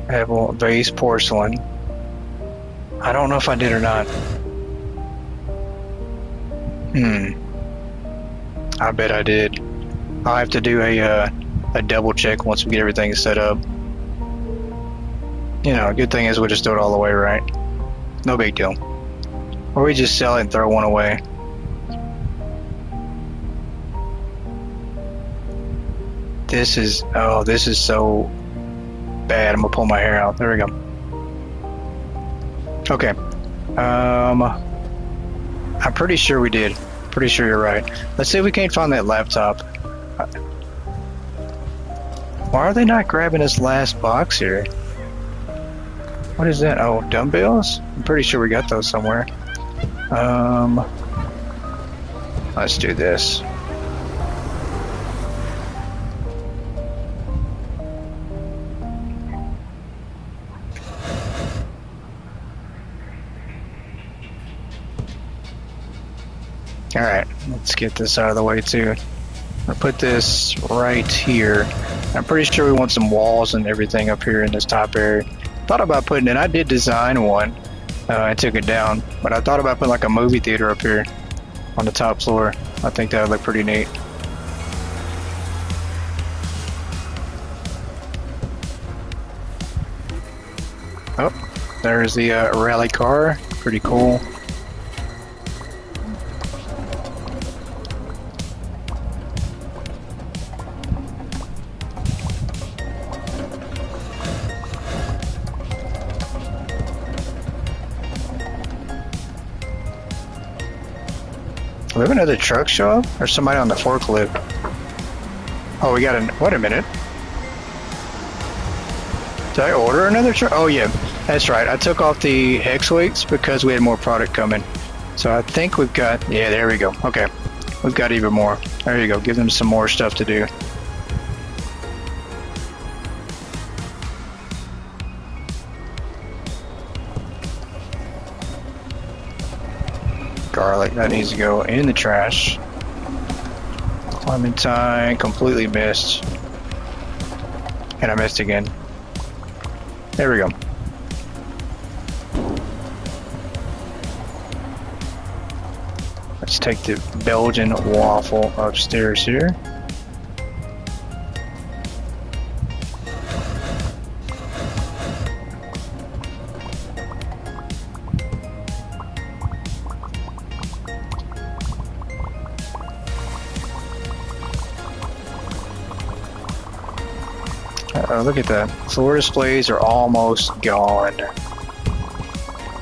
pebble, vase, porcelain. I don't know if I did or not. I bet I did. I'll have to do a double check once we get everything set up. You know, a good thing is we'll just do it all the way, right? No big deal. Or we just sell it and throw one away. This is so bad. I'm gonna pull my hair out. There we go. Okay. I'm pretty sure we did. Pretty sure you're right. Let's see if we can't find that laptop. Why are they not grabbing this last box here? What is that? Oh, dumbbells? I'm pretty sure we got those somewhere. Let's do this. Alright, let's get this out of the way too. I'll put this right here. I'm pretty sure we want some walls and everything up here in this top area. Thought about putting it, I did design one. I took it down, but I thought about putting like a movie theater up here on the top floor. I think that would look pretty neat. Oh, there's the rally car. Pretty cool. Do we have another truck show up? Or somebody on the forklift? Oh, we got an... Wait a minute. Did I order another truck? Oh, yeah. That's right. I took off the hex weights because we had more product coming. So I think we've got... Yeah, there we go. Okay. We've got even more. There you go. Give them some more stuff to do. Garlic, that needs to go in the trash. Clementine, completely missed. And I missed again. There we go. Let's take the Belgian waffle upstairs here. Look at that. Floor displays are almost gone.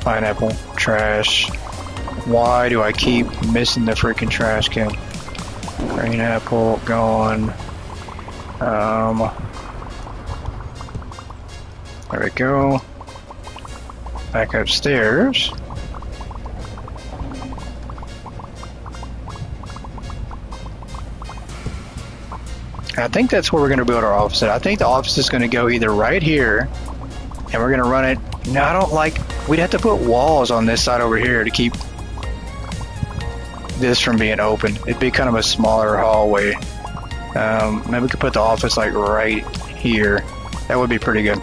Pineapple, trash. Why do I keep missing the freaking trash can? Green apple, gone. There we go. Back upstairs. I think that's where we're going to build our office at. I think the office is going to go either right here, and we're going to run it. No, I don't like... We'd have to put walls on this side over here to keep this from being open. It'd be kind of a smaller hallway. Maybe we could put the office like right here. That would be pretty good.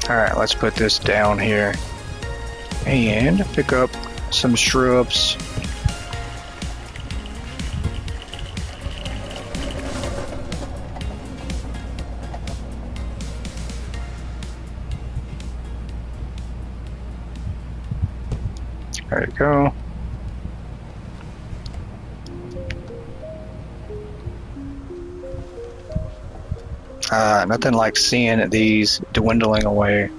Alright, let's put this down here and pick up some shrubs. There you go. Nothing like seeing these dwindling away.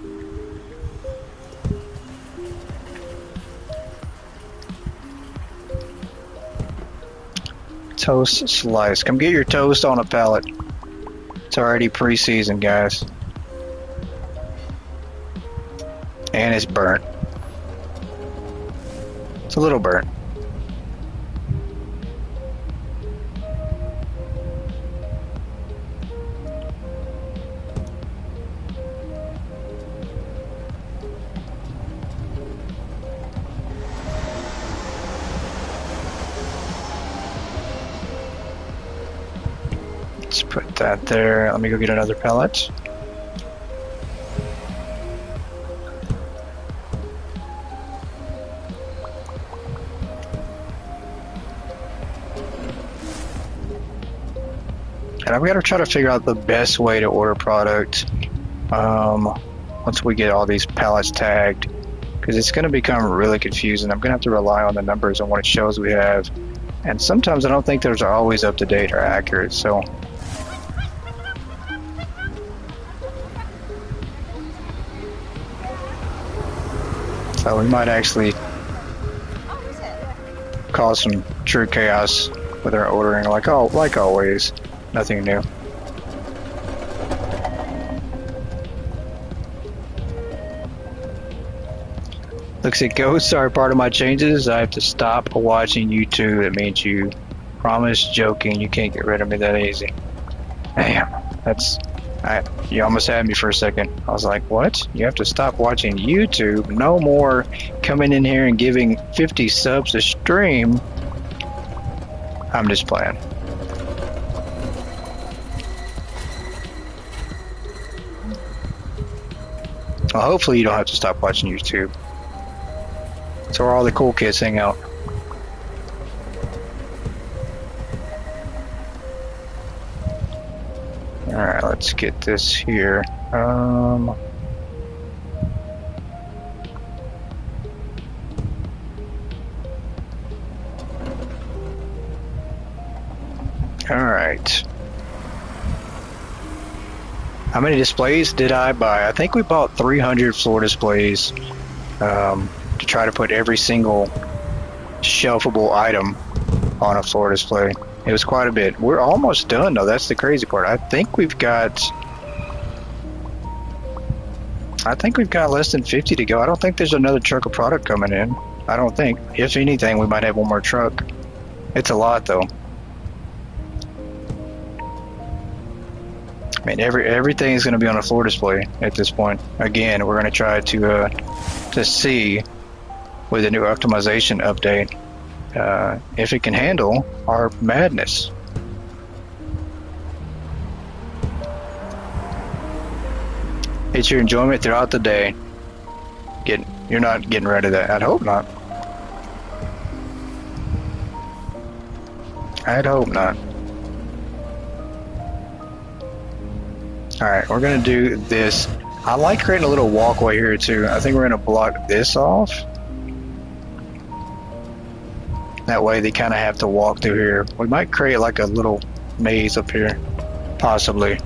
Toast slice. Come get your toast on a pallet. It's already pre-seasoned, guys. And it's burnt. It's a little burnt. Let's put that there. Let me go get another pallet. And I've got to try to figure out the best way to order product once we get all these pallets tagged, because it's going to become really confusing. I'm going to have to rely on the numbers and what it shows we have, and sometimes I don't think those are always up to date or accurate. So we might actually cause some true chaos with our ordering, like always. Nothing new. Looks like ghosts are part of my changes. I have to stop watching YouTube. It means you promise joking you can't get rid of me that easy. Damn, you almost had me for a second. I was like, what? You have to stop watching YouTube? No more coming in here and giving 50 subs a stream. I'm just playing. Well, hopefully you don't have to stop watching YouTube. It's where all the cool kids hang out. Alright, let's get this here. Alright. How many displays did I buy? I think we bought 300 floor displays to try to put every single shelfable item on a floor display. It was quite a bit. We're almost done though. That's the crazy part. I think we've got less than 50 to go. I don't think there's another truck of product coming in. I don't think. If anything, we might have one more truck. It's a lot though. I mean, everything is going to be on a floor display at this point. Again, we're going to try to see with the new optimization update if it can handle our madness. It's your enjoyment throughout the day. You're not getting rid of that. I'd hope not. I'd hope not. Alright, we're going to do this. I like creating a little walkway here too. I think we're going to block this off. That way they kind of have to walk through here. We might create like a little maze up here. Possibly.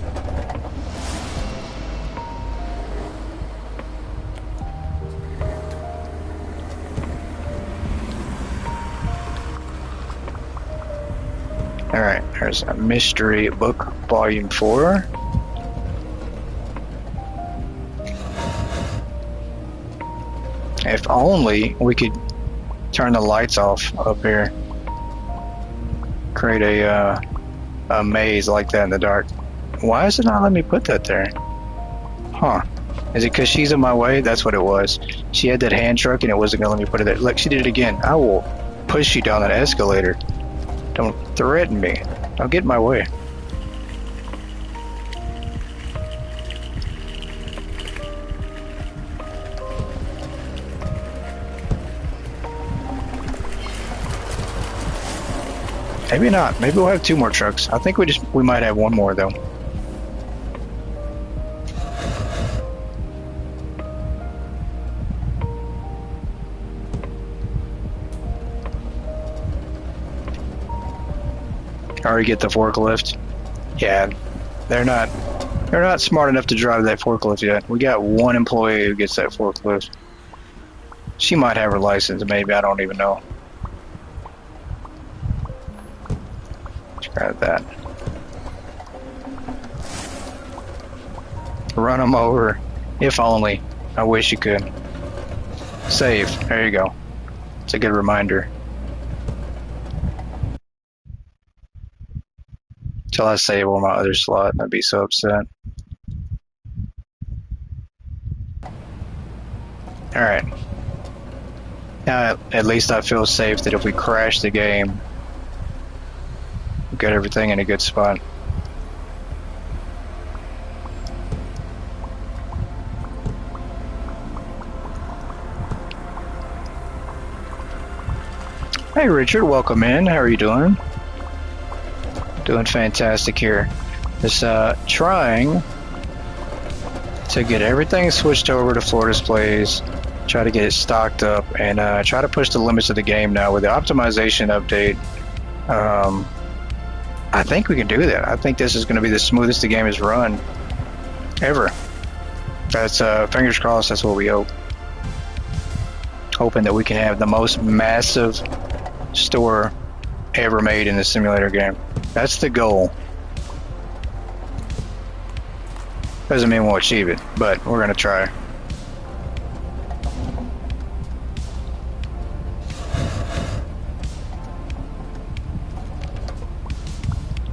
Alright, there's a mystery book, volume 4. If only we could turn the lights off up here. Create a maze like that in the dark. Why is it not letting me put that there? Huh. Is it because she's in my way? That's what it was. She had that hand truck and it wasn't going to let me put it there. Look, she did it again. I will push you down that escalator. Don't threaten me. I'll get in my way. Maybe not. Maybe we'll have 2 more trucks. I think we might have 1 more though. Already get the forklift. Yeah, they're not smart enough to drive that forklift yet. We got 1 employee who gets that forklift. She might have her license, maybe. I don't even know. Grab that. Run them over. If only. I wish you could. Save. There you go. It's a good reminder. Till I save on my other slot and I'd be so upset. Alright. Now at least I feel safe that if we crash the game, we've got everything in a good spot. Hey Richard, welcome in. How are you doing? Doing fantastic here. Just trying to get everything switched over to floor displays, try to get it stocked up, and try to push the limits of the game now with the optimization update. I think we can do that. I think this is going to be the smoothest the game has run ever. That's fingers crossed. That's what we hope. Hoping that we can have the most massive store ever made in the simulator game. That's the goal. Doesn't mean we'll achieve it, but we're gonna try.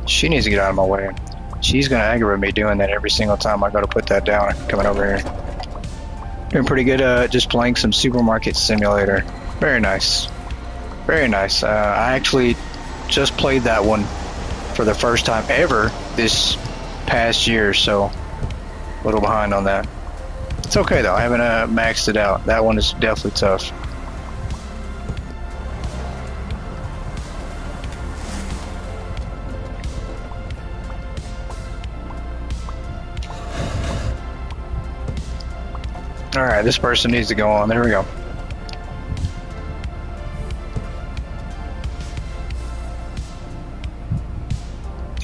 She needs to get out of my way. She's gonna aggravate me doing that every single time I go to put that down. Coming over here. Doing pretty good, just playing some Supermarket Simulator. Very nice. Very nice. I actually just played that one for the first time ever this past year, so a little behind on that. It's okay though, I haven't maxed it out. That one is definitely tough. Alright, this person needs to go on. There we go.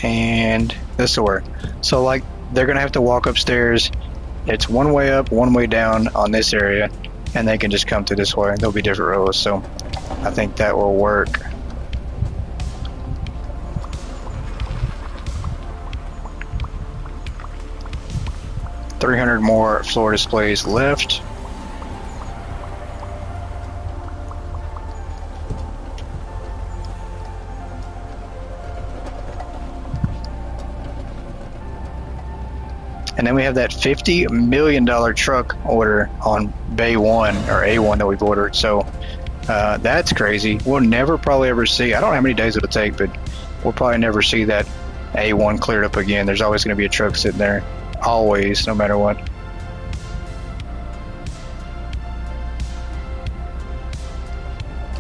And this will work. So, like, they're gonna have to walk upstairs. It's one way up, one way down on this area, and they can just come through this way. There'll be different rows, so I think that will work. $300 more floor displays left. And then we have that $50 million truck order on Bay 1 or A1 that we've ordered. So that's crazy. We'll never probably ever see, I don't know how many days it'll take, but we'll probably never see that A1 cleared up again. There's always going to be a truck sitting there. Always, no matter what.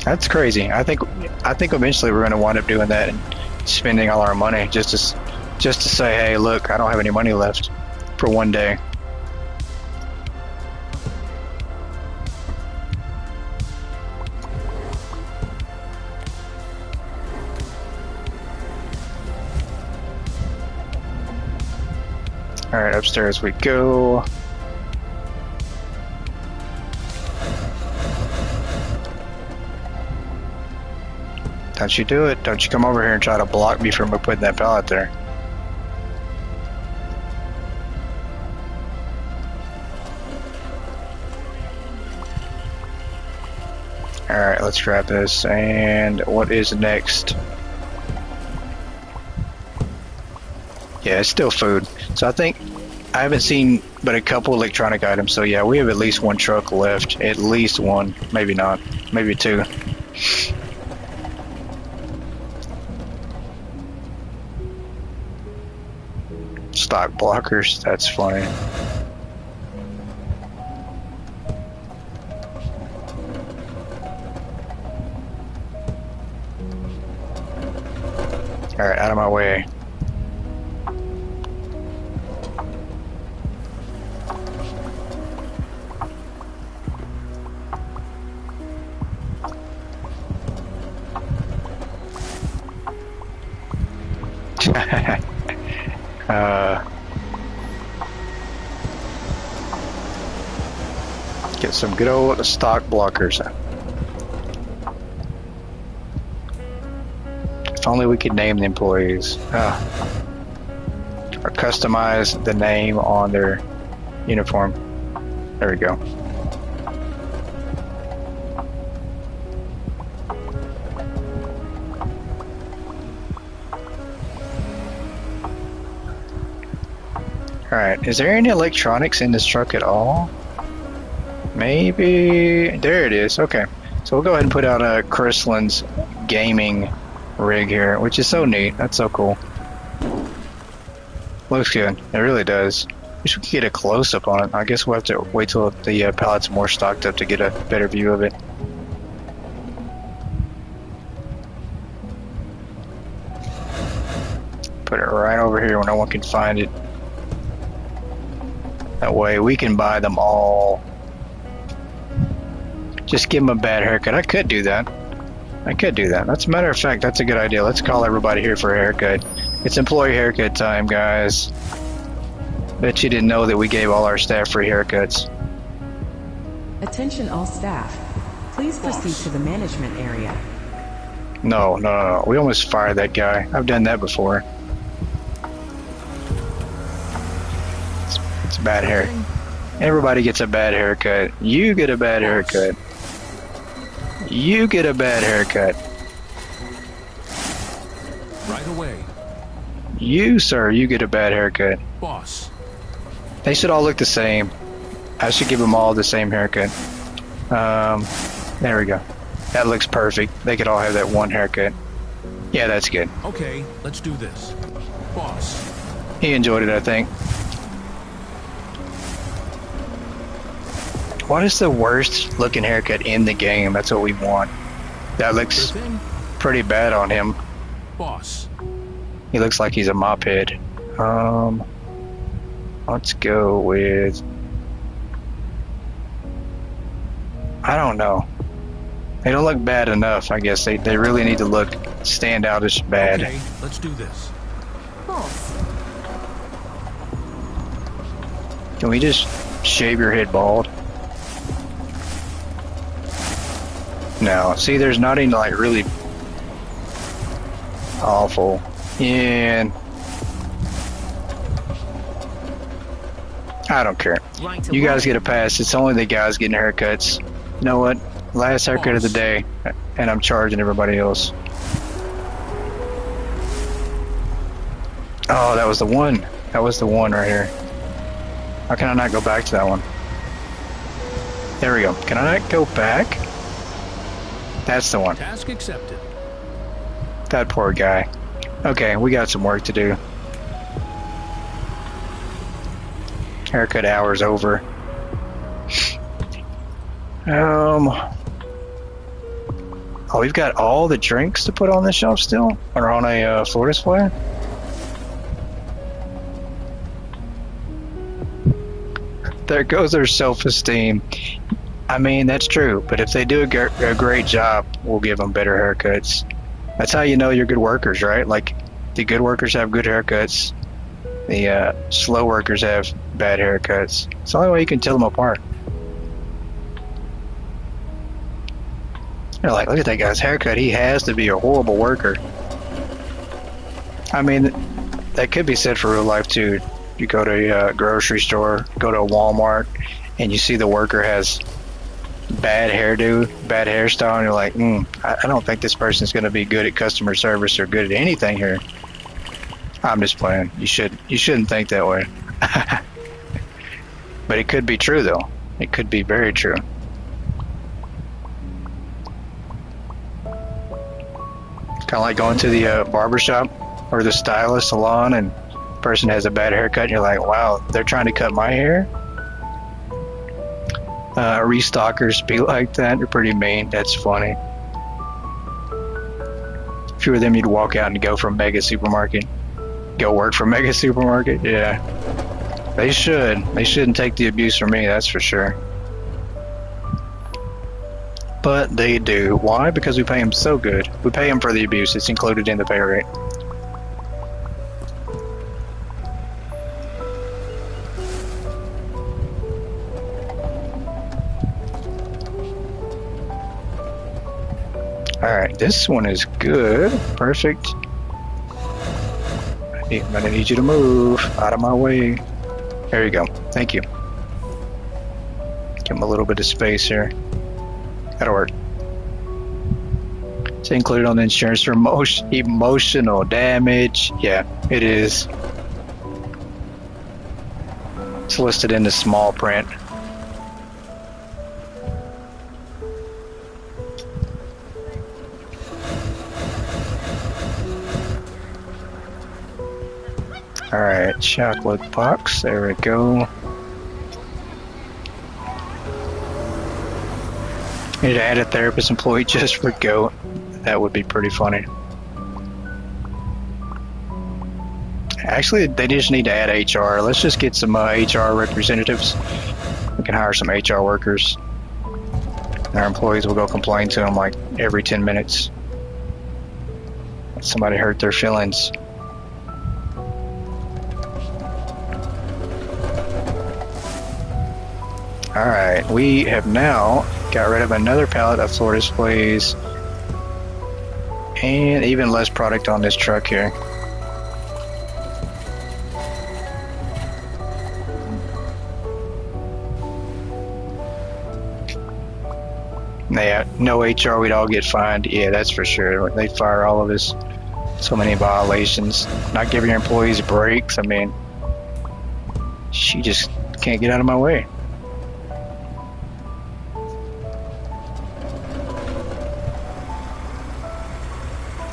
That's crazy. I think eventually we're going to wind up doing that and spending all our money just to say, hey, look, I don't have any money left for one day. All right, upstairs we go. Don't you do it. Don't you come over here and try to block me from putting that pallet there. Alright, let's grab this. And what is next? Yeah, it's still food. So I think I haven't seen but a couple electronic items. So yeah, we have at least one truck left. At least one. Maybe not. Maybe two. Stock blockers. That's funny. Alright, out of my way. Get some good old stock blockers. If only we could name the employees. Or customize the name on their uniform. There we go. Alright, is there any electronics in this truck at all? Maybe... There it is, okay. So we'll go ahead and put out a Chryslin's gaming rig here, which is so neat. That's so cool. Looks good. It really does. Wish we could get a close-up on it. I guess we'll have to wait till the pallet's more stocked up to get a better view of it. Put it right over here where no one can find it. That way we can buy them all. Just give them a bad haircut. I could do that. I could do that. That's a matter of fact, that's a good idea. Let's call everybody here for a haircut. It's employee haircut time, guys. Bet you didn't know that we gave all our staff free haircuts. Attention all staff. Please proceed to the management area. No. We almost fired that guy. I've done that before. It's bad hair. Everybody gets a bad haircut. You get a bad haircut. You get a bad haircut. Right away. You, sir, you get a bad haircut. Boss. They should all look the same. I should give them all the same haircut. There we go. That looks perfect. They could all have that one haircut. Yeah, that's good. Okay, let's do this. Boss. He enjoyed it, I think. What is the worst looking haircut in the game? That's what we want. That looks pretty bad on him. Boss. He looks like he's a mop head. Let's go with... I don't know. They don't look bad enough. I guess they really need to look stand out as bad. Okay, let's do this. Boss. Can we just shave your head bald? No. See, there's not any like really awful. And I don't care. Right You guys away. get a pass. It's only the guys getting haircuts. You know what? Last haircut of the day, and I'm charging everybody else. Oh, that was the one. That was the one right here. How can I not go back to that one? There we go. Can I not go back? That's the one. Task accepted. That poor guy. Okay, we got some work to do. Haircut hour's over. Oh, we've got all the drinks to put on the shelf still? Or on a floor display? There goes their self-esteem. I mean, that's true, but if they do a great job, we'll give them better haircuts. That's how you know you're good workers, right? Like, the good workers have good haircuts. The slow workers have bad haircuts. It's the only way you can tell them apart. You're like, look at that guy's haircut. He has to be a horrible worker. I mean, that could be said for real life, too. You go to a grocery store, go to a Walmart, and you see the worker has bad hairdo, bad hairstyle, and you're like, I don't think this person's going to be good at customer service or good at anything here. I'm just playing. You shouldn't think that way. But it could be true, though. It could be very true. Kind of like going to the barbershop or the stylist salon, and the person has a bad haircut, and you're like, wow, they're trying to cut my hair? Restockers be like that. They're pretty mean. That's funny. If you were them, you'd walk out and go from Mega Supermarket. Go work for Mega Supermarket? Yeah. They should. They shouldn't take the abuse from me, that's for sure. But they do. Why? Because we pay them so good. We pay them for the abuse. It's included in the pay rate. Alright, this one is good. Perfect. I'm gonna need you to move out of my way. There you go. Thank you. Give him a little bit of space here. That'll work. It's included on the insurance for emotional damage. Yeah, it is. It's listed in the small print. Alright, chocolate box. There we go. Need to add a therapist employee just for GOAT. That would be pretty funny. Actually, they just need to add HR. Let's just get some HR representatives. We can hire some HR workers. Our employees will go complain to them like every 10 minutes. Somebody hurt their feelings. Alright, we have now got rid of another pallet of floor displays and even less product on this truck here. Yeah, no HR, we'd all get fined. Yeah, that's for sure. They fire all of us. So many violations. Not giving your employees breaks. I mean, she just can't get out of my way.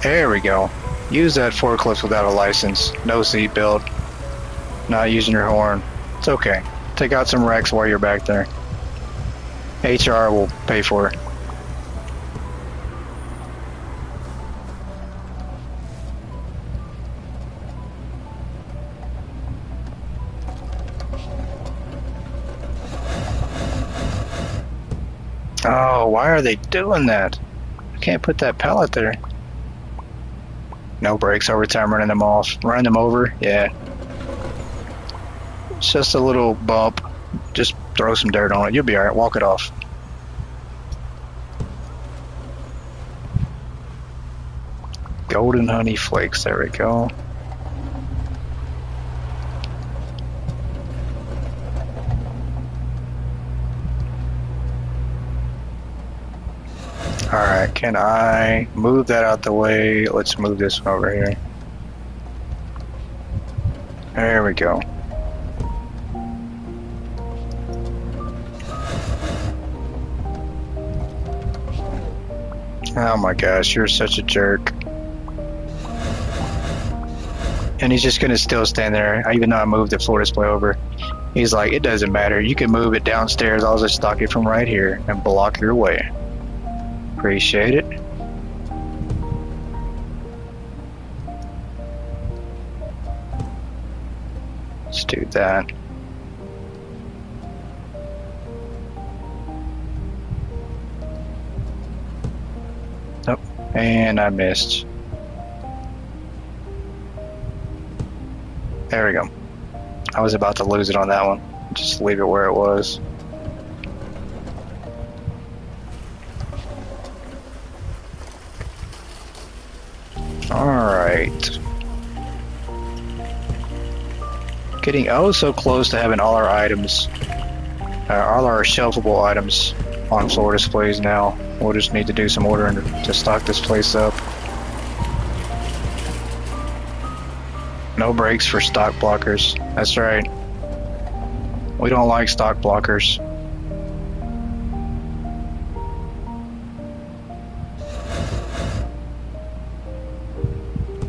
There we go. Use that forklift without a license. No seatbelt. Not using your horn. It's okay. Take out some wrecks while you're back there. HR will pay for it. Oh, Oh, why are they doing that? I can't put that pallet there. No brakes every time running them off. Running them over? Yeah. It's just a little bump. Just throw some dirt on it. You'll be alright. Walk it off. Golden honey flakes. There we go. Alright, can I move that out the way? Let's move this one over here. There we go. Oh my gosh, you're such a jerk. And he's just gonna still stand there, even though I moved the floor display over. He's like, it doesn't matter, you can move it downstairs, I'll just stock it from right here and block your way. Appreciate it. Let's do that. Nope, and I missed. There we go. I was about to lose it on that one. Just leave it where it was. Alright. Getting oh so close to having all our items, all our shelfable items on floor displays now. We'll just need to do some ordering to stock this place up. No brakes for stock blockers. That's right. We don't like stock blockers.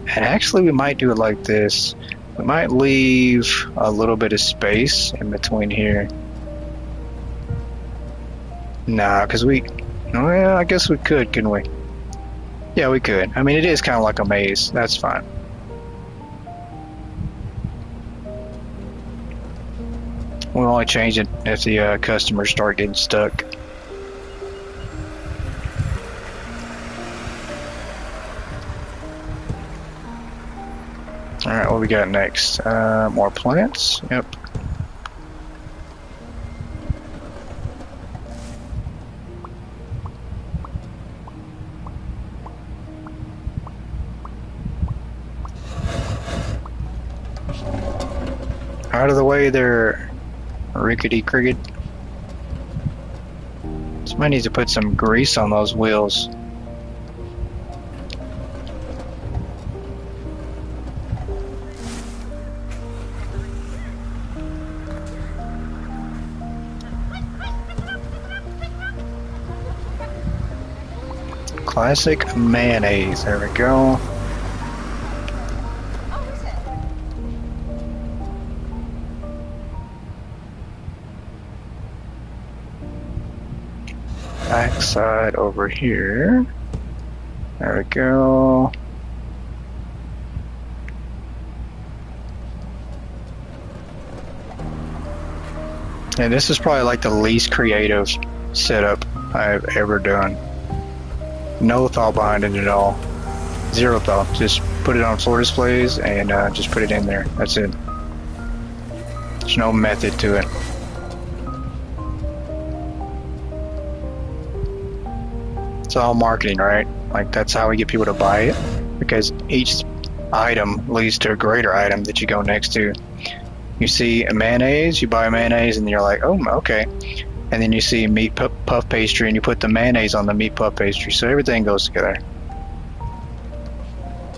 And actually we might do it like this. We might leave a little bit of space in between here. Nah, because well, I guess we could, couldn't we? Yeah, we could. I mean, it is kind of like a maze. That's fine. We'll only change it if the customers start getting stuck. Alright, what we got next? More plants? Yep. Out of the way there, rickety cricket. Somebody needs to put some grease on those wheels. Classic mayonnaise, there we go. Backside over here. There we go. And this is probably like the least creative setup I've ever done. No thought behind it at all. Zero thought. Just put it on floor displays and just put it in there. That's it. There's no method to it. It's all marketing, right? Like that's how we get people to buy it, because each item leads to a greater item that you go next to. You see a mayonnaise, you buy mayonnaise, and you're like, oh, okay. And then you see meat puff pastry, and you put the mayonnaise on the meat puff pastry. So everything goes together.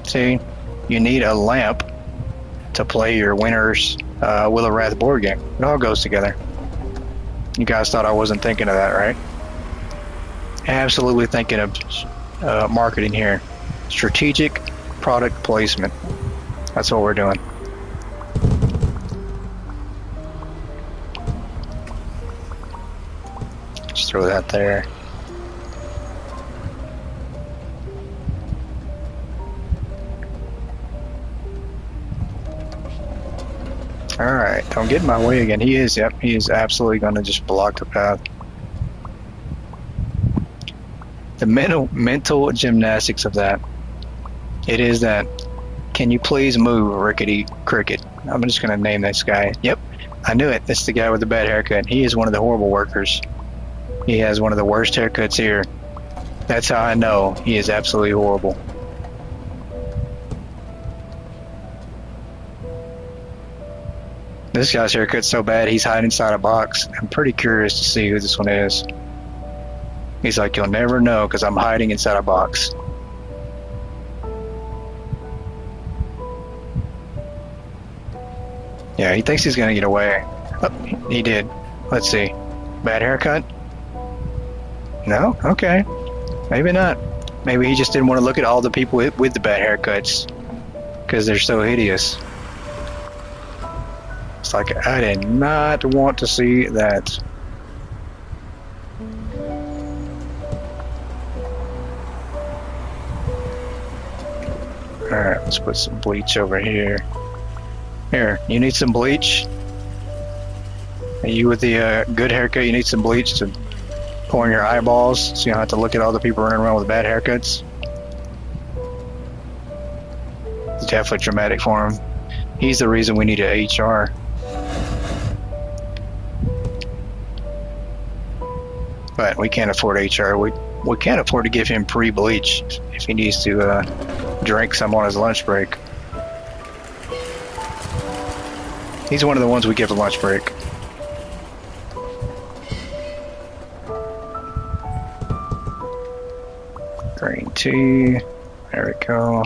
See, you need a lamp to play your Winner's Wheel of Wrath board game. It all goes together. You guys thought I wasn't thinking of that, right? Absolutely thinking of marketing here. Strategic product placement. That's what we're doing. Just throw that there. Alright, don't get in my way again. He is absolutely going to just block the path. The mental gymnastics of that. It is that. Can you please move, Rickety Cricket? I'm just going to name this guy. Yep, I knew it. It's the guy with the bad haircut. He is one of the horrible workers. He has one of the worst haircuts here. That's how I know he is absolutely horrible. This guy's haircut's so bad, he's hiding inside a box. I'm pretty curious to see who this one is. He's like, you'll never know because I'm hiding inside a box. Yeah, he thinks he's gonna get away. Oh, he did. Let's see. Bad haircut? No? Okay. Maybe not. Maybe he just didn't want to look at all the people with the bad haircuts because they're so hideous. It's like, I did not want to see that. Alright, let's put some bleach over here. Here, you need some bleach? And you with the good haircut, you need some bleach to pour in your eyeballs so you don't have to look at all the people running around with bad haircuts? It's definitely dramatic for him. He's the reason we need an HR. But we can't afford HR. We can't afford to give him pre-bleach if he needs to drink some on his lunch break. He's one of the ones we give a lunch break. Green tea. There we go.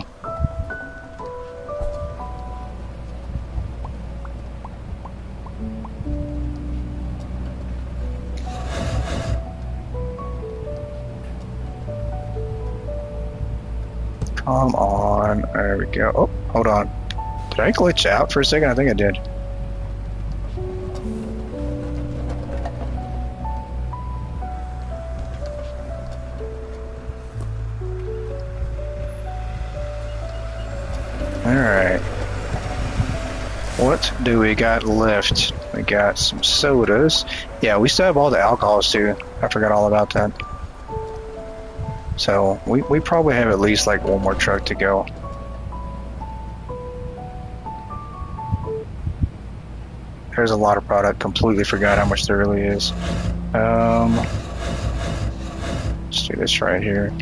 Come on. There we go. Oh, hold on. Did I glitch out for a second? I think I did. Alright. What do we got left? We got some sodas. Yeah, we still have all the alcohols too. I forgot all about that. So, we probably have at least like one more truck to go. There's a lot of product. Completely forgot how much there really is. Let's do this right here.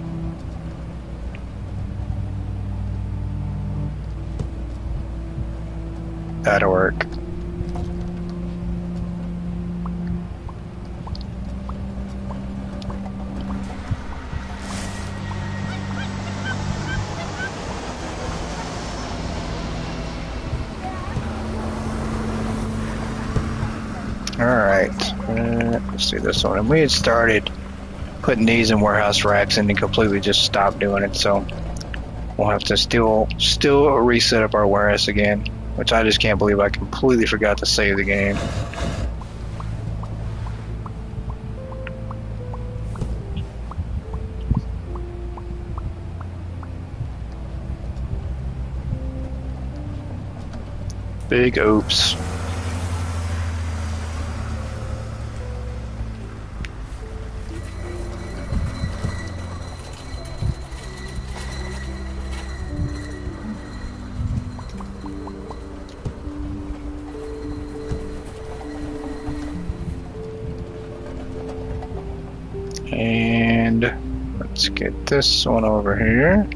That'll work. Alright, let's do this one. And we had started putting these in warehouse racks and then completely just stopped doing it, so we'll have to still reset up our warehouse again, which I just can't believe I completely forgot to save the game. Big oops. And let's get this one over here.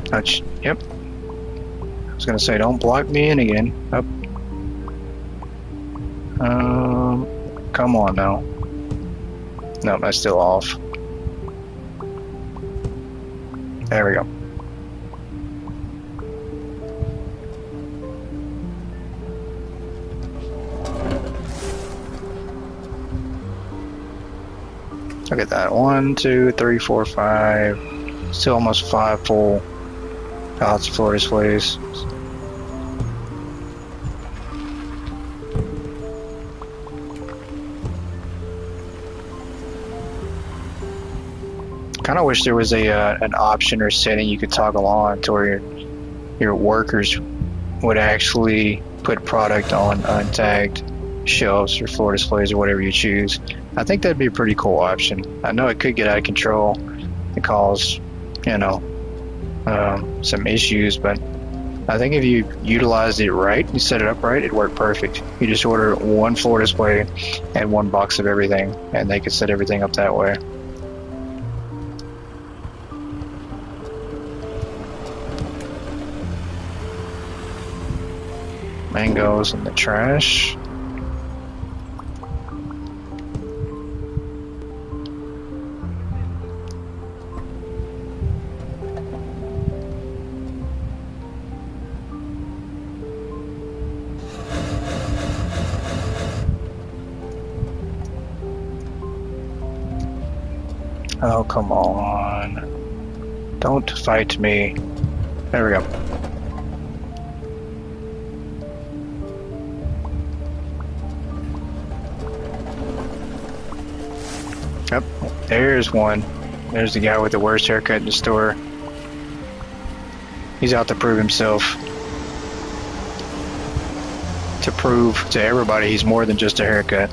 Touch. Yep. I was gonna say, don't block me in again. Up. Come on now. Nope, that's still off. There we go. Look at that. 1, 2, 3, 4, 5. Still almost 5 full pallets of floor displays. Kind of wish there was an option or setting you could toggle on to where your workers would actually put product on untagged. shelves or floor displays or whatever you choose. I think that'd be a pretty cool option. I know it could get out of control and cause, you know, some issues, but I think if you utilized it right, you set it up right, it'd work perfect. You just order one floor display and one box of everything, and they could set everything up that way. Mangoes in the trash. Oh, come on. Don't fight me. There we go. Yep, there's one. There's the guy with the worst haircut in the store. He's out to prove himself. To prove to everybody he's more than just a haircut.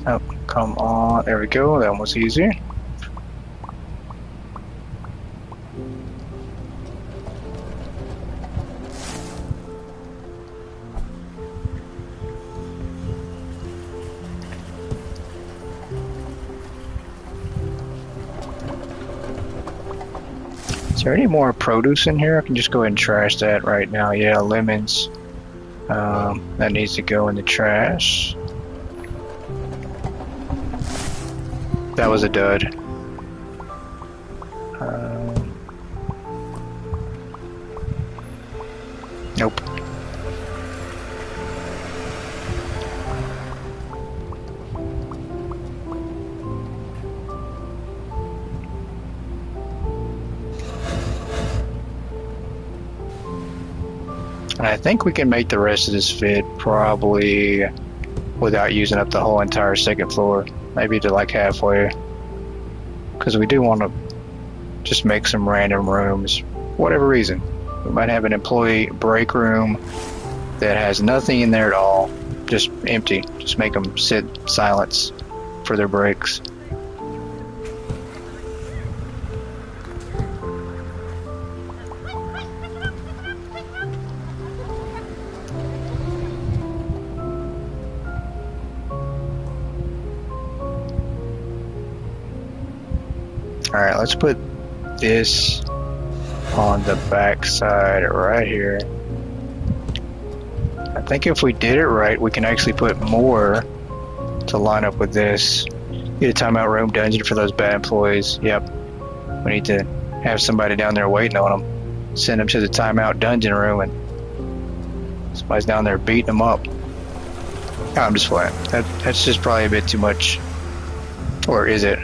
Oh, come on. There we go. That one was easier. Is there any more produce in here? I can just go ahead and trash that right now. Yeah, lemons. That needs to go in the trash. That was a dud. Nope. And I think we can make the rest of this fit probably without using up the whole entire second floor. Maybe to like halfway. Because we do want to just make some random rooms. For whatever reason. We might have an employee break room that has nothing in there at all. Just empty. Just make them sit in silence for their breaks. Alright, let's put this on the back side right here. I think if we did it right, we can actually put more to line up with this. Get a timeout room dungeon for those bad employees. Yep. We need to have somebody down there waiting on them. Send them to the timeout dungeon room and somebody's down there beating them up. Oh, I'm just playing. That's just probably a bit too much. Or is it?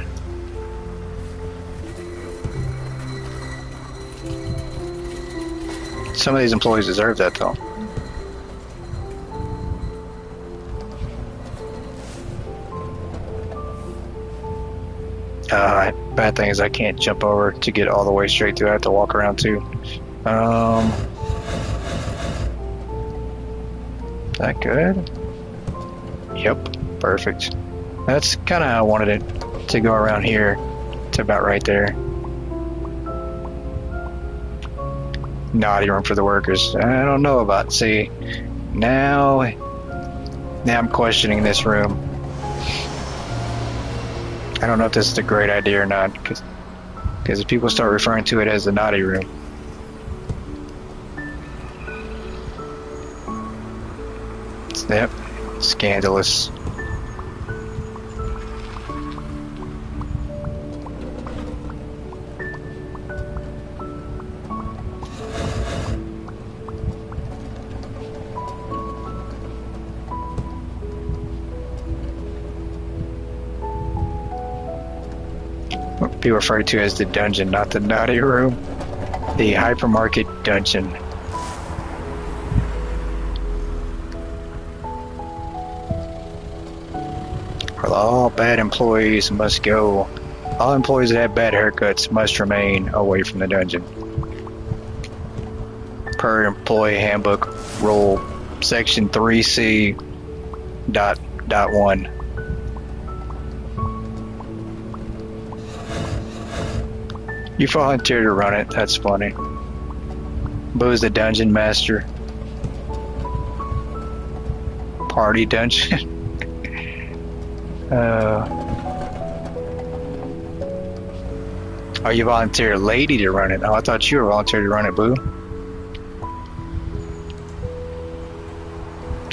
Some of these employees deserve that, though. Bad thing is I can't jump over to get all the way straight through. I have to walk around too. That good? Yep, perfect. That's kind of how I wanted it to go around here to about right there. Naughty room for the workers. I don't know about. See, now I'm questioning this room. I don't know if this is a great idea or not, because if people start referring to it as the naughty room. Yep, scandalous. Be referred to as the dungeon, not the naughty room. The hypermarket dungeon. All bad employees must go. All employees that have bad haircuts must remain away from the dungeon. Per employee handbook rule, section 3C dot 1. You volunteer to run it. That's funny. Boo's the dungeon master. Party dungeon. Oh, you volunteer a lady to run it. Oh, I thought you were volunteer to run it, Boo.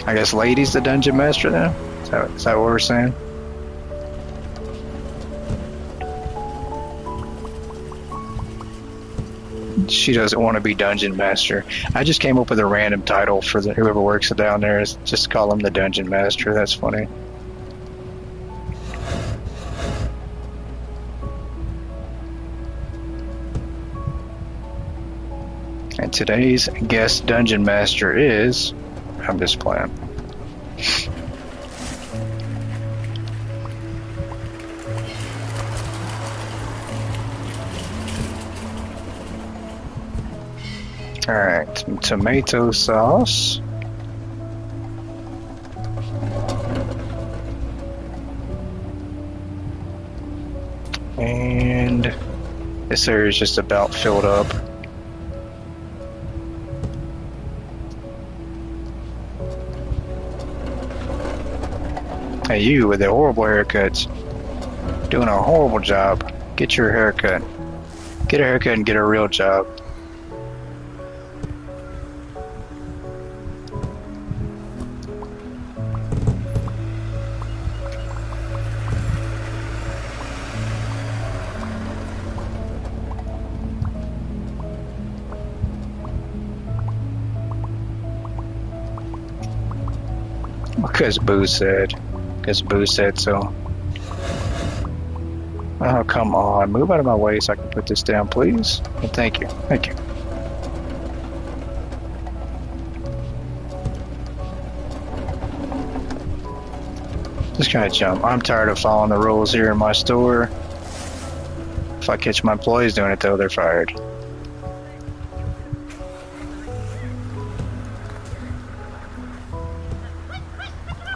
I guess lady's the dungeon master then? Is that what we're saying? She doesn't want to be dungeon master. I just came up with a random title for whoever works down there. Just call him the dungeon master. That's funny. And today's guest dungeon master is... I'm just playing. Alright, some tomato sauce. And this area is just about filled up. Hey, you with the horrible haircuts. Doing a horrible job. Get your haircut. Get a haircut and get a real job. Because Boo said. Because Boo said so. Oh, come on. Move out of my way so I can put this down, please. And thank you. Thank you. Just gonna jump. I'm tired of following the rules here in my store. If I catch my employees doing it, though, they're fired.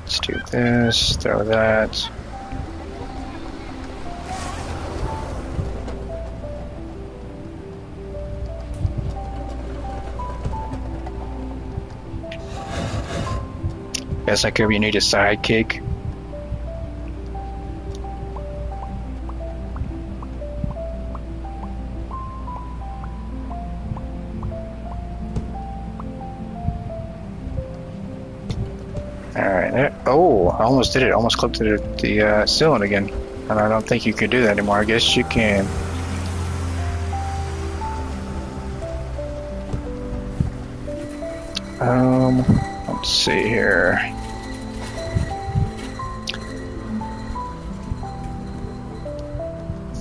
Let's do this, throw that. Guess I could. You need a sidekick. Alright, oh, I almost did it. I almost clipped the ceiling again. And I don't think you can do that anymore. I guess you can. Let's see here.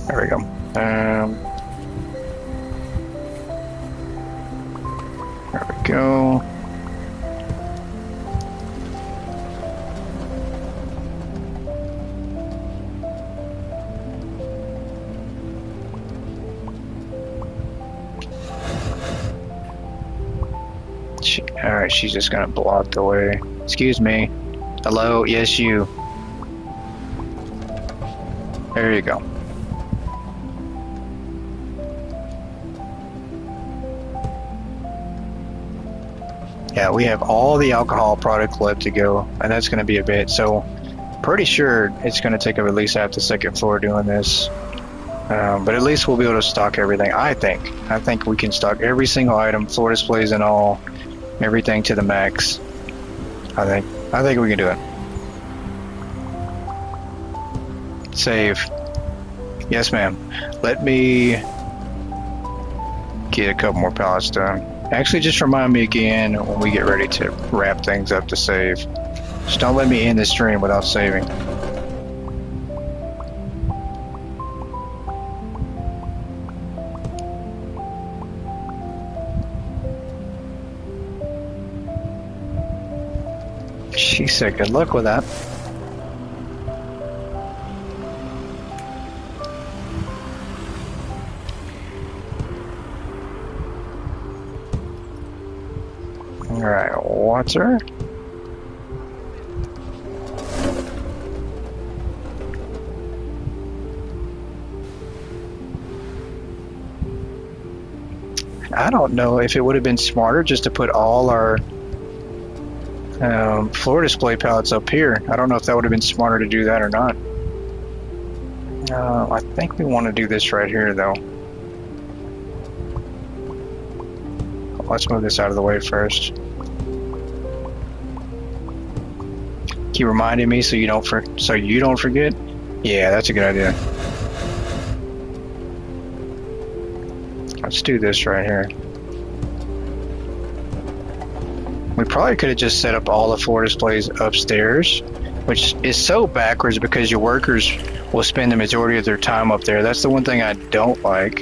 There we go. There we go. Alright, she's just gonna block the way. Excuse me. Hello? Yes, you. There you go. Yeah, we have all the alcohol product left to go, and that's gonna be a bit. So, pretty sure it's gonna take up at least half the second floor doing this. But at least we'll be able to stock everything, I think. I think we can stock every single item, floor displays and all. Everything to the max. I think we can do it. Save. Yes, ma'am. Let me get a couple more pallets done. Actually, just remind me again when we get ready to wrap things up to save. Just don't let me end the stream without saving. She said good luck with that. Alright, water. I don't know if it would have been smarter just to put all our floor display pallets up here. I don't know if that would have been smarter to do that or not. I think we want to do this right here, though. Let's move this out of the way first. Keep reminding me so you don't forget. Yeah, that's a good idea. Let's do this right here. We probably could have just set up all the floor displays upstairs, which is so backwards because your workers will spend the majority of their time up there. That's the one thing I don't like,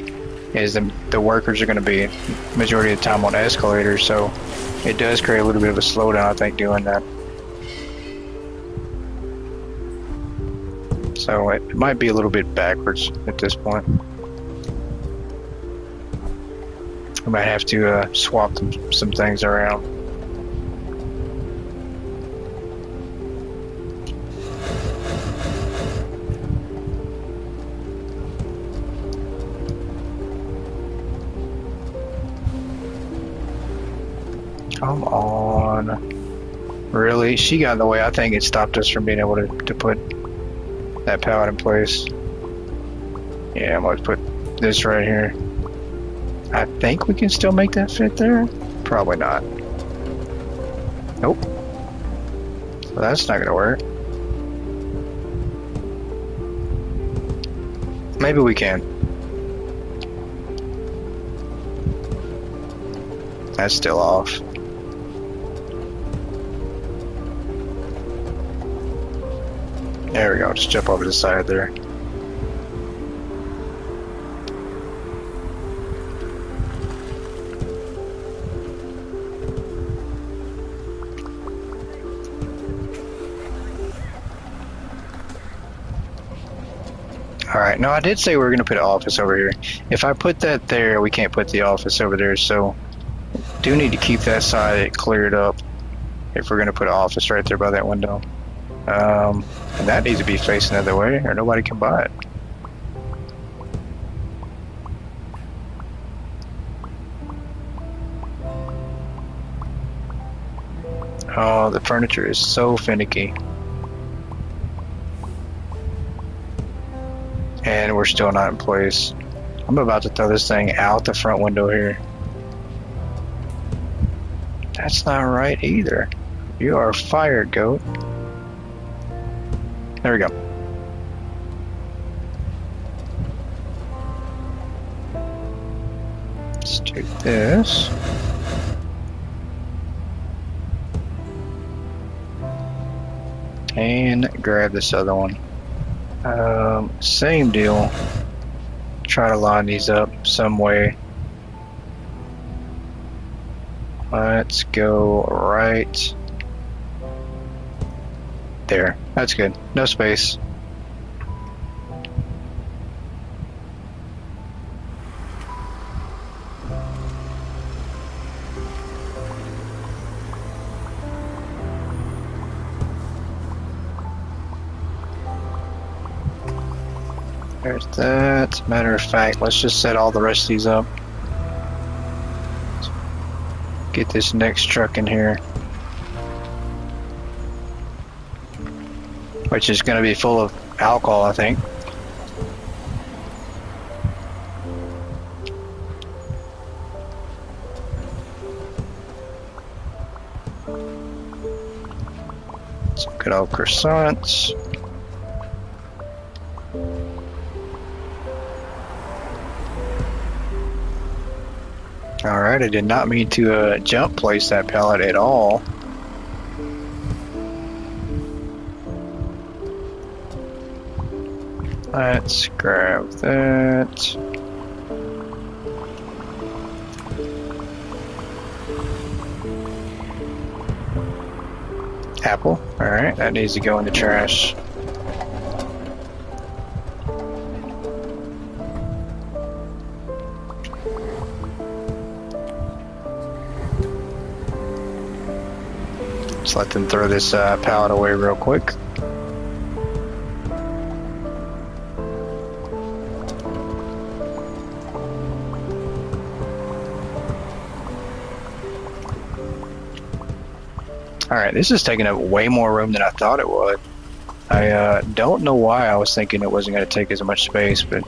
is the workers are going to be majority of the time on escalators, so it does create a little bit of a slowdown, I think, doing that. So it might be a little bit backwards at this point. I might have to swap some things around. Come on. Really? She got in the way. I think it stopped us from being able to put that pallet in place. Yeah, I'm going to put this right here. I think we can still make that fit there. Probably not. Nope. So that's not going to work. Maybe we can. That's still off. There we go, just jump over the side there. Alright, no, I did say we were going to put an office over here. If I put that there, we can't put the office over there, so do need to keep that side cleared up if we're going to put an office right there by that window. And that needs to be facing the other way or nobody can buy it. Oh, the furniture is so finicky. And we're still not in place. I'm about to throw this thing out the front window here. That's not right either. You are fired, goat. There we go. Let's do this. And grab this other one. Same deal. Try to line these up some way. Let's go right there. That's good. No space. There's that. Matter of fact, let's just set all the rest of these up. Get this next truck in here, which is going to be full of alcohol, I think. Some good old croissants. Alright, I did not mean to jump place that pallet at all. Let's grab that. Apple. Alright, that needs to go in the trash. Just let them throw this pallet away real quick. Alright, this is taking up way more room than I thought it would. I don't know why I was thinking it wasn't going to take as much space, but...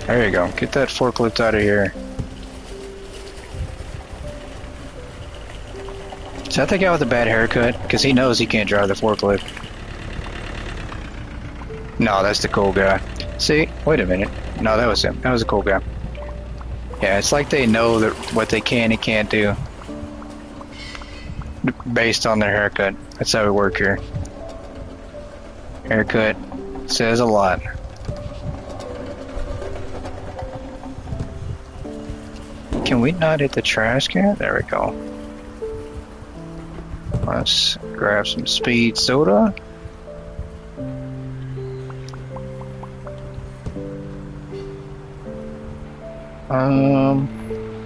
There you go. Get that forklift out of here. Is that the guy with the bad haircut? Because he knows he can't drive the forklift. No, that's the cool guy. See? Wait a minute. No, that was him. That was a cool guy. Yeah, it's like they know that what they can and can't do based on their haircut. That's how we work here. Haircut says a lot. Can we not hit the trash can? There we go. Let's grab some speed soda.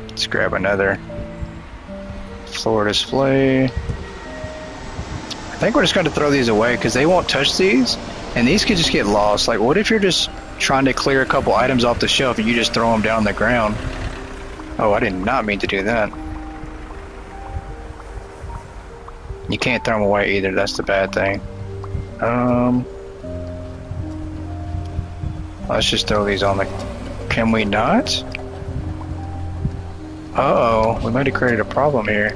Let's grab another floor display. I think we're just going to throw these away because they won't touch these, and these could just get lost. Like, what if you're just trying to clear a couple items off the shelf and you just throw them down on the ground? Oh, I did not mean to do that. You can't throw them away either. That's the bad thing. Let's just throw these on the... Can we not? Uh-oh, we might have created a problem here.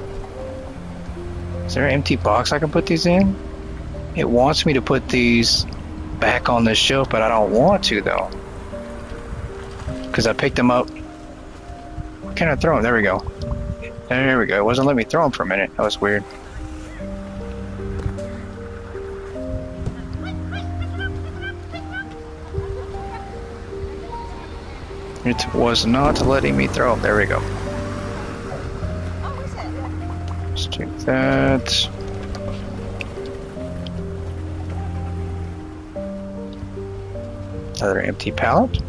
Is there an empty box I can put these in? It wants me to put these back on the shelf, but I don't want to, though. Because I picked them up. Where can I throw them? There we go. There we go. It wasn't letting me throw them for a minute. That was weird. It was not letting me throw them. There we go. Let's take that. Another empty pallet.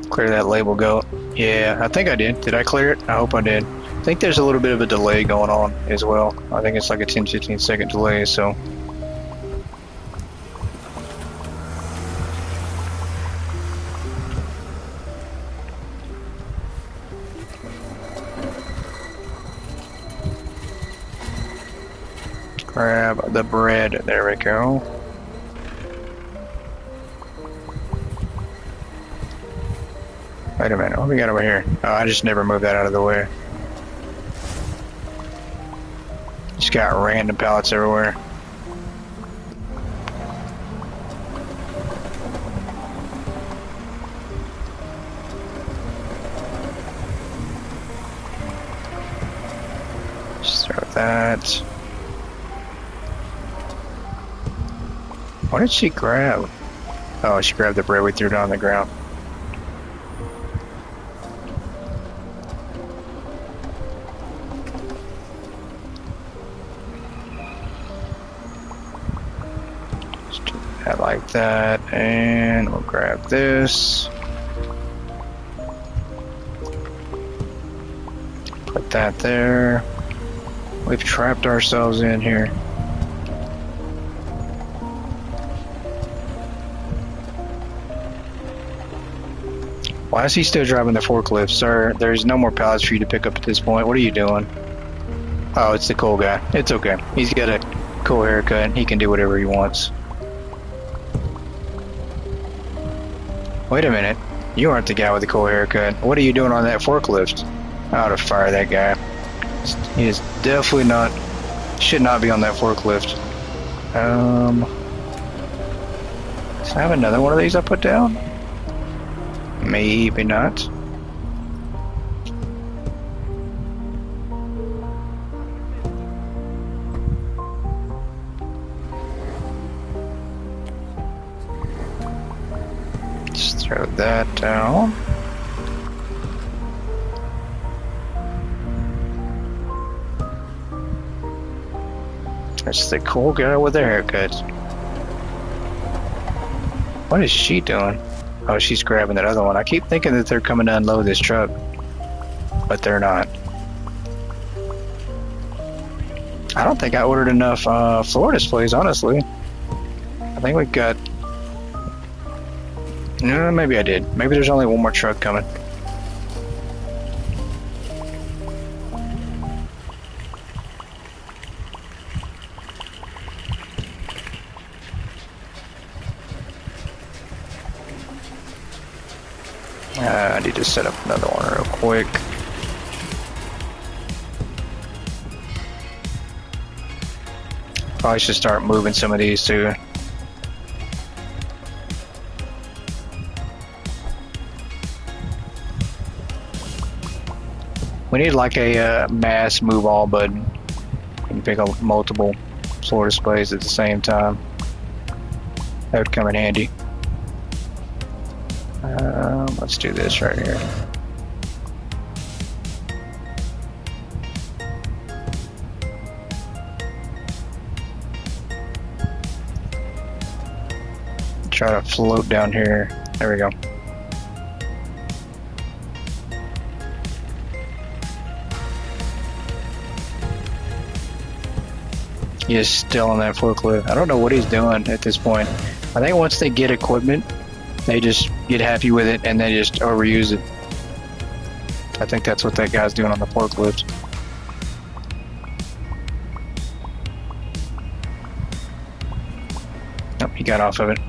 Clear that label goat. Yeah, I think I did. Did I clear it? I hope I did. I think there's a little bit of a delay going on as well. I think it's like a 10-15 second delay, so... Grab the bread. There we go. Wait a minute. What we got over here? Oh, I just never moved that out of the way. Just got random pallets everywhere. Just throw that. What did she grab? Oh, she grabbed the bread we threw down on the ground. Just do that like that, and we'll grab this. Put that there. We've trapped ourselves in here. Why is he still driving the forklift, sir? There's no more pallets for you to pick up at this point. What are you doing? Oh, it's the cool guy. It's okay. He's got a cool haircut. He can do whatever he wants. Wait a minute. You aren't the guy with the cool haircut. What are you doing on that forklift? I ought to fire that guy. He is definitely not... Should not be on that forklift. Does I have another one of these I put down? Maybe not. Just throw that down. That's the cool guy with the haircut. What is she doing? Oh, she's grabbing that other one. I keep thinking that they're coming to unload this truck, but they're not. I don't think I ordered enough floor displays, honestly. I think we've got... No, maybe I did. Maybe there's only one more truck coming. I need to set up another one real quick. Probably should start moving some of these too. We need like a mass move all button. You can pick up multiple floor displays at the same time. That would come in handy. Let's do this right here. Try to float down here. There we go. He is still on that forklift. I don't know what he's doing at this point. I think once they get equipment, they just get happy with it and they just overuse it. I think that's what that guy's doing on the forklift. Nope, he got off of it.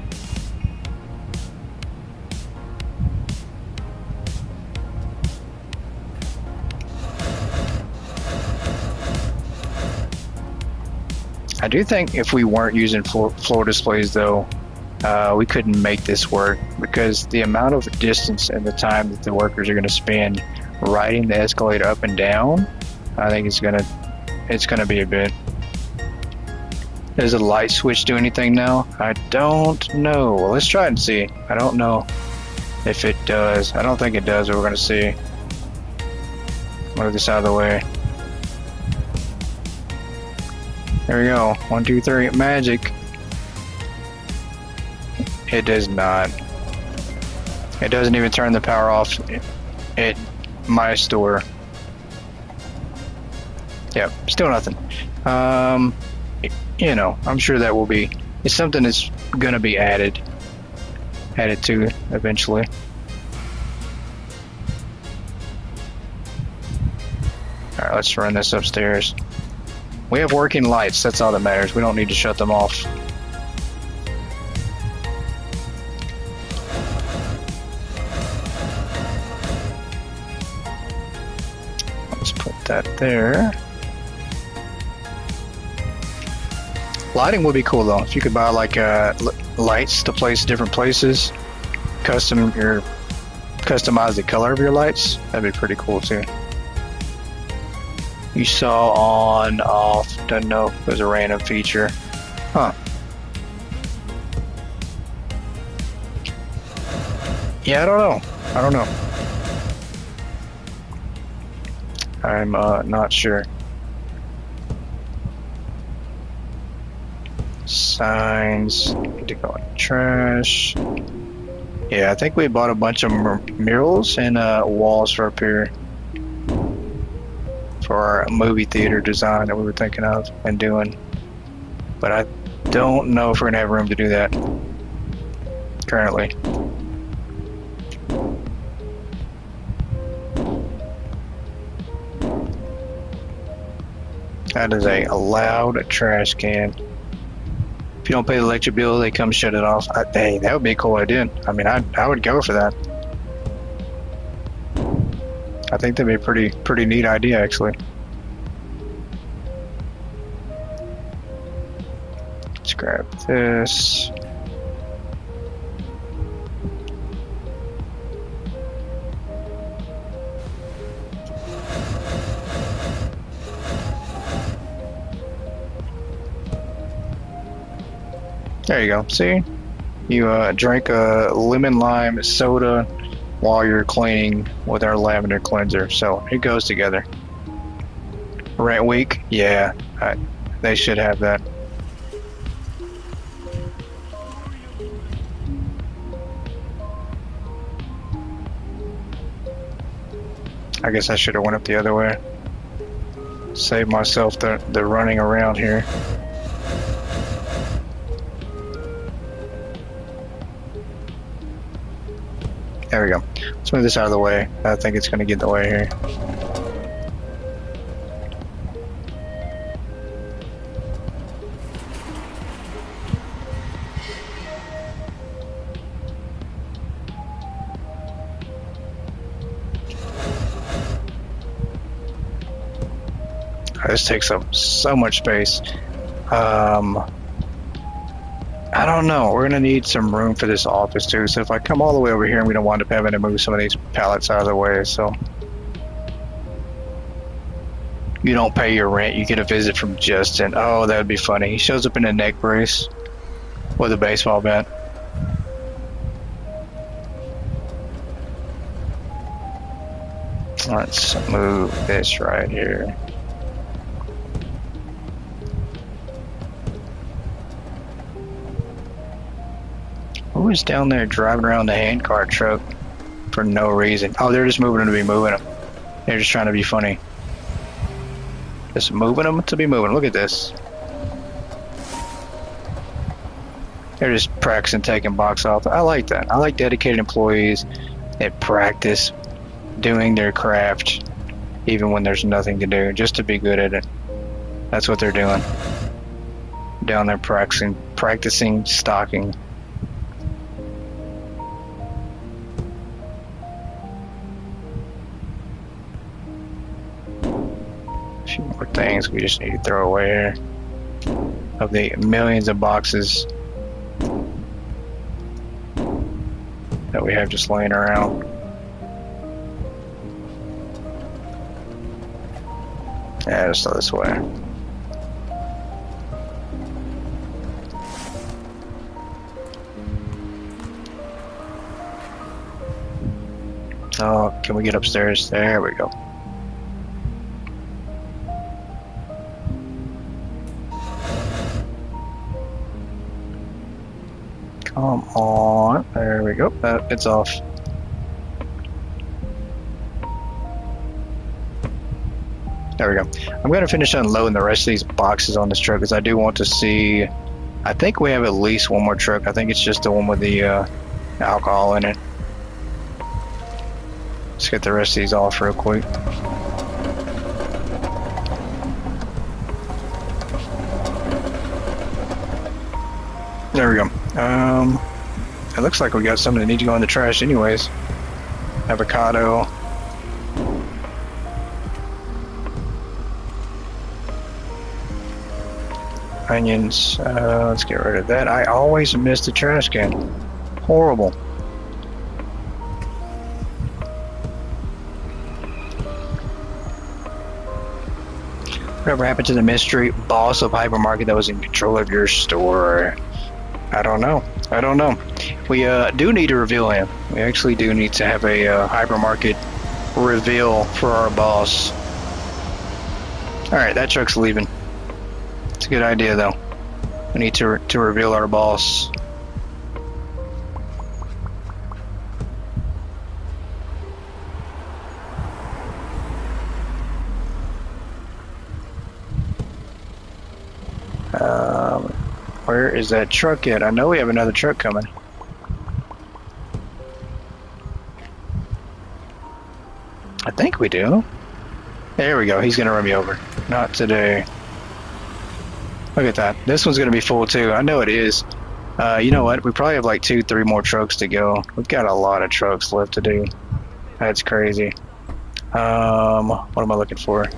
I do think if we weren't using floor displays though, we couldn't make this work because the amount of distance and the time that the workers are going to spend riding the escalator up and down, I think it's gonna be a bit. Does the light switch do anything now? I don't know. Well, let's try and see. I don't know if it does. I don't think it does, but we're gonna see. Move this out of the way. There we go. 1, 2, 3, magic. It does not. It doesn't even turn the power off at my store. Yep, still nothing. You know, I'm sure that will be. It's something that's gonna be added to eventually. All right, let's run this upstairs. We have working lights, that's all that matters. We don't need to shut them off. Let's put that there. Lighting would be cool though. If you could buy like lights to place different places, customize the color of your lights, that'd be pretty cool too. You saw on off, doesn't know if it was a random feature. Huh. Yeah, I don't know. I'm not sure. Signs need to go in trash. Yeah, I think we bought a bunch of murals and walls for up here for our movie theater design that we were thinking of and doing, but I don't know if we're gonna have room to do that currently. That is a loud trash can. If you don't pay the electric bill, they come shut it off. Hey, that would be a cool idea. I mean, I would go for that. I think that'd be a pretty neat idea, actually. Let's grab this. There you go. See? You drink a lemon lime soda while you're cleaning with our lavender cleanser, so it goes together. Rent week, yeah, they should have that. I guess I should have went up the other way. Save myself the running around here. There we go. Let's move this out of the way. I think it's going to get in the way here. This takes up so much space. I don't know. We're going to need some room for this office too. So if I come all the way over here, I'm going to wind up having to move some of these pallets out of the way. So you don't pay your rent. You get a visit from Justin. Oh, that would be funny. He shows up in a neck brace with a baseball bat. Let's move this right here. Who is down there driving around the handcart truck for no reason? Oh, they're just moving them to be moving them. They're just trying to be funny. Just moving them to be moving. Look at this. They're just practicing taking box off. I like that. I like dedicated employees that practice doing their craft even when there's nothing to do, just to be good at it. That's what they're doing. Down there practicing stocking. A few more things we just need to throw away here. Of the millions of boxes that we have just laying around. Yeah, just go this way. Oh, can we get upstairs? There we go. Come on. There we go. It's off. There we go. I'm going to finish unloading the rest of these boxes on this truck because I do want to see. I think we have at least one more truck. I think it's just the one with the alcohol in it. Let's get the rest of these off real quick. There we go. It looks like we got something that needs to go in the trash anyways. Avocado. Onions. Let's get rid of that. I always miss the trash can. Horrible. Whatever happened to the mystery boss of Hypermarket that was in control of your store? I don't know. I don't know. We do need to reveal him. We actually do need to have a Hypermarket reveal for our boss. Alright, that truck's leaving. It's a good idea though. We need to reveal our boss. Where is that truck at? I know we have another truck coming. I think we do. There we go. He's gonna run me over. Not today. Look at that. This one's gonna be full too. I know it is. You know what? We probably have like 2-3 more trucks to go. We've got a lot of trucks left to do. That's crazy. What am I looking for?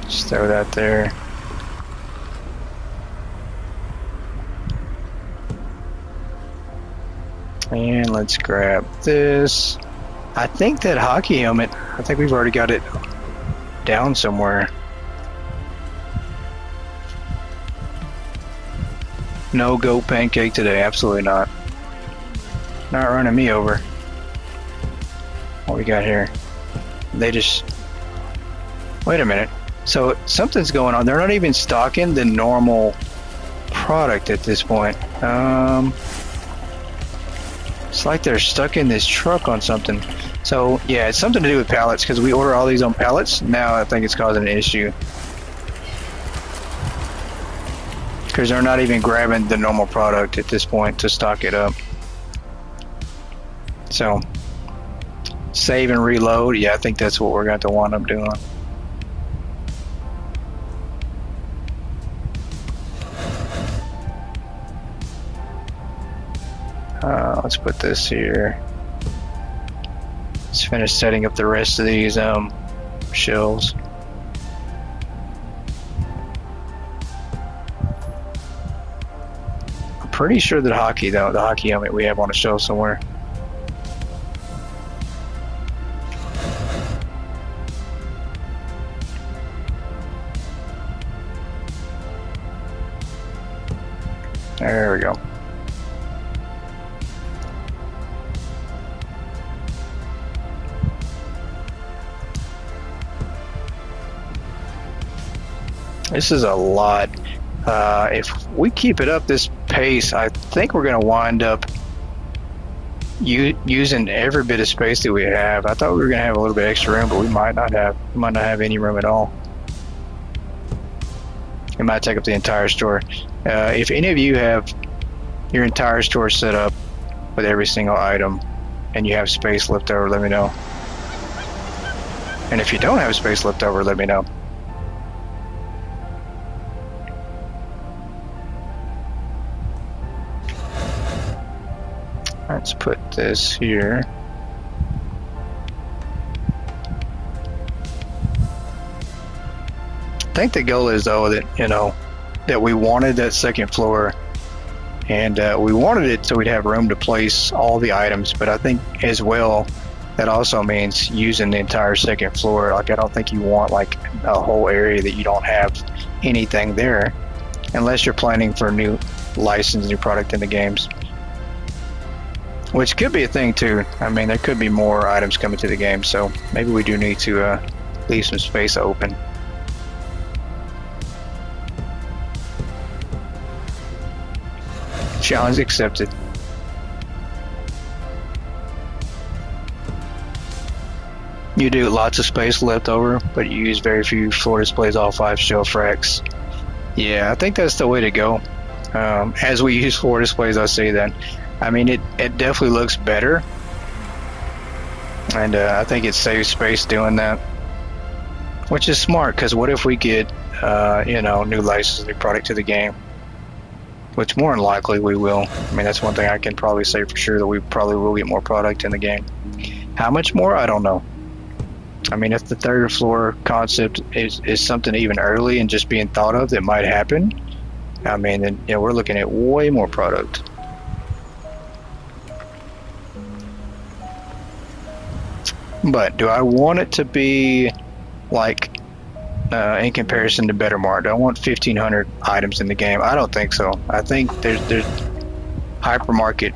Just throw that there. And let's grab this. I think that hockey helmet, I think we've already got it down somewhere. No goat pancake today, absolutely not. Not running me over. What we got here? They just... Wait a minute. So something's going on. They're not even stocking the normal product at this point. It's like they're stuck in this truck on something. So yeah, it's something to do with pallets because we order all these on pallets. Now I think it's causing an issue because they're not even grabbing the normal product at this point to stock it up. So save and reload. Yeah, I think that's what we're going to wind up doing. Let's put this here. Let's finish setting up the rest of these shelves. I'm pretty sure that hockey, though, the hockey helmet we have on a shelf somewhere. There we go. This is a lot. If we keep it up this pace, I think we're going to wind up using every bit of space that we have. I thought we were going to have a little bit extra room, but we might not have any room at all. It might take up the entire store. If any of you have your entire store set up with every single item and you have space left over, let me know. And if you don't have space left over, let me know. Let's put this here. I think the goal is, though, that, you know, that we wanted that second floor, and we wanted it so we'd have room to place all the items, but I think as well that also means using the entire second floor. Like, I don't think you want like a whole area that you don't have anything there, unless you're planning for new license, new product in the games. Which could be a thing too. I mean, there could be more items coming to the game, so maybe we do need to leave some space open. Challenge accepted. You do lots of space left over, but you use very few floor displays, all 5 shelf racks. Yeah, I think that's the way to go. As we use floor displays, I see that. I mean, it definitely looks better, and I think it saves space doing that, which is smart, because what if we get, you know, new license, new product to the game, which more than likely we will. I mean, that's one thing I can probably say for sure, that we probably will get more product in the game. How much more? I don't know. I mean, if the third floor concept is something even early and just being thought of that might happen, I mean, then, you know, we're looking at way more product. But do I want it to be like in comparison to Bettermart? Do I want 1,500 items in the game? I don't think so. I think there's Hypermarket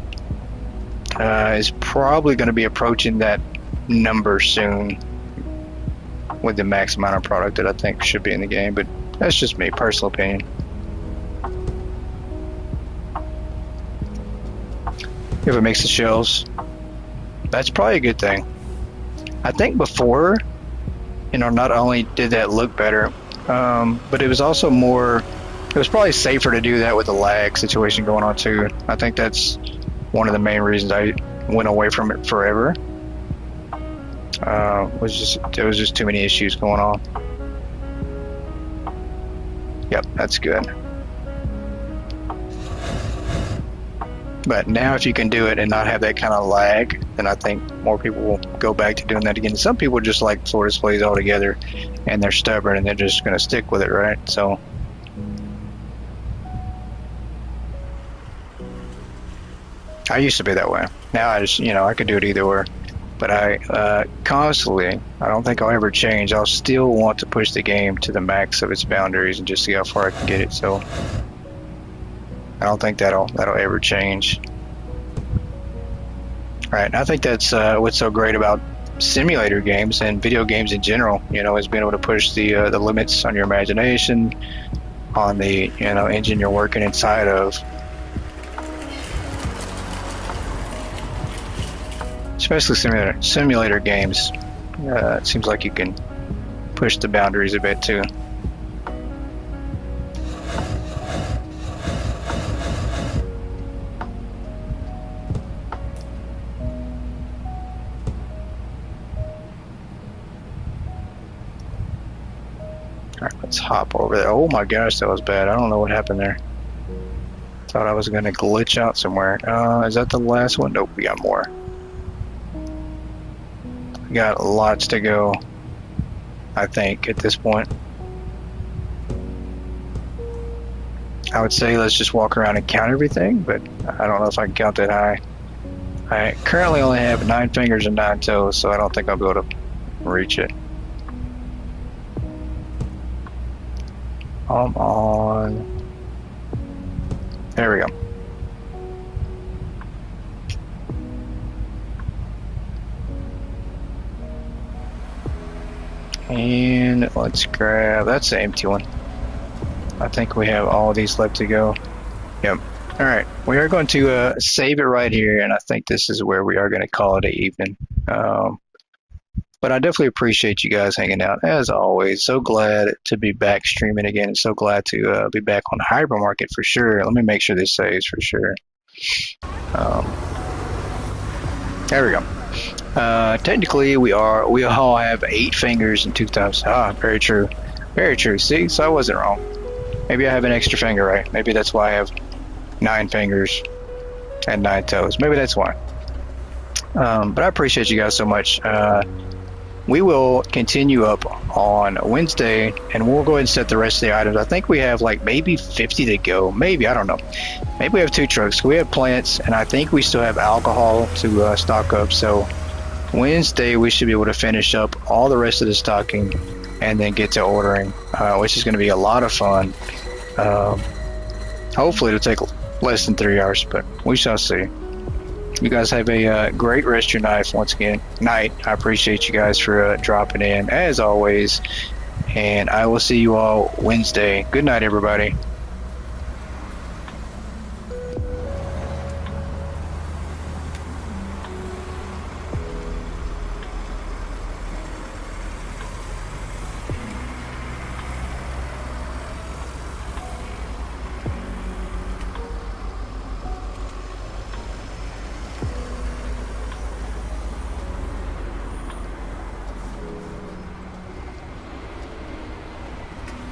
is probably going to be approaching that number soon with the max amount of product that I think should be in the game. But that's just me, personal opinion. If it makes the shelves, that's probably a good thing. I think before, you know, not only did that look better, but it was also more, it was probably safer to do that with the lag situation going on too. I think that's one of the main reasons I went away from it forever. There was just too many issues going on. Yep, that's good. But now if you can do it and not have that kind of lag, then I think more people will go back to doing that again. Some people just like floor displays altogether, and they're stubborn and they're just going to stick with it, right? So I used to be that way. Now I just, you know, I could do it either way. But I constantly, I don't think I'll ever change. I'll still want to push the game to the max of its boundaries and just see how far I can get it. So I don't think that'll ever change. Right, and I think that's what's so great about simulator games and video games in general. You know, is being able to push the limits on your imagination, on the, you know, engine you're working inside of. especially simulator games. It seems like you can push the boundaries a bit too. Alright, let's hop over there. Oh my gosh, that was bad. I don't know what happened there. Thought I was going to glitch out somewhere. Is that the last one? Nope, we got more. We got lots to go, I think, at this point. I would say let's just walk around and count everything, but I don't know if I can count that high. I currently only have 9 fingers and 9 toes, so I don't think I'll be able to reach it. Come on. There we go. And let's grab, that's the empty one. I think we have all these left to go. Yep. Alright, we are going to save it right here, and I think this is where we are going to call it an evening. But I definitely appreciate you guys hanging out, as always. So glad to be back streaming again, and so glad to be back on Hypermarket for sure. Let me make sure this saves for sure. There we go. Technically, we all have 8 fingers and 2 toes. Ah, very true. Very true. See, so I wasn't wrong. Maybe I have an extra finger, right? Maybe that's why I have 9 fingers and 9 toes. Maybe that's why. But I appreciate you guys so much. We will continue up on Wednesday, and we'll go ahead and set the rest of the items. I think we have like maybe 50 to go. Maybe, I don't know. Maybe we have 2 trucks. We have plants, and I think we still have alcohol to stock up. So Wednesday, we should be able to finish up all the rest of the stocking and then get to ordering, which is going to be a lot of fun. Hopefully it'll take less than 3 hours, but we shall see. You guys have a great rest of your night once again. Night. I appreciate you guys for dropping in as always, and I will see you all Wednesday. Good night, everybody.